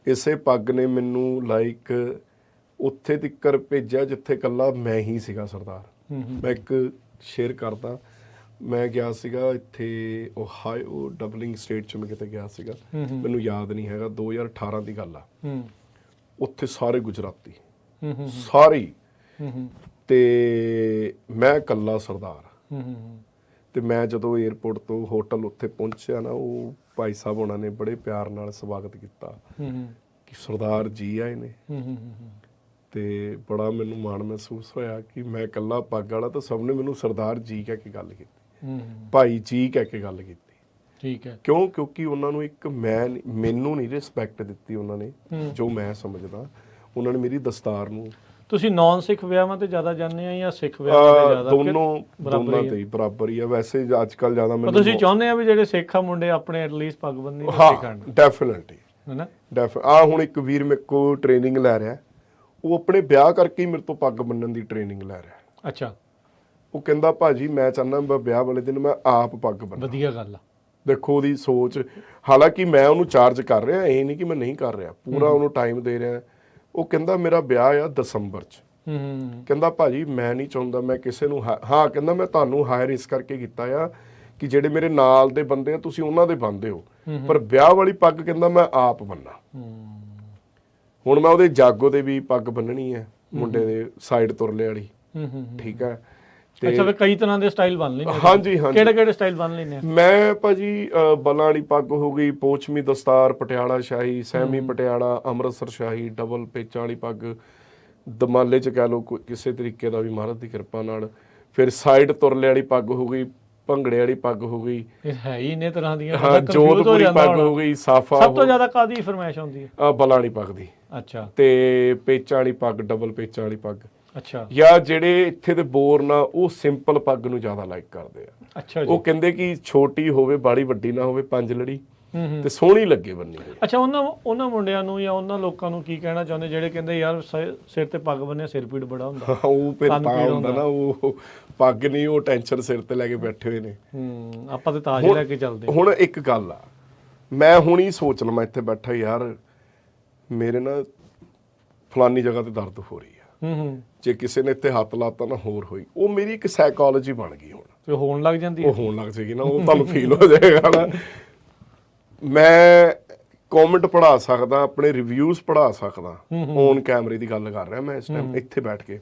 ਇਸੇ ਪੱਗ ਨੇ ਮੈਨੂੰ ਲਾਈਕ ਉੱਥੇ ਤੱਕ ਭੇਜਿਆ ਜਿੱਥੇ ਕੱਲਾ ਮੈਂ ਹੀ ਸੀਗਾ ਸਰਦਾਰ। ਮੈਂ ਇੱਕ ਸ਼ੇਅਰ ਕਰਦਾ, ਮੈਂ ਗਿਆ ਸੀਗਾ ਇੱਥੇ ਓਹਾਇਓ ਡਬਲਿੰਗ ਸਟੇਟ ਚ, ਮੈਂ ਕਿਤੇ ਗਿਆ ਸੀਗਾ, ਮੈਨੂੰ ਯਾਦ ਨਹੀਂ ਹੈਗਾ, 2018 ਦੀ ਗੱਲ ਆ। ਉੱਥੇ ਸਾਰੇ ਗੁਜਰਾਤੀ, ਸਾਰੇ, ਤੇ ਮੈਂ ਇਕੱਲਾ ਸਰਦਾਰ। ਤੇ ਮੈਂ ਜਦੋਂ 에ਅਰਪੋਰਟ ਤੋਂ ਹੋਟਲ ਉੱਥੇ ਪਹੁੰਚਿਆ ਨਾ, ਉਹ ਭਾਈ ਸਾਹਿਬ ਉਹਨਾਂ ਨੇ ਬੜੇ ਪਿਆਰ ਨਾਲ ਸਵਾਗਤ ਕੀਤਾ ਕਿ ਸਰਦਾਰ ਜੀ ਆਏ ਨੇ। ਤੇ ਬੜਾ ਮੈਨੂੰ ਮਾਣ ਮਹਿਸੂਸ ਹੋਇਆ ਕਿ ਮੈਂ ਇਕੱਲਾ ਪੱਗ ਵਾਲਾ, ਤਾਂ ਸਭ ਨੇ ਮੈਨੂੰ ਸਰਦਾਰ ਜੀ ਕਹਿ ਕੇ ਗੱਲ ਕੀਤੀ, ਭਾਈ ਜੀ ਕਹਿ ਕੇ ਗੱਲ ਕੀਤੀ। ਠੀਕ ਹੈ। ਕਿਉਂਕਿ ਉਹਨਾਂ ਨੂੰ ਇੱਕ ਮੈਨੂੰ ਨਹੀਂ ਰਿਸਪੈਕਟ ਦਿੱਤੀ ਉਹਨਾਂ ਨੇ, ਜੋ ਮੈਂ ਸਮਝਦਾ। ਉਹਨਾਂ ਨੇ ਮੇਰੀ ਦਸਤਾਰ ਨੂੰ। ਤੁਸੀਂ ਨਾਨ ਸਿੱਖ ਵਿਆਹਾਂ ਤੇ ਜ਼ਿਆਦਾ ਜਾਂਦੇ ਆ ਜਾਂ ਸਿੱਖ ਵਿਆਹਾਂ ਤੇ ਜ਼ਿਆਦਾ? ਦੋਨਾਂ ਤੇ ਬਰਾਬਰ ਹੀ ਆ ਵੈਸੇ। ਅੱਜ ਕੱਲ ਜ਼ਿਆਦਾ ਮੈਨੂੰ ਤੁਸੀਂ ਚਾਹੁੰਦੇ ਆ ਵੀ ਜਿਹੜੇ ਸਿੱਖ ਆ ਮੁੰਡੇ ਆਪਣੇ ਐਟਲੀਸਟ ਪੱਗ ਬੰਨ੍ਹਣੀ ਸਿੱਖਣ? ਡੈਫੀਨਿਟਲੀ ਹੈਨਾ। ਹੁਣ ਇੱਕ ਵੀਰ ਮੇਰੇ ਕੋਲ ਟ੍ਰੇਨਿੰਗ ਲੈ ਰਿਹਾ, ਉਹ ਆਪਣੇ ਵਿਆਹ ਕਰਕੇ ਹੀ ਮੇਰੇ ਤੋਂ ਪੱਗ ਬੰਨਣ ਦੀ ਟ੍ਰੇਨਿੰਗ ਲੈ ਰਿਹਾ। ਅੱਛਾ। ਉਹ ਕਹਿੰਦਾ ਭਾਜੀ ਮੈਂ ਚਾਹੁੰਦਾ ਵਿਆਹ ਵਾਲੇ ਦਿਨ ਮੈਂ ਆਪ ਪੱਗ ਬੰਨਾਂ। ਵਧੀਆ ਗੱਲ ਆ। ਦੇਖੋ ਉਹਦੀ ਸੋਚ। ਹਾਲਾਂਕਿ ਮੈਂ ਉਹਨੂੰ ਚਾਰਜ ਕਰ ਰਿਹਾ, ਇਹ ਨਹੀਂ ਕਿ ਮੈਂ ਨਹੀਂ ਕਰ ਰਿਹਾ, ਪੂਰਾ ਉਹਨੂੰ ਟਾਈਮ ਦੇ ਰਿਹਾ। ਉਹ ਕਹਿੰਦਾ ਮੇਰਾ ਵਿਆਹ ਆ ਦਸੰਬਰ ਚ। ਕਹਿੰਦਾ ਭਾਜੀ ਮੈਂ ਨਹੀਂ ਚਾਹੁੰਦਾ ਮੈਂ ਕਿਸੇ ਨੂੰ, ਹਾਂ ਕਹਿੰਦਾ ਮੈਂ ਤੁਹਾਨੂੰ ਹਾਇਰ ਇਸ ਕਰਕੇ ਕੀਤਾ ਆ ਕਿ ਜਿਹੜੇ ਮੇਰੇ ਨਾਲ ਦੇ ਬੰਦੇ ਆ ਤੁਸੀਂ ਉਹਨਾਂ ਦੇ ਬੰਨਦੇ ਹੋ, ਪਰ ਵਿਆਹ ਵਾਲੀ ਪੱਗ ਕਹਿੰਦਾ ਮੈਂ ਆਪ ਬੰਨਾਂ। ਹੁਣ ਮੈਂ ਉਹਦੇ ਜਾਗੋ ਦੇ ਵੀ ਪੱਗ ਬੰਨਣੀ ਹੈ, ਮੁੰਡੇ ਦੇ ਸਾਈਡ ਤੁਰਲੇ ਵਾਲੀ। ਠੀਕ ਹੈ। ਅੱਛਾ, ਫਿਰ ਕਈ ਤਰ੍ਹਾਂ ਦੇ ਸਟਾਈਲ ਬਣ ਲੈਣੇ? ਹਾਂਜੀ ਹਾਂਜੀ। ਕਿਹੜੇ ਸਟਾਈਲ ਬਣ ਲੈਣੇ? ਮੈਂ ਭਾਜੀ ਬਲਾਂ ਵਾਲੀ ਪੱਗ ਹੋ ਗਈ, ਪੋਚਮੀ ਦਸਤਾਰ, ਪਟਿਆਲਾ ਸ਼ਾਹੀ, ਸੈਮੀ ਪਟਿਆਲਾ, ਅੰਮ੍ਰਿਤਸਰ ਸ਼ਾਹੀ, ਡਬਲ ਪੇਚਾਂ ਵਾਲੀ ਪੱਗ, ਦਮਾਲੇ ਚ ਕਹਿ ਲਓ ਕਿਸੇ ਤਰੀਕੇ ਦਾ ਵੀ ਮਹਾਰਾਜ ਦੀ ਕਿਰਪਾ ਨਾਲ। ਫਿਰ ਸਾਈਡ ਤੁਰਲੇ ਵਾਲੀ ਪੱਗ ਹੋ ਗਈ, ਭੰਗੜੇ ਵਾਲੀ ਪੱਗ ਹੋ ਗਈ, ਇਹ ਹੈ ਹੀ ਨੇ ਤਰ੍ਹਾਂ ਦੀਆਂ। ਹਾਂ, ਜੋਧਪੁਰੀ ਪੱਗ ਹੋ ਗਈ, ਸਾਫਾ। ਸਭ ਤੋਂ ਜ਼ਿਆਦਾ ਕਾਦੀ ਫਰਮਾਇਸ਼ ਆਉਂਦੀ ਹੈ? ਬਲਾਂ ਵਾਲੀ ਪੱਗ ਦੀ। ਅੱਛਾ। ਤੇ ਪੇਚਾਂ ਵਾਲੀ ਪੱਗ, ਡਬਲ ਪੇਚਾਂ ਵਾਲੀ ਪੱਗ। ਅੱਛਾ। ਜਾਂ ਜਿਹੜੇ ਇੱਥੇ ਦੇ ਬੋਰਨ ਆ ਉਹ ਸਿੰਪਲ ਪੱਗ ਨੂੰ ਜ਼ਿਆਦਾ ਲਾਈਕ ਕਰਦੇ ਆ। ਅੱਛਾ ਜੀ। ਉਹ ਕਹਿੰਦੇ ਕਿ ਛੋਟੀ ਹੋਵੇ, ਬਾੜੀ ਵੱਡੀ ਨਾ ਹੋਵੇ, 5 ਲੜੀ, ਤੇ ਸੋਹਣੀ ਲੱਗੇ ਬੰਨੀ। ਅੱਛਾ, ਉਹਨਾਂ ਮੁੰਡਿਆਂ ਨੂੰ ਜਾਂ ਉਹਨਾਂ ਲੋਕਾਂ ਨੂੰ ਕੀ ਕਹਿਣਾ ਚਾਹੁੰਦੇ ਜਿਹੜੇ ਕਹਿੰਦੇ ਯਾਰ ਸਿਰ ਤੇ ਪੱਗ ਬੰਨਿਆ ਸਿਰ ਪੀੜ ਬੜਾ ਹੁੰਦਾ? ਉਹ ਫਿਰ ਤਾਂ ਹੁੰਦਾ ਨਾ, ਉਹ ਪੱਗ ਨਹੀਂ, ਉਹ ਟੈਨਸ਼ਨ ਸਿਰ ਤੇ ਲੈ ਕੇ ਬੈਠੇ ਹੋਏ ਨੇ। ਆਪਾਂ ਤੇ ਤਾਜ ਲੈ ਕੇ ਚੱਲਦੇ। ਹੁਣ ਇੱਕ ਗੱਲ ਆ, ਮੈਂ ਹੁਣ ਹੀ ਸੋਚ ਲਵਾਂ ਇੱਥੇ ਬੈਠਾ ਯਾਰ ਮੇਰੇ ਨਾ ਫਲਾਨੀ ਜਗ੍ਹਾ ਤੇ ਦਰਦ ਹੋ ਰਹੀ ਆ, ਜੇ ਕਿਸੇ ਨੇ ਇੱਥੇ ਹੱਥ ਲਾਤਾ ਨਾ ਹੋਰ ਹੋਈ, ਉਹ ਮੇਰੀ ਇੱਕ ਸਾਈਕੋਲੋਜੀ ਬਣ ਗਈ। ਹੁਣ ਤੇ ਹੋਣ ਲੱਗ ਜਾਂਦੀ? ਉਹ ਹੋਣ ਲੱਗ ਜਾਏਗੀ ਨਾ, ਉਹ ਤੁਹਾਨੂੰ ਫੀਲ ਹੋ ਜਾਏਗਾ ਨਾ। ਮੈਂ ਕਮੈਂਟ ਪੜ੍ਹਾ ਸਕਦਾ, ਆਪਣੇ ਰਿਵਿਊਜ਼ ਪੜ੍ਹਾ ਸਕਦਾ, ਔਨ ਕੈਮਰੇ ਦੀ ਗੱਲ ਕਰ ਰਿਹਾ ਮੈਂ ਇਸ ਟਾਈਮ ਇੱਥੇ ਬੈਠ ਕੇ।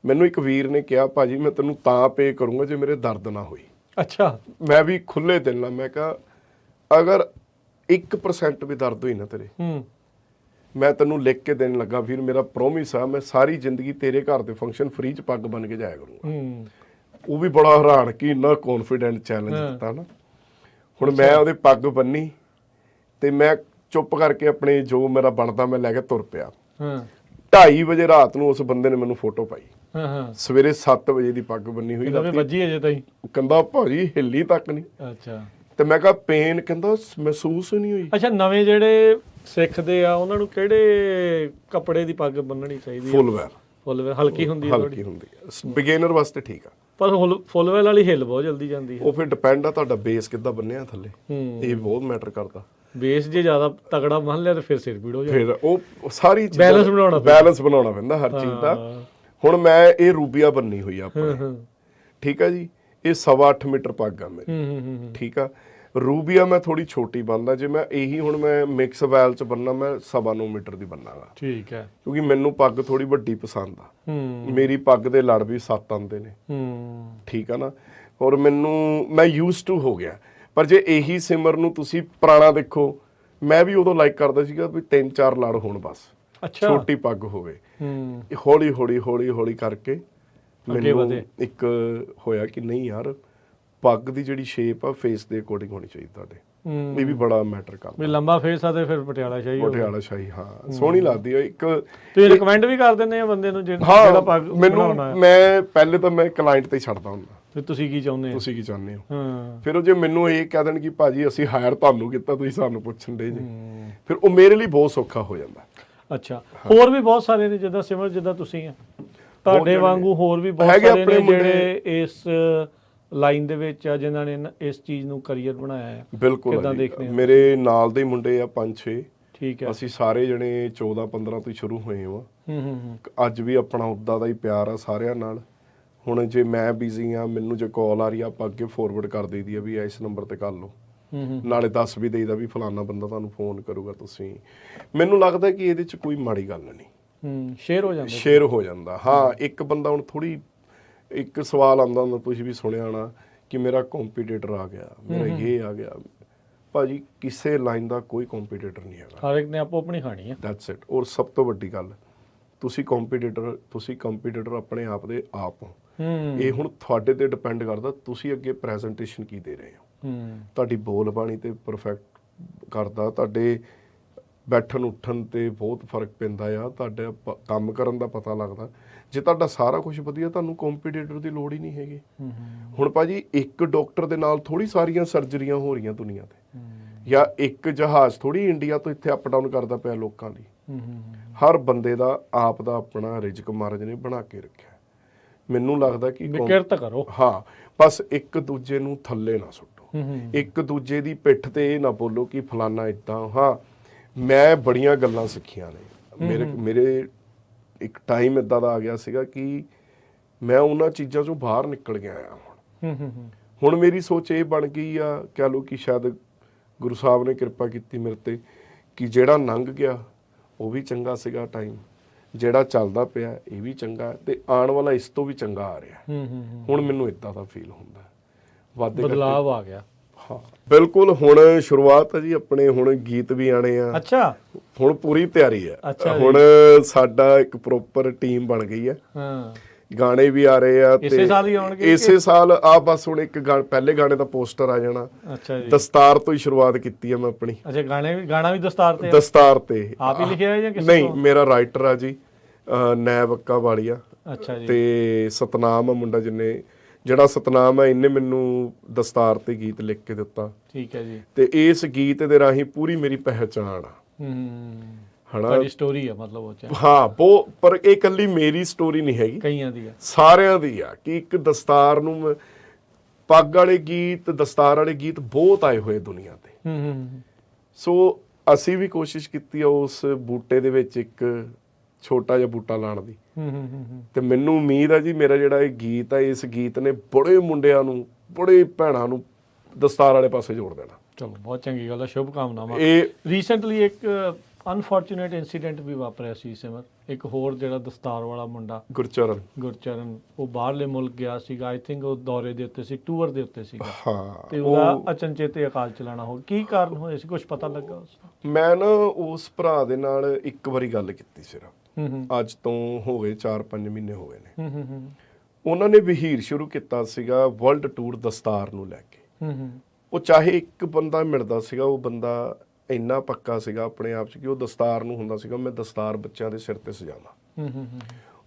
ਮੈਨੂੰ ਇੱਕ ਵੀਰ ਨੇ ਕਿਹਾ ਭਾਜੀ ਮੈਂ ਤੈਨੂੰ ਤਾਂ ਪੇ ਕਰੂੰਗਾ ਜੇ ਮੇਰੇ ਦਰਦ ਨਾ ਹੋਈ। ਅੱਛਾ। ਮੈਂ ਵੀ ਖੁੱਲੇ ਦਿਲ ਨਾਲ ਮੈਂ ਕਿਹਾ ਅਗਰ 1% ਵੀ ਦਰਦ ਹੋਈ ਨਾ ਤੇਰੇ, ਮੈਂ ਤੈਨੂੰ ਲਿਖ ਕੇ ਦੇਣ ਲੱਗਾ ਵੀਰ, ਮੇਰਾ ਪ੍ਰੋਮਿਸ ਆ, ਮੈਂ ਸਾਰੀ ਜ਼ਿੰਦਗੀ ਤੇਰੇ ਘਰ ਦੇ ਫੰਕਸ਼ਨ ਫ੍ਰੀ ਚ ਪੱਗ ਬਣ ਕੇ ਜਾਇਆ ਕਰੂੰਗਾ। ਉਹ ਵੀ ਬੜਾ ਹੈਰਾਨ ਕਿ ਇੰਨਾ ਕੌਨਫੀਡੈਂਟ ਚੈਲੰਜ ਦਿੱਤਾ ਨਾ। ਹੁਣ ਮੈਂ ਉਹਦੇ ਪੱਗ ਬੰਨੀ ਤੇ ਮੈਂ ਚੁੱਪ ਕਰਕੇ ਆਪਣੇ ਜੋ ਮੇਰਾ ਬਣਦਾ ਮੈਂ ਲੈ ਕੇ ਤੁਰ ਪਿਆ। 2:30 ਵਜੇ ਰਾਤ ਨੂੰ ਉਸ ਬੰਦੇ ਨੇ ਮੈਨੂੰ ਫੋਟੋ ਪਾਈ। ਸਵੇਰੇ 7 ਵਜੇ ਦੀ ਪੱਗ ਬੰਨੀ ਹੋਈ, ਵੱਜੀ ਅਜੇ ਤਾਈਂ। ਕਹਿੰਦਾ ਭਾਜੀ ਹਿੱਲੀ ਤੱਕ ਨਹੀਂ। ਅੱਛਾ। ਤੇ ਮੈਂ ਕਿਹਾ ਪੇਨ, ਕਹਿੰਦਾ ਮਹਿਸੂਸ ਹੀ ਨਹੀਂ ਹੋਈ। ਅੱਛਾ, ਨਵੇਂ ਜਿਹੜੇ ਸਿੱਖਦੇ ਆ ਉਹਨਾਂ ਨੂੰ ਕਿਹੜੇ ਕੱਪੜੇ ਦੀ ਪੱਗ ਬੰਨਣੀ ਚਾਹੀਦੀ? ਫੁੱਲ ਹਲਕੀ ਹੁੰਦੀ ਹੈ? ਹਲਕੀ ਹੁੰਦੀ ਹੈ, ਬਿਗਿਨਰ ਵਾਸਤੇ ਠੀਕ ਆ। ਪਰ ਫੁੱਲ ਵਾਲੀ ਹਿੱਲ ਬਹੁਤ ਜਲਦੀ ਜਾਂਦੀ ਹੈ। ਉਹ ਫਿਰ ਡਿਪੈਂਡ ਆ ਤੁਹਾਡਾ ਬੇਸ ਕਿੱਦਾਂ ਬੰਨਿਆ ਥੱਲੇ, ਇਹ ਬਹੁਤ ਮੈਟਰ ਕਰਦਾ। ਬੇਸ ਜੇ ਜ਼ਿਆਦਾ ਤਗੜਾ ਬੰਨ ਲਿਆ ਤੇ ਫਿਰ ਸਿਰ ਪੀੜ ਹੋ ਜਾਂਦਾ। ਫਿਰ ਉਹ ਸਾਰੀ ਬੈਲੈਂਸ ਬਣਾਉਣਾ ਪੈਂਦਾ ਹਰ ਚੀਜ਼ ਦਾ। ਹੁਣ ਮੈਂ ਇਹ ਰੂਬੀਆ ਬੰਨੀ ਹੋਈ ਆ ਆਪਣੇ, ਠੀਕ ਆ ਜੀ, ਇਹ 8.25 ਮੀਟਰ ਪੱਗ ਆ ਮੇਰੀ। ਠੀਕ ਆ, ਰੂਬੀਆ ਮੈਂ ਥੋੜੀ ਛੋਟੀ ਬੰਨਦਾ। ਜੇ ਮੈਂ ਇਹੀ ਹੁਣ ਮੈਂ ਮਿਕਸ ਵੈਲ ਚ ਬੰਨਾ, ਮੈਂ 9.25 ਮੀਟਰ ਦੀ ਬੰਨਾਂਗਾ। ਠੀਕ ਹੈ, ਕਿਉਂਕਿ ਮੈਨੂੰ ਪੱਗ ਥੋੜੀ ਵੱਡੀ ਪਸੰਦ ਆ। ਮੇਰੀ ਪੱਗ ਦੇ ਲੜ ਵੀ 7 ਆਉਂਦੇ ਨੇ। ਠੀਕ ਆ ਨਾ, ਔਰ ਮੈਂ ਯੂਜ਼ਡ ਟੂ ਹੋ ਗਿਆ। ਪਰ ਜੇ ਇਹੀ ਸਿਮਰ ਨੂੰ ਤੁਸੀਂ ਪੁਰਾਣਾ ਦੇਖੋ, ਮੈਂ ਵੀ ਉਦੋਂ ਲਾਈਕ ਕਰਦਾ ਸੀਗਾ ਵੀ 3-4 ਲੜ ਹੋਣ ਬਸ, ਛੋਟੀ ਪੱਗ ਹੋਵੇ। ਹੌਲੀ ਹੌਲੀ ਕਰਕੇ ਅੱਗੇ ਮੈਨੂੰ ਵਧੇ। ਇੱਕ ਹੋਇਆ ਕਿ ਨਹੀਂ ਯਾਰ, ਪੱਗ ਦੀ ਜਿਹੜੀ ਸ਼ੇਪ ਆ ਫੇਸ ਦੇ ਅਕੋਰਡਿੰਗ ਹੋਣੀ ਚਾਹੀਦੀ ਤੁਹਾਡੇ। ਇਹ ਵੀ ਬੜਾ ਮੈਟਰ ਵੀ ਕਰਦਾ। ਲੰਬਾ ਫੇਸ ਆ ਤੇ ਫਿਰ ਪਟਿਆਲਾ ਸ਼ਾਹੀ ਹੋਵੇ। ਪਟਿਆਲਾ ਸ਼ਾਹੀ, ਹਾਂ ਸੋਹਣੀ ਲੱਗਦੀ ਆ। ਇੱਕ ਤੁਸੀਂ ਰਿਕਮੈਂਡ ਵੀ ਕਰ ਦਿੰਦੇ ਆ ਬੰਦੇ ਨੂੰ ਜਿਹੜਾ ਹਾਂ, ਪੱਗ ਮੈਨੂੰ ਬਣਾਉਣਾ ਹੈ? ਮੈਂ ਪਹਿਲੇ ਤਾਂ ਮੈਂ ਕਲਾਇੰਟ ਤੇ ਹੀ ਛੱਡਦਾ ਹੁੰਦਾ, ਫਿਰ ਤੁਸੀਂ ਕੀ ਚਾਹੁੰਦੇ ਆ? ਤੁਸੀਂ ਕੀ ਚਾਹੁੰਦੇ ਹੋ। ਹਾਂ। ਫਿਰ ਉਹ ਜੇ ਮੈਨੂੰ ਇਹ ਕਹਿ ਦੇਣ ਕਿ ਭਾਜੀ ਅਸੀਂ ਹਾਇਰ ਤੁਹਾਨੂੰ ਕੀਤਾ, ਤੁਸੀਂ ਸਾਨੂੰ ਪੁੱਛਣ ਦੇ ਜੀ, ਫਿਰ ਉਹ ਮੇਰੇ ਲਈ ਬਹੁਤ ਸੌਖਾ ਹੋ ਜਾਂਦਾ। ਅੱਛਾ, ਹੋਰ ਵੀ ਬਹੁਤ ਸਾਰੇ ਨੇ ਜਿੱਦਾਂ ਸਿਮਰ, ਜਿੱਦਾਂ ਤੁਸੀਂ ਆ, ਤੁਹਾਡੇ ਵਾਂਗੂ ਹੋਰ ਵੀ ਬਹੁਤ ਹੈਗੇ ਸਾਰੇ ਆਪਣੇ ਨੇ ਮੁੰਡੇ। ਜਿਹੜੇ ਇਸ ਲਾਈਨ ਦੇ ਵਿੱਚ ਆ, ਜਿਨ੍ਹਾਂ ਨੇ ਇਸ ਚੀਜ਼ ਨੂੰ ਕਰੀਅਰ ਬਣਾਇਆ ਹੈ। ਬਿਲਕੁਲ ਕਿੱਦਾਂ ਆ ਜੀ। ਦੇਖਦੇ ਹੋ? ਮੇਰੇ ਨਾਲ ਦੇ ਮੁੰਡੇ ਆ 5-6, ਠੀਕ ਹੈ। ਅਸੀਂ ਸਾਰੇ ਜਣੇ 14-15 ਤੋਂ ਹੀ ਸ਼ੁਰੂ ਹੋਏ ਹਾਂ। ਹੂੰ। ਅੱਜ ਵੀ ਆਪਣਾ ਉੱਦਾਂ ਦਾ ਹੀ ਪਿਆਰ ਆ ਸਾਰਿਆਂ ਨਾਲ। ਹੁਣ ਜੇ ਮੈਂ ਬਿਜ਼ੀ ਆ, ਮੈਨੂੰ ਜੇ ਕਾਲ ਆ ਰਹੀ ਆ, ਆਪਾਂ ਅੱਗੇ ਫੋਰਵਰਡ ਕਰ ਦਈਦੀ ਆ ਵੀ ਇਸ ਨੰਬਰ ਤੇ ਕਰ ਲਓ। ਨਾਲੇ ਦੱਸ ਵੀ ਦੇਈਦਾ ਵੀ ਫਲਾਨਾ ਬੰਦਾ ਤੁਹਾਨੂੰ ਫੋਨ ਕਰੂਗਾ। ਤੁਸੀਂ, ਮੈਨੂੰ ਲੱਗਦਾ ਕਿ ਇਹਦੇ 'ਚ ਕੋਈ ਮਾੜੀ ਗੱਲ ਨਹੀਂ। ਸ਼ੇਅਰ ਹੋ ਜਾਂਦਾ। ਹਾਂ, ਇੱਕ ਬੰਦਾ ਹੁਣ ਥੋੜੀ, ਇੱਕ ਸਵਾਲ ਆਉਂਦਾ ਹੁੰਦਾ, ਤੁਸੀਂ ਵੀ ਸੁਣਿਆ ਹੋਣਾ ਕਿ ਮੇਰਾ ਕੰਪੀਟੀਟਰ ਆ ਗਿਆ, ਮੇਰਾ ਇਹ ਆ ਗਿਆ। ਭਾਜੀ ਕਿਸੇ ਲਾਈਨ ਦਾ ਕੋਈ ਕੰਪੀਟੀਟਰ ਨਹੀਂ ਹੈਗਾ, ਹਰ ਇੱਕ ਨੇ ਆਪੋ ਆਪਣੀ ਖਾਣੀ ਹੈ। That's it. ਔਰ ਸਭ ਤੋਂ ਵੱਡੀ ਗੱਲ, ਤੁਸੀਂ ਕੰਪੀਟੀਟਰ ਆਪਣੇ ਆਪ ਦੇ ਆਪ ਹੋ। ਇਹ ਹੁਣ ਤੁਹਾਡੇ ਤੇ ਡਿਪੈਂਡ ਕਰਦਾ ਤੁਸੀਂ ਅੱਗੇ ਪ੍ਰੈਜੈਂਟੇਸ਼ਨ ਕੀ ਦੇ ਰਹੇ ਹੋ। ਤੁਹਾਡੀ ਬੋਲ ਬਾਣੀ ਤੇ ਪਰਫੈਕਟ ਕਰਦਾ, ਤੁਹਾਡੇ ਬੈਠਣ ਉੱਠਣ ਤੇ ਬਹੁਤ ਫਰਕ ਪੈਂਦਾ ਆ, ਤੁਹਾਡੇ ਕੰਮ ਕਰਨ ਦਾ ਪਤਾ ਲੱਗਦਾ। ਜੇ ਤੁਹਾਡਾ ਸਾਰਾ ਕੁਝ ਵਧੀਆ, ਤੁਹਾਨੂੰ ਕੰਪੀਟੀਟਰ ਦੀ ਲੋੜ ਹੀ ਨਹੀਂ ਹੈਗੀ। ਹੁਣ ਭਾਜੀ ਇੱਕ ਡਾਕਟਰ ਦੇ ਨਾਲ ਥੋੜੀ ਸਾਰੀਆਂ ਸਰਜਰੀਆਂ ਹੋ ਰਹੀਆਂ ਦੁਨੀਆ ਤੇ, ਜਾਂ ਇੱਕ ਜਹਾਜ਼ ਥੋੜੀ ਇੰਡੀਆ ਤੋਂ ਇੱਥੇ ਅਪ ਡਾਊਨ ਕਰਦਾ ਪਿਆ ਲੋਕਾਂ ਲਈ। ਹਰ ਬੰਦੇ ਦਾ ਆਪ ਦਾ ਆਪਣਾ ਰਿਜ਼ਕ ਮਹਾਰਾਜ ਨੇ ਬਣਾ ਕੇ ਰੱਖਿਆ। ਮੈਨੂੰ ਲੱਗਦਾ ਕਿ ਕਿਰਤ ਕਰੋ। ਹਾਂ, ਬਸ ਇੱਕ ਦੂਜੇ ਨੂੰ ਥੱਲੇ ਨਾ ਸੁੱਟੋ, ਇੱਕ ਦੂਜੇ ਦੀ ਪਿੱਠ ਤੇ ਇਹ ਨਾ ਬੋਲੋ ਕਿ ਫਲਾਨਾ ਇਦਾਂ। ਹਾਂ, ਮੈਂ ਬੜੀਆਂ ਗੱਲਾਂ ਸਿੱਖੀਆਂ ਨੇ। ਮੇਰੇ ਇੱਕ ਟਾਈਮ ਇਦਾਂ ਦਾ ਆ ਗਿਆ ਸੀਗਾ ਕਿ ਮੈਂ ਉਹਨਾਂ ਚੀਜ਼ਾਂ ਚੋਂ ਬਾਹਰ ਨਿਕਲ ਗਿਆ ਆ। ਹੁਣ ਮੇਰੀ ਸੋਚ ਇਹ ਬਣ ਗਈ ਆ, ਕਹਿ ਲਓ ਕਿ ਸ਼ਾਇਦ ਗੁਰੂ ਸਾਹਿਬ ਨੇ ਕਿਰਪਾ ਕੀਤੀ ਮੇਰੇ ਤੇ, ਕਿ ਜਿਹੜਾ ਲੰਘ ਗਿਆ ਉਹ ਵੀ ਚੰਗਾ ਸੀਗਾ ਟਾਈਮ, ਜਿਹੜਾ ਚੱਲਦਾ ਪਿਆ ਇਹ ਵੀ ਚੰਗਾ, ਤੇ ਆਉਣ ਵਾਲਾ ਇਸ ਤੋਂ ਵੀ ਚੰਗਾ ਆ ਰਿਹਾ। ਹੁਣ ਮੈਨੂੰ ਇਦਾਂ ਦਾ ਫੀਲ ਹੁੰਦਾ, ਬਦਲਾਵ ਆ ਗਿਆ। ਹਾਂ ਬਿਲਕੁਲ। ਹੁਣ ਸ਼ੁਰੂਆਤ ਹੈ ਜੀ ਆਪਣੇ, ਹੁਣ ਗੀਤ ਵੀ ਆਣੇ ਆ। ਅੱਛਾ, ਹੁਣ ਪੂਰੀ ਤਿਆਰੀ ਹੈ। ਹੁਣ ਸਾਡਾ ਇੱਕ ਪ੍ਰੋਪਰ ਟੀਮ ਬਣ ਗਈ ਹੈ। ਹਾਂ, ਗਾਣੇ ਵੀ ਆ ਰਹੇ ਆ, ਇਸੇ ਸਾਲ ਹੀ ਆਉਣਗੇ? ਇਸੇ ਸਾਲ ਆ। ਬਸ ਹੁਣ ਇੱਕ ਪਹਿਲੇ ਗਾਣੇ ਦਾ ਪੋਸਟਰ ਆ ਜਾਣਾ। ਅੱਛਾ ਜੀ। ਦਸਤਾਰ ਤੋਂ ਹੀ ਸ਼ੁਰੂਆਤ ਕੀਤੀ ਹੈ ਮੈਂ ਆਪਣੀ। ਅੱਛਾ, ਗਾਣਾ ਵੀ ਦਸਤਾਰ ਤੇ? ਦਸਤਾਰ ਤੇ ਆਪ ਹੀ ਲਿਖਿਆ ਹੈ ਜਾਂ ਕਿਸੇ ਨਹੀਂ, ਮੇਰਾ ਰਾਈਟਰ ਆ ਜੀ ਨੈਬ ਅੱਕਾ ਵਾਲੀਆ। ਅੱਛਾ ਜੀ। ਤੇ ਸਤਨਾਮ ਆ ਮੁੰਡਾ, ਜਿਹੜਾ ਸਤਨਾਮ ਹੈ, ਇਹਨੇ ਮੈਨੂੰ ਦਸਤਾਰ ਤੇ ਗੀਤ ਲਿਖ ਕੇ ਦਿੱਤਾ। ਠੀਕ ਹੈ ਜੀ। ਤੇ ਇਸ ਗੀਤ ਦੇ ਰਾਹੀਂ ਪੂਰੀ ਮੇਰੀ ਪਹਿਚਾਣ ਆ। ਤੁਹਾਡੀ ਸਟੋਰੀ ਆ ਮਤਲਬ ਉਹ ਚ? ਹਾਂ, ਪਰ ਇਹ ਇਕੱਲੀ ਮੇਰੀ ਸਟੋਰੀ ਨਹੀਂ ਹੈਗੀ, ਕਈਆਂ ਦੀ ਆ, ਸਾਰਿਆਂ ਦੀ ਆ। ਕਿ ਇੱਕ ਦਸਤਾਰ ਨੂੰ, ਪੱਗ ਵਾਲੇ ਗੀਤ, ਦਸਤਾਰ ਵਾਲੇ ਗੀਤ ਬਹੁਤ ਆਏ ਹੋਏ ਦੁਨੀਆ ਤੇ। ਸੋ ਅਸੀਂ ਵੀ ਕੋਸ਼ਿਸ਼ ਕੀਤੀ ਆ ਉਸ ਬੂਟੇ ਦੇ ਵਿੱਚ ਇੱਕ ਛੋਟਾ ਜਿਹਾ ਬੂਟਾ ਲਾਉਣ ਦੀ। ਤੇ ਮੈਨੂੰ ਉਮੀਦ ਆ ਜੀ, ਮੇਰਾ ਜਿਹੜਾ ਇਹ ਗੀਤ ਆ, ਇਸ ਗੀਤ ਨੇ ਬੜੇ ਮੁੰਡਿਆਂ ਨੂੰ, ਬੜੇ ਭੈਣਾਂ ਨੂੰ ਦਸਤਾਰ ਵਾਲੇ ਪਾਸੇ ਜੋੜ ਦੇਣਾ। ਚਲੋ, ਬਹੁਤ ਚੰਗੀ ਗੱਲ ਆ, ਸ਼ੁਭ ਕਾਮਨਾਵਾਂ। ਇਹ ਰੀਸੈਂਟਲੀ ਇੱਕ ਅਨਫੋਰਚੂਨੇਟ ਇਨਸੀਡੈਂਟ ਵੀ ਵਾਪਰਿਆ ਸੀ ਸਿਮਰ, ਇੱਕ ਹੋਰ ਜਿਹੜਾ ਦਸਤਾਰ ਵਾਲਾ ਮੁੰਡਾ ਗੁਰਚਰਨ, ਉਹ ਬਾਹਰਲੇ ਮੁਲਕ ਗਿਆ ਸੀਗਾ। ਆਈ ਥਿੰਕ ਉਹ ਦੌਰੇ ਦੇ ਉੱਤੇ ਸੀ, ਟੂਰ ਦੇ ਉੱਤੇ ਸੀਗਾ। ਹਾਂ, ਤੇ ਉਹਦਾ ਅਚਨਚੇਤੇ ਅਕਾਲ ਚਲਾਣਾ ਹੋ, ਕੀ ਕਾਰਨ ਹੋਇਆ ਸੀ, ਕੁਝ ਪਤਾ ਲੱਗਾ ਉਸ? ਮੈਂ ਨਾ ਉਸ ਭਰਾ ਦੇ ਨਾਲ ਇੱਕ ਵਾਰੀ ਗੱਲ ਕੀਤੀ ਸਿਰਫ, ਅੱਜ ਤੋਂ ਹੋ ਗਏ 4-5 ਮਹੀਨੇ ਹੋ ਗਏ ਨੇ। ਉਹਨਾਂ ਨੇ ਵਹੀਰ ਸ਼ੁਰੂ ਕੀਤਾ ਸੀਗਾ ਵਰਲਡ ਟੂਰ ਦਸਤਾਰ ਨੂੰ ਲੈ ਕੇ। ਉਹ ਚਾਹੇ ਇੱਕ ਬੰਦਾ ਮਿਲਦਾ ਸੀਗਾ, ਉਹ ਬੰਦਾ ਇੰਨਾ ਪੱਕਾ ਸੀਗਾ ਆਪਣੇ ਆਪ 'ਚ ਕਿ ਉਹ ਦਸਤਾਰ ਨੂੰ ਹੁੰਦਾ ਸੀਗਾ ਮੈਂ ਦਸਤਾਰ ਬੱਚਿਆਂ ਦੇ ਸਿਰ ਤੇ ਸਜਾਵਾਂ।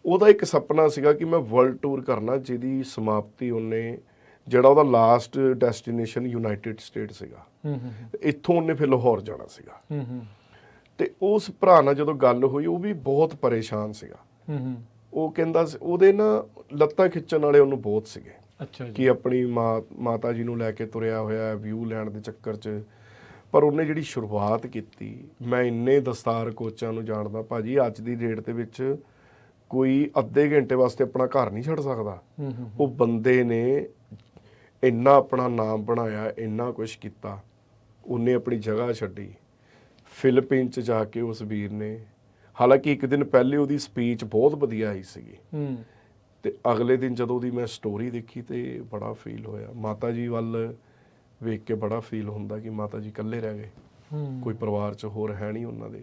ਉਹਦਾ ਇੱਕ ਸੁਪਨਾ ਸੀਗਾ ਕਿ ਮੈਂ ਵਰਲਡ ਟੂਰ ਕਰਨਾ, ਜਿਹਦੀ ਸਮਾਪਤੀ ਉਹਨੇ, ਜਿਹੜਾ ਉਹਦਾ ਲਾਸਟ ਡੈਸਟੀਨੇਸ਼ਨ ਯੂਨਾਈਟਿਡ ਸਟੇਟ ਸੀਗਾ। ਇੱਥੋਂ ਉਹਨੇ ਫਿਰ ਲਾਹੌਰ ਜਾਣਾ ਸੀਗਾ। ਤੇ ਉਸ ਭਰਾ ਨਾਲ ਜਦੋਂ ਗੱਲ ਹੋਈ, ਉਹ ਵੀ ਬਹੁਤ ਪਰੇਸ਼ਾਨ ਸੀਗਾ। ਉਹ ਕਹਿੰਦਾ ਉਹਦੇ ਨਾ ਲੱਤਾਂ ਖਿੱਚਣ ਵਾਲੇ ਉਹਨੂੰ ਬਹੁਤ ਸੀਗੇ। ਅੱਛਾ ਜੀ। ਕਿ ਆਪਣੀ ਮਾਤਾ ਜੀ ਨੂੰ ਲੈ ਕੇ ਤੁਰਿਆ ਹੋਇਆ ਵਿਊ ਲੈਣ ਦੇ ਚੱਕਰ 'ਚ। ਪਰ ਉਹਨੇ ਜਿਹੜੀ ਸ਼ੁਰੂਆਤ ਕੀਤੀ, ਮੈਂ ਇੰਨੇ ਦਸਤਾਰ ਕੋਚਾਂ ਨੂੰ ਜਾਣਦਾ ਭਾਜੀ, ਅੱਜ ਦੀ ਡੇਟ ਦੇ ਵਿੱਚ ਕੋਈ ਅੱਧੇ ਘੰਟੇ ਵਾਸਤੇ ਆਪਣਾ ਘਰ ਨਹੀਂ ਛੱਡ ਸਕਦਾ। ਉਹ ਬੰਦੇ ਨੇ ਇੰਨਾ ਆਪਣਾ ਨਾਮ ਬਣਾਇਆ, ਇੰਨਾ ਕੁਛ ਕੀਤਾ। ਉਹਨੇ ਆਪਣੀ ਜਗ੍ਹਾ ਛੱਡੀ, ਫਿਲੀਪੀਨ 'ਚ ਜਾ ਕੇ ਉਸ ਵੀਰ ਨੇ, ਹਾਲਾਂਕਿ ਇੱਕ ਦਿਨ ਪਹਿਲੇ ਉਹਦੀ ਸਪੀਚ ਬਹੁਤ ਵਧੀਆ ਆਈ ਸੀਗੀ, ਤੇ ਅਗਲੇ ਦਿਨ ਜਦੋਂ ਉਹਦੀ ਮੈਂ ਸਟੋਰੀ ਦੇਖੀ ਤੇ ਬੜਾ ਫੀਲ ਹੋਇਆ। ਮਾਤਾ ਜੀ ਵੱਲ ਵੇਖ ਕੇ ਬੜਾ ਫੀਲ ਹੁੰਦਾ ਕਿ ਮਾਤਾ ਜੀ ਇਕੱਲੇ ਰਹਿ ਗਏ, ਕੋਈ ਪਰਿਵਾਰ 'ਚ ਹੋਰ ਹੈ ਨਹੀਂ ਉਹਨਾਂ ਦੇ।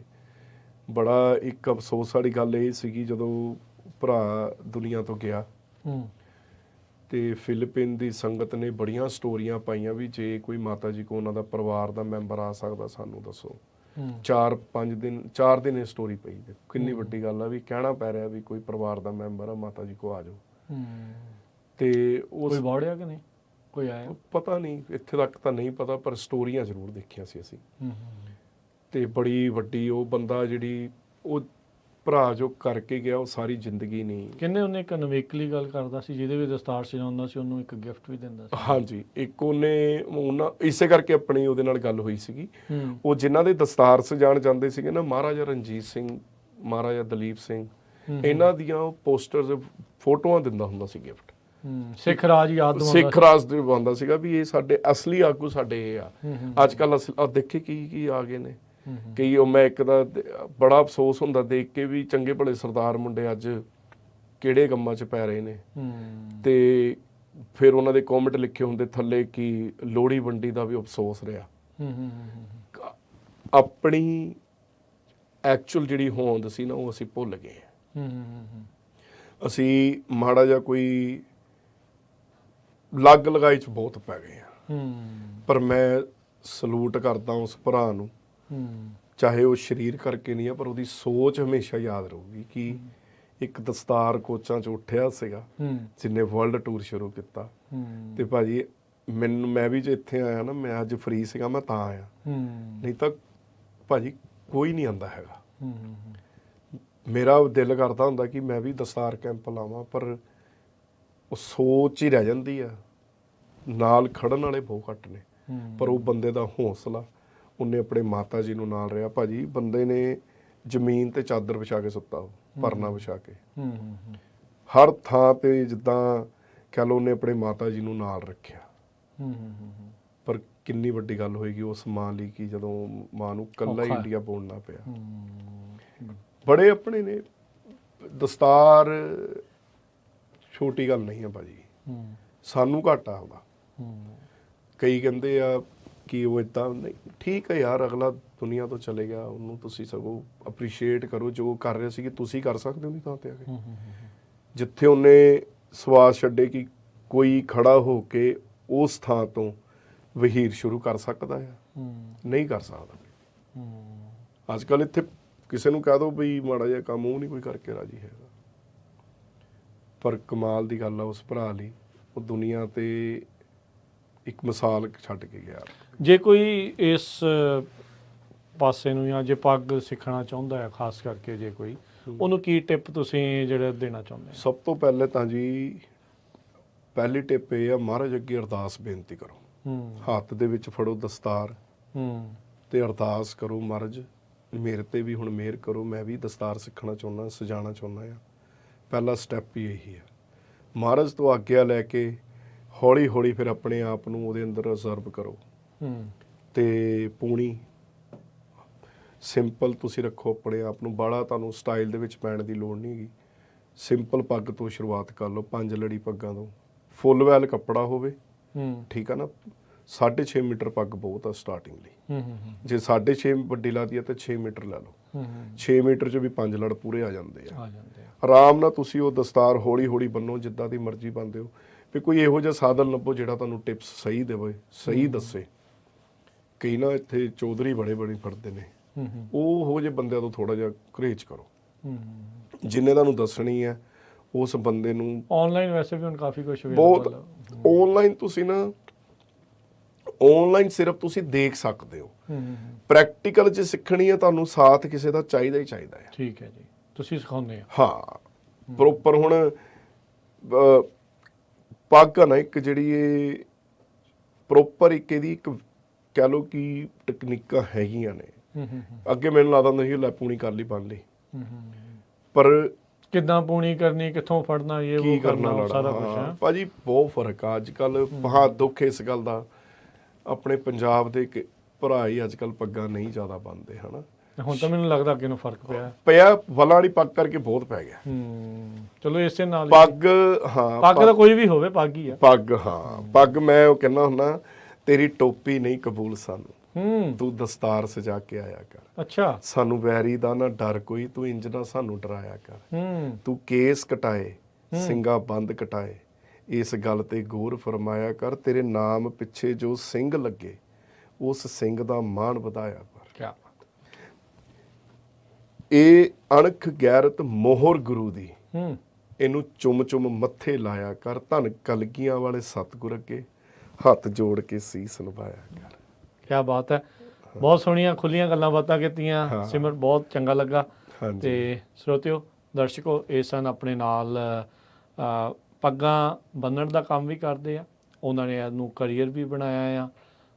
ਬੜਾ ਇੱਕ ਅਫਸੋਸ ਵਾਲੀ ਗੱਲ ਇਹ ਸੀਗੀ, ਜਦੋਂ ਭਰਾ ਦੁਨੀਆ ਤੋਂ ਗਿਆ ਹੂੰ ਤੇ ਫਿਲੀਪੀਨ ਦੀ ਸੰਗਤ ਨੇ ਬੜੀਆਂ ਸਟੋਰੀਆਂ ਪਾਈਆਂ ਵੀ ਜੇ ਕੋਈ ਮਾਤਾ ਜੀ ਕੋ ਉਹਨਾਂ ਦਾ ਪਰਿਵਾਰ ਦਾ ਮੈਂਬਰ ਆ ਸਕਦਾ ਸਾਨੂੰ ਦੱਸੋ। 4 ਦਿਨ ਇਹ ਸਟੋਰੀ ਪਈ। ਕਿੰਨੀ ਵੱਡੀ ਗੱਲ ਆ ਵੀ ਕਹਿਣਾ ਪੈ ਰਿਹਾ ਵੀ ਕੋਈ ਪਰਿਵਾਰ ਦਾ ਮੈਂਬਰ ਆ ਮਾਤਾ ਜੀ ਕੋ ਆ ਜਾਓ। ਤੇ ਉਸ ਕੋਈ ਵੜਿਆ ਕਿ ਨਹੀਂ, ਕੋਈ ਆਇਆ? ਪਤਾ ਨਹੀਂ, ਇੱਥੇ ਤੱਕ ਤਾਂ ਨਹੀਂ ਪਤਾ, ਪਰ ਸਟੋਰੀਆਂ ਜ਼ਰੂਰ ਦੇਖੀਆਂ ਸੀ ਅਸੀਂ। ਤੇ ਬੜੀ ਵੱਡੀ ਉਹ ਬੰਦਾ ਜਿਹੜੀ ਉਹ ਭਰਾ ਜੋ ਕਰਕੇ ਗਿਆ ਉਹ ਸਾਰੀ ਜ਼ਿੰਦਗੀ ਨਹੀਂ। ਕਹਿੰਦੇ ਉਹਨੇ ਇੱਕ ਨਵੇਕਲੀ ਗੱਲ ਕਰਦਾ ਸੀ ਜਿਹਦੇ ਵਿੱਚ ਦਸਤਾਰ ਸਜਾਉਂਦਾ ਸੀ, ਉਹਨੂੰ ਇੱਕ ਗਿਫਟ ਵੀ ਦਿੰਦਾ ਸੀ। ਹਾਂਜੀ, ਇੱਕ ਉਹਨਾਂ ਇਸੇ ਕਰਕੇ ਆਪਣੀ ਉਹਦੇ ਨਾਲ ਗੱਲ ਹੋਈ ਸੀਗੀ। ਉਹ ਜਿਨ੍ਹਾਂ ਦੇ ਦਸਤਾਰ ਸਜਾਣ ਜਾਂਦੇ ਸੀਗੇ ਨਾ, ਮਹਾਰਾਜਾ ਰਣਜੀਤ ਸਿੰਘ, ਮਹਾਰਾਜਾ ਦਲੀਪ ਸਿੰਘ, ਇਹਨਾਂ ਦੀਆਂ ਉਹ ਪੋਸਟਰਸ ਫੋਟੋਆਂ ਦਿੰਦਾ ਹੁੰਦਾ ਸੀ ਗਿਫਟ। ਸਿੱਖ ਰਾਜ ਯਾਦ ਦਿਵਾਉਂਦਾ, ਸਿੱਖ ਰਾਜ ਦਿਵਾਉਂਦਾ ਸੀਗਾ ਵੀ ਇਹ ਸਾਡੇ ਅਸਲੀ ਆਗੂ ਸਾਡੇ ਇਹ ਆ। ਅੱਜ ਕੱਲ ਦੇਖੇ ਕੀ ਆ ਗਏ ਨੇ ਕਈ। ਉਹ ਮੈਂ ਇੱਕ ਦਾ ਬੜਾ ਅਫਸੋਸ ਹੁੰਦਾ ਦੇਖ ਕੇ ਵੀ ਚੰਗੇ ਭਲੇ ਸਰਦਾਰ ਮੁੰਡੇ ਅੱਜ ਕਿਹੜੇ ਕੰਮਾਂ 'ਚ ਪੈ ਰਹੇ ਨੇ। ਤੇ ਫਿਰ ਉਹਨਾਂ ਦੇ ਕਮੈਂਟ ਲਿਖੇ ਹੁੰਦੇ ਥੱਲੇ ਕਿ ਲੋਹੜੀ ਵੰਡੀ ਦਾ ਵੀ ਅਫਸੋਸ ਰਿਹਾ। ਆਪਣੀ ਐਕਚੁਅਲ ਜਿਹੜੀ ਹੋਂਦ ਸੀ ਨਾ ਉਹ ਅਸੀਂ ਭੁੱਲ ਗਏ। ਅਸੀਂ ਮਾੜਾ ਜਿਹਾ ਕੋਈ ਲੱਗ ਲਗਾਈ 'ਚ ਬਹੁਤ ਪੈ ਗਏ ਆ। ਪਰ ਮੈਂ ਸਲੂਟ ਕਰਦਾ ਉਸ ਭਰਾ ਨੂੰ, ਚਾਹੇ ਉਹ ਸਰੀਰ ਕਰਕੇ ਨਹੀਂ ਆ, ਪਰ ਉਹਦੀ ਸੋਚ ਹਮੇਸ਼ਾ ਯਾਦ ਰਹੂਗੀ ਕਿ ਇੱਕ ਦਸਤਾਰ ਕੋਚਾਂ 'ਚ ਉੱਠਿਆ ਸੀਗਾ ਜਿੰਨੇ ਵਰਲਡ ਟੂਰ ਸ਼ੁਰੂ ਕੀਤਾ। ਤੇ ਭਾਜੀ ਮੈਂ ਵੀ ਜੇ ਇੱਥੇ ਆਇਆ ਨਾ, ਮੈਂ ਅੱਜ ਫ੍ਰੀ ਸੀਗਾ ਮੈਂ ਤਾਂ ਆਇਆ, ਨਹੀਂ ਤਾਂ ਭਾਜੀ ਕੋਈ ਨਹੀਂ ਆਂਦਾ ਹੈਗਾ। ਮੇਰਾ ਦਿਲ ਕਰਦਾ ਹੁੰਦਾ ਕਿ ਮੈਂ ਵੀ ਦਸਤਾਰ ਕੈਂਪ ਲਾਵਾਂ, ਪਰ ਉਹ ਸੋਚ ਹੀ ਰਹਿ ਜਾਂਦੀ ਆ। ਨਾਲ ਖੜਨ ਵਾਲੇ ਬਹੁਤ ਘੱਟ ਨੇ, ਪਰ ਉਹ ਬੰਦੇ ਦਾ ਹੌਸਲਾ, ਉਹਨੇ ਆਪਣੇ ਮਾਤਾ ਜੀ ਨੂੰ ਨਾਲ ਰਿਹਾ। ਭਾਜੀ ਬੰਦੇ ਨੇ ਜ਼ਮੀਨ ਤੇ ਚਾਦਰ ਵਿਛਾ ਕੇ ਸੁੱਤਾ, ਪਰਨਾ ਵਿਛਾ ਕੇ ਹਰ ਥਾਂ ਤੇ, ਜਿੱਦਾਂ ਕਹਿ ਲਓ ਉਹਨੇ ਆਪਣੇ ਮਾਤਾ ਜੀ ਨੂੰ ਨਾਲ ਰੱਖਿਆ। ਪਰ ਕਿੰਨੀ ਵੱਡੀ ਗੱਲ ਹੋਏਗੀ ਉਸ ਮਾਂ ਲਈ ਕਿ ਜਦੋਂ ਮਾਂ ਨੂੰ ਇਕੱਲਾ ਹੀ ਇੰਡੀਆ ਬੋਲਣਾ ਪਿਆ। ਬੜੇ ਆਪਣੇ ਨੇ। ਦਸਤਾਰ ਛੋਟੀ ਗੱਲ ਨਹੀਂ ਆ ਭਾਜੀ, ਸਾਨੂੰ ਘਾਟਾ ਆਉਂਦਾ। ਕਈ ਕਹਿੰਦੇ ਆ ਕਿ ਉਹ ਇੱਦਾਂ ਨਹੀਂ, ਠੀਕ ਹੈ ਯਾਰ, ਅਗਲਾ ਦੁਨੀਆ ਤੋਂ ਚਲੇ ਗਿਆ, ਉਹਨੂੰ ਤੁਸੀਂ ਸਗੋਂ ਅਪਰੀਸ਼ੀਏਟ ਕਰੋ ਜੋ ਕਰ ਰਿਹਾ ਸੀ ਕਿ ਤੁਸੀਂ ਕਰ ਸਕਦੇ ਹੋ ਨਹੀਂ ਤਾਂ ਤੇ ਆ ਕੇ। ਜਿੱਥੇ ਉਹਨੇ ਸਵਾਸ ਛੱਡੇ ਕਿ ਕੋਈ ਖੜਾ ਹੋ ਕੇ ਉਸ ਥਾਂ ਤੋਂ ਵਹੀਰ ਸ਼ੁਰੂ ਕਰ ਸਕਦਾ ਆ, ਨਹੀਂ ਕਰ ਸਕਦਾ। ਅੱਜ ਕੱਲ੍ਹ ਇੱਥੇ ਕਿਸੇ ਨੂੰ ਕਹਿ ਦੋ ਵੀ ਮਾੜਾ ਜਿਹਾ ਕੰਮ, ਉਹ ਨਹੀਂ ਕੋਈ ਕਰਕੇ ਰਾਜੀ ਹੈਗਾ। ਪਰ ਕਮਾਲ ਦੀ ਗੱਲ ਆ ਉਸ ਭਰਾ ਲਈ, ਉਹ ਦੁਨੀਆ ਤੇ ਇੱਕ ਮਿਸਾਲ ਛੱਡ ਕੇ ਗਿਆ। ਜੇ ਕੋਈ ਇਸ ਪਾਸੇ ਨੂੰ ਜਾਂ ਜੇ ਪੱਗ ਸਿੱਖਣਾ ਚਾਹੁੰਦਾ ਹੈ, ਖਾਸ ਕਰਕੇ ਜੇ ਕੋਈ, ਉਹਨੂੰ ਕੀ ਟਿਪ ਤੁਸੀਂ ਜਿਹੜਾ ਦੇਣਾ ਚਾਹੁੰਦੇ? ਸਭ ਤੋਂ ਪਹਿਲੇ ਤਾਂ ਜੀ ਪਹਿਲੀ ਟਿਪ ਇਹ ਆ, ਮਹਾਰਾਜ ਅੱਗੇ ਅਰਦਾਸ ਬੇਨਤੀ ਕਰੋ। ਹੱਥ ਦੇ ਵਿੱਚ ਫੜੋ ਦਸਤਾਰ ਤੇ ਅਰਦਾਸ ਕਰੋ, ਮਹਾਰਾਜ ਮੇਰੇ ਤੇ ਵੀ ਹੁਣ ਮਿਹਰ ਕਰੋ, ਮੈਂ ਵੀ ਦਸਤਾਰ ਸਿੱਖਣਾ ਚਾਹੁੰਦਾ, ਸਜਾਣਾ ਚਾਹੁੰਦਾ ਆ। ਪਹਿਲਾ ਸਟੈਪ ਹੀ ਇਹੀ ਆ। ਮਹਾਰਾਜ ਤੋਂ ਆਗਿਆ ਲੈ ਕੇ ਹੌਲੀ ਹੌਲੀ ਫਿਰ ਆਪਣੇ ਆਪ ਨੂੰ ਉਹਦੇ ਅੰਦਰ ਅਬਜ਼ਰਵ ਕਰੋ। ਤੇ ਪੂਣੀ ਸਿੰਪਲ ਤੁਸੀਂ ਰੱਖੋ ਆਪਣੇ ਆਪ ਨੂੰ, ਬਾਹਲਾ ਤੁਹਾਨੂੰ ਸਟਾਈਲ ਦੇ ਵਿੱਚ ਪੈਣ ਦੀ ਲੋੜ ਨਹੀਂ ਹੈਗੀ। ਸਿੰਪਲ ਪੱਗ ਤੋਂ ਸ਼ੁਰੂਆਤ ਕਰ ਲਓ, 5 ਲੜੀ ਪੱਗਾਂ ਤੋਂ। ਫੁੱਲ ਵੈਲ ਕੱਪੜਾ ਹੋਵੇ, ਠੀਕ ਆ ਨਾ। 6.5 ਮੀਟਰ ਪੱਗ ਬਹੁਤ ਆ ਸਟਾਰਟਿੰਗ ਲਈ। ਜੇ 6.5 ਵੱਡੀ ਲਾਦੀ ਆ ਤਾਂ 6 ਮੀਟਰ ਲੈ ਲਓ। 6 ਮੀਟਰ 'ਚ ਵੀ 5 ਲੜ ਪੂਰੇ ਆ ਜਾਂਦੇ ਆ। ਆਰਾਮ ਨਾਲ ਤੁਸੀਂ ਉਹ ਦਸਤਾਰ ਹੌਲੀ ਹੌਲੀ ਬੰਨੋ, ਜਿੱਦਾਂ ਦੀ ਮਰਜ਼ੀ ਬੰਨਦੇ ਹੋ। ਵੀ ਕੋਈ ਇਹੋ ਜਿਹਾ ਸਾਧਨ ਲੱਭੋ ਜਿਹੜਾ ਤੁਹਾਨੂੰ ਟਿਪਸ ਸਹੀ ਦੇਵੇ, ਸਹੀ ਦੱਸੇ। ਕਈ ਨਾ ਇੱਥੇ ਚੌਧਰੀ ਬੜੇ ਫਿਰਦੇ ਨੇ, ਉਹ ਜਿਹੇ ਬੰਦਿਆਂ ਤੋਂ ਥੋੜਾ ਜਿਹਾ ਗੁਰੇਜ਼ ਕਰੋ। ਜਿੰਨੇ ਤੁਹਾਨੂੰ ਦੱਸਣੀ ਹੈ ਉਸ ਬੰਦੇ ਨੂੰ। ਆਨਲਾਈਨ ਵੈਸੇ ਵੀ ਹੁਣ ਕਾਫੀ ਕੁਝ ਬਹੁਤ ਆਨਲਾਈਨ ਤੁਸੀਂ ਨਾ, ਆਨਲਾਈਨ ਸਿਰਫ ਤੁਸੀਂ ਦੇਖ ਸਕਦੇ ਹੋ। ਪ੍ਰੈਕਟੀਕਲ ਜੇ ਸਿੱਖਣੀ ਹੈ ਤੁਹਾਨੂੰ ਸਾਥ ਕਿਸੇ ਦਾ ਚਾਹੀਦਾ ਹੀ ਚਾਹੀਦਾ ਹੈ। ਠੀਕ ਹੈ ਜੀ, ਤੁਸੀਂ ਸਿਖਾਉਂਦੇ ਆ? ਹਾਂ, ਪ੍ਰੋਪਰ। ਹੁਣ ਪੱਗ ਆ ਨਾ ਇੱਕ ਜਿਹੜੀ, ਇਹ ਪ੍ਰੋਪਰ ਇੱਕ ਇਹਦੀ ਇੱਕ ਕਹਿ ਲਓ ਕਿ ਟੈਕਨੀਕਾਂ ਹੈਗੀਆਂ ਨੇ। ਅੱਗੇ ਮੈਨੂੰ ਲੱਗਦਾ ਹੁੰਦਾ ਸੀ ਲੈ ਪੂਣੀ ਕਰ ਲਈ, ਬੰਨ ਲਈ, ਪਰ ਕਿੱਦਾਂ ਪੂਣੀ ਕਰਨੀ, ਕਿੱਥੋਂ ਫੜਨਾ, ਇਹ ਕੀ ਕਰਨਾ, ਸਾਰਾ ਕੁਝ ਹੈ ਭਾਜੀ। ਬਹੁਤ ਫਰਕ ਆ ਅੱਜ ਕੱਲ। ਬਹੁਤ ਦੁੱਖ ਇਸ ਗੱਲ ਦਾ, ਆਪਣੇ ਪੰਜਾਬ ਦੇ ਭਰਾ ਹੀ ਅੱਜ ਕੱਲ ਪੱਗਾਂ ਨਹੀਂ ਜ਼ਿਆਦਾ ਬੰਨਦੇ ਹਨਾ। ਹੁਣ ਤਾਂ ਮੈਨੂੰ ਲੱਗਦਾ ਅੱਗੇ ਨੂੰ ਫਰਕ ਪਿਆ ਵਲਾਂ ਵਾਲੀ ਪੱਗ ਕਰਕੇ ਬਹੁਤ ਪੈ ਗਿਆ। ਚਲੋ ਇਸੇ ਨਾਲ ਪੱਗ, ਹਾਂ ਪੱਗ ਦਾ ਕੋਈ ਵੀ ਹੋਵੇ, ਪੱਗ ਹੀ ਆ। ਪੱਗ, ਹਾਂ ਪੱਗ। ਮੈਂ ਉਹ ਕਹਿੰਦਾ ਹੁੰਦਾ, ਤੇਰੀ ਟੋਪੀ ਨਹੀਂ ਕਬੂਲ ਸਾਨੂੰ, ਤੂੰ ਦਸਤਾਰ ਸਜਾ ਕੇ ਆਇਆ ਕਰ। ਅੱਛਾ। ਸਾਨੂੰ ਵੈਰੀ ਦਾ ਨਾ ਡਰ ਕੋਈ, ਤੂੰ ਇੰਜ ਨਾ ਸਾਨੂੰ ਡਰਾਇਆ ਕਰ। ਤੂੰ ਕੇਸ ਕਟਾਏ, ਸਿੰਘਾਂ ਬੰਦ ਕਟਾਏ, ਇਸ ਗੱਲ ਤੇ ਗੌਰ ਫਰਮਾਇਆ ਕਰ, ਤੇਰੇ ਨਾਮ ਪਿੱਛੇ ਜੋ ਸਿੰਘ ਲੱਗੇ ਉਸ ਸਿੰਘ ਦਾ ਮਾਣ ਵਧਾਇਆ ਕਰ। ਕਿਆ ਇਹ ਅਣਖ ਗੈਰਤ ਮੋਹਰ ਗੁਰੂ ਦੀ, ਹੂੰ ਇਹਨੂੰ ਚੁੰਮ ਚੁੰਮ ਮੱਥੇ ਲਾਇਆ ਕਰ, ਧੰਨ ਕਲਗੀਆਂ ਵਾਲੇ ਸਤਿਗੁਰ ਅੱਗੇ ਹੱਥ ਜੋੜ ਕੇ ਸੀਸ ਨਿਵਾਇਆ ਕਰ। ਕਿਆ ਬਾਤ ਹੈ, ਬਹੁਤ ਸੋਹਣੀਆਂ ਖੁੱਲੀਆਂ ਗੱਲਾਂ ਬਾਤਾਂ ਕੀਤੀਆਂ ਸਿਮਰ, ਬਹੁਤ ਚੰਗਾ ਲੱਗਾ। ਹਾਂਜੀ। ਤੇ ਸਰੋਤਿਓ ਦਰਸ਼ਕੋ, ਇਹ ਸਨ ਆਪਣੇ ਨਾਲ ਪੱਗਾਂ ਬੰਨਣ ਦਾ ਕੰਮ ਵੀ ਕਰਦੇ ਆ, ਉਹਨਾਂ ਨੇ ਇਹਨੂੰ ਕਰੀਅਰ ਵੀ ਬਣਾਇਆ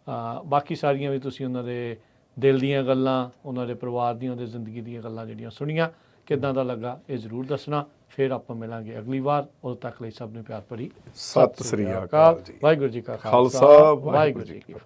ਆ। ਬਾਕੀ ਸਾਰੀਆਂ ਵੀ ਤੁਸੀਂ ਉਹਨਾਂ ਦੇ ਦਿਲ ਦੀਆਂ ਗੱਲਾਂ, ਉਹਨਾਂ ਦੇ ਪਰਿਵਾਰ ਦੀਆਂ, ਉਹਦੇ ਜ਼ਿੰਦਗੀ ਦੀਆਂ ਗੱਲਾਂ ਜਿਹੜੀਆਂ ਸੁਣੀਆਂ, ਕਿੱਦਾਂ ਦਾ ਲੱਗਾ ਇਹ ਜ਼ਰੂਰ ਦੱਸਣਾ। ਫਿਰ ਆਪਾਂ ਮਿਲਾਂਗੇ ਅਗਲੀ ਵਾਰ, ਉਦੋਂ ਤੱਕ ਲਈ ਸਭ ਨੂੰ ਪਿਆਰ ਭਰੀ ਸਤਿ ਸ੍ਰੀ ਅਕਾਲ ਜੀ। ਵਾਹਿਗੁਰੂ ਜੀ ਕਾ ਖਾਲਸਾ, ਵਾਹਿਗੁਰੂ ਜੀ ਕੀ ਫਤਿਹ।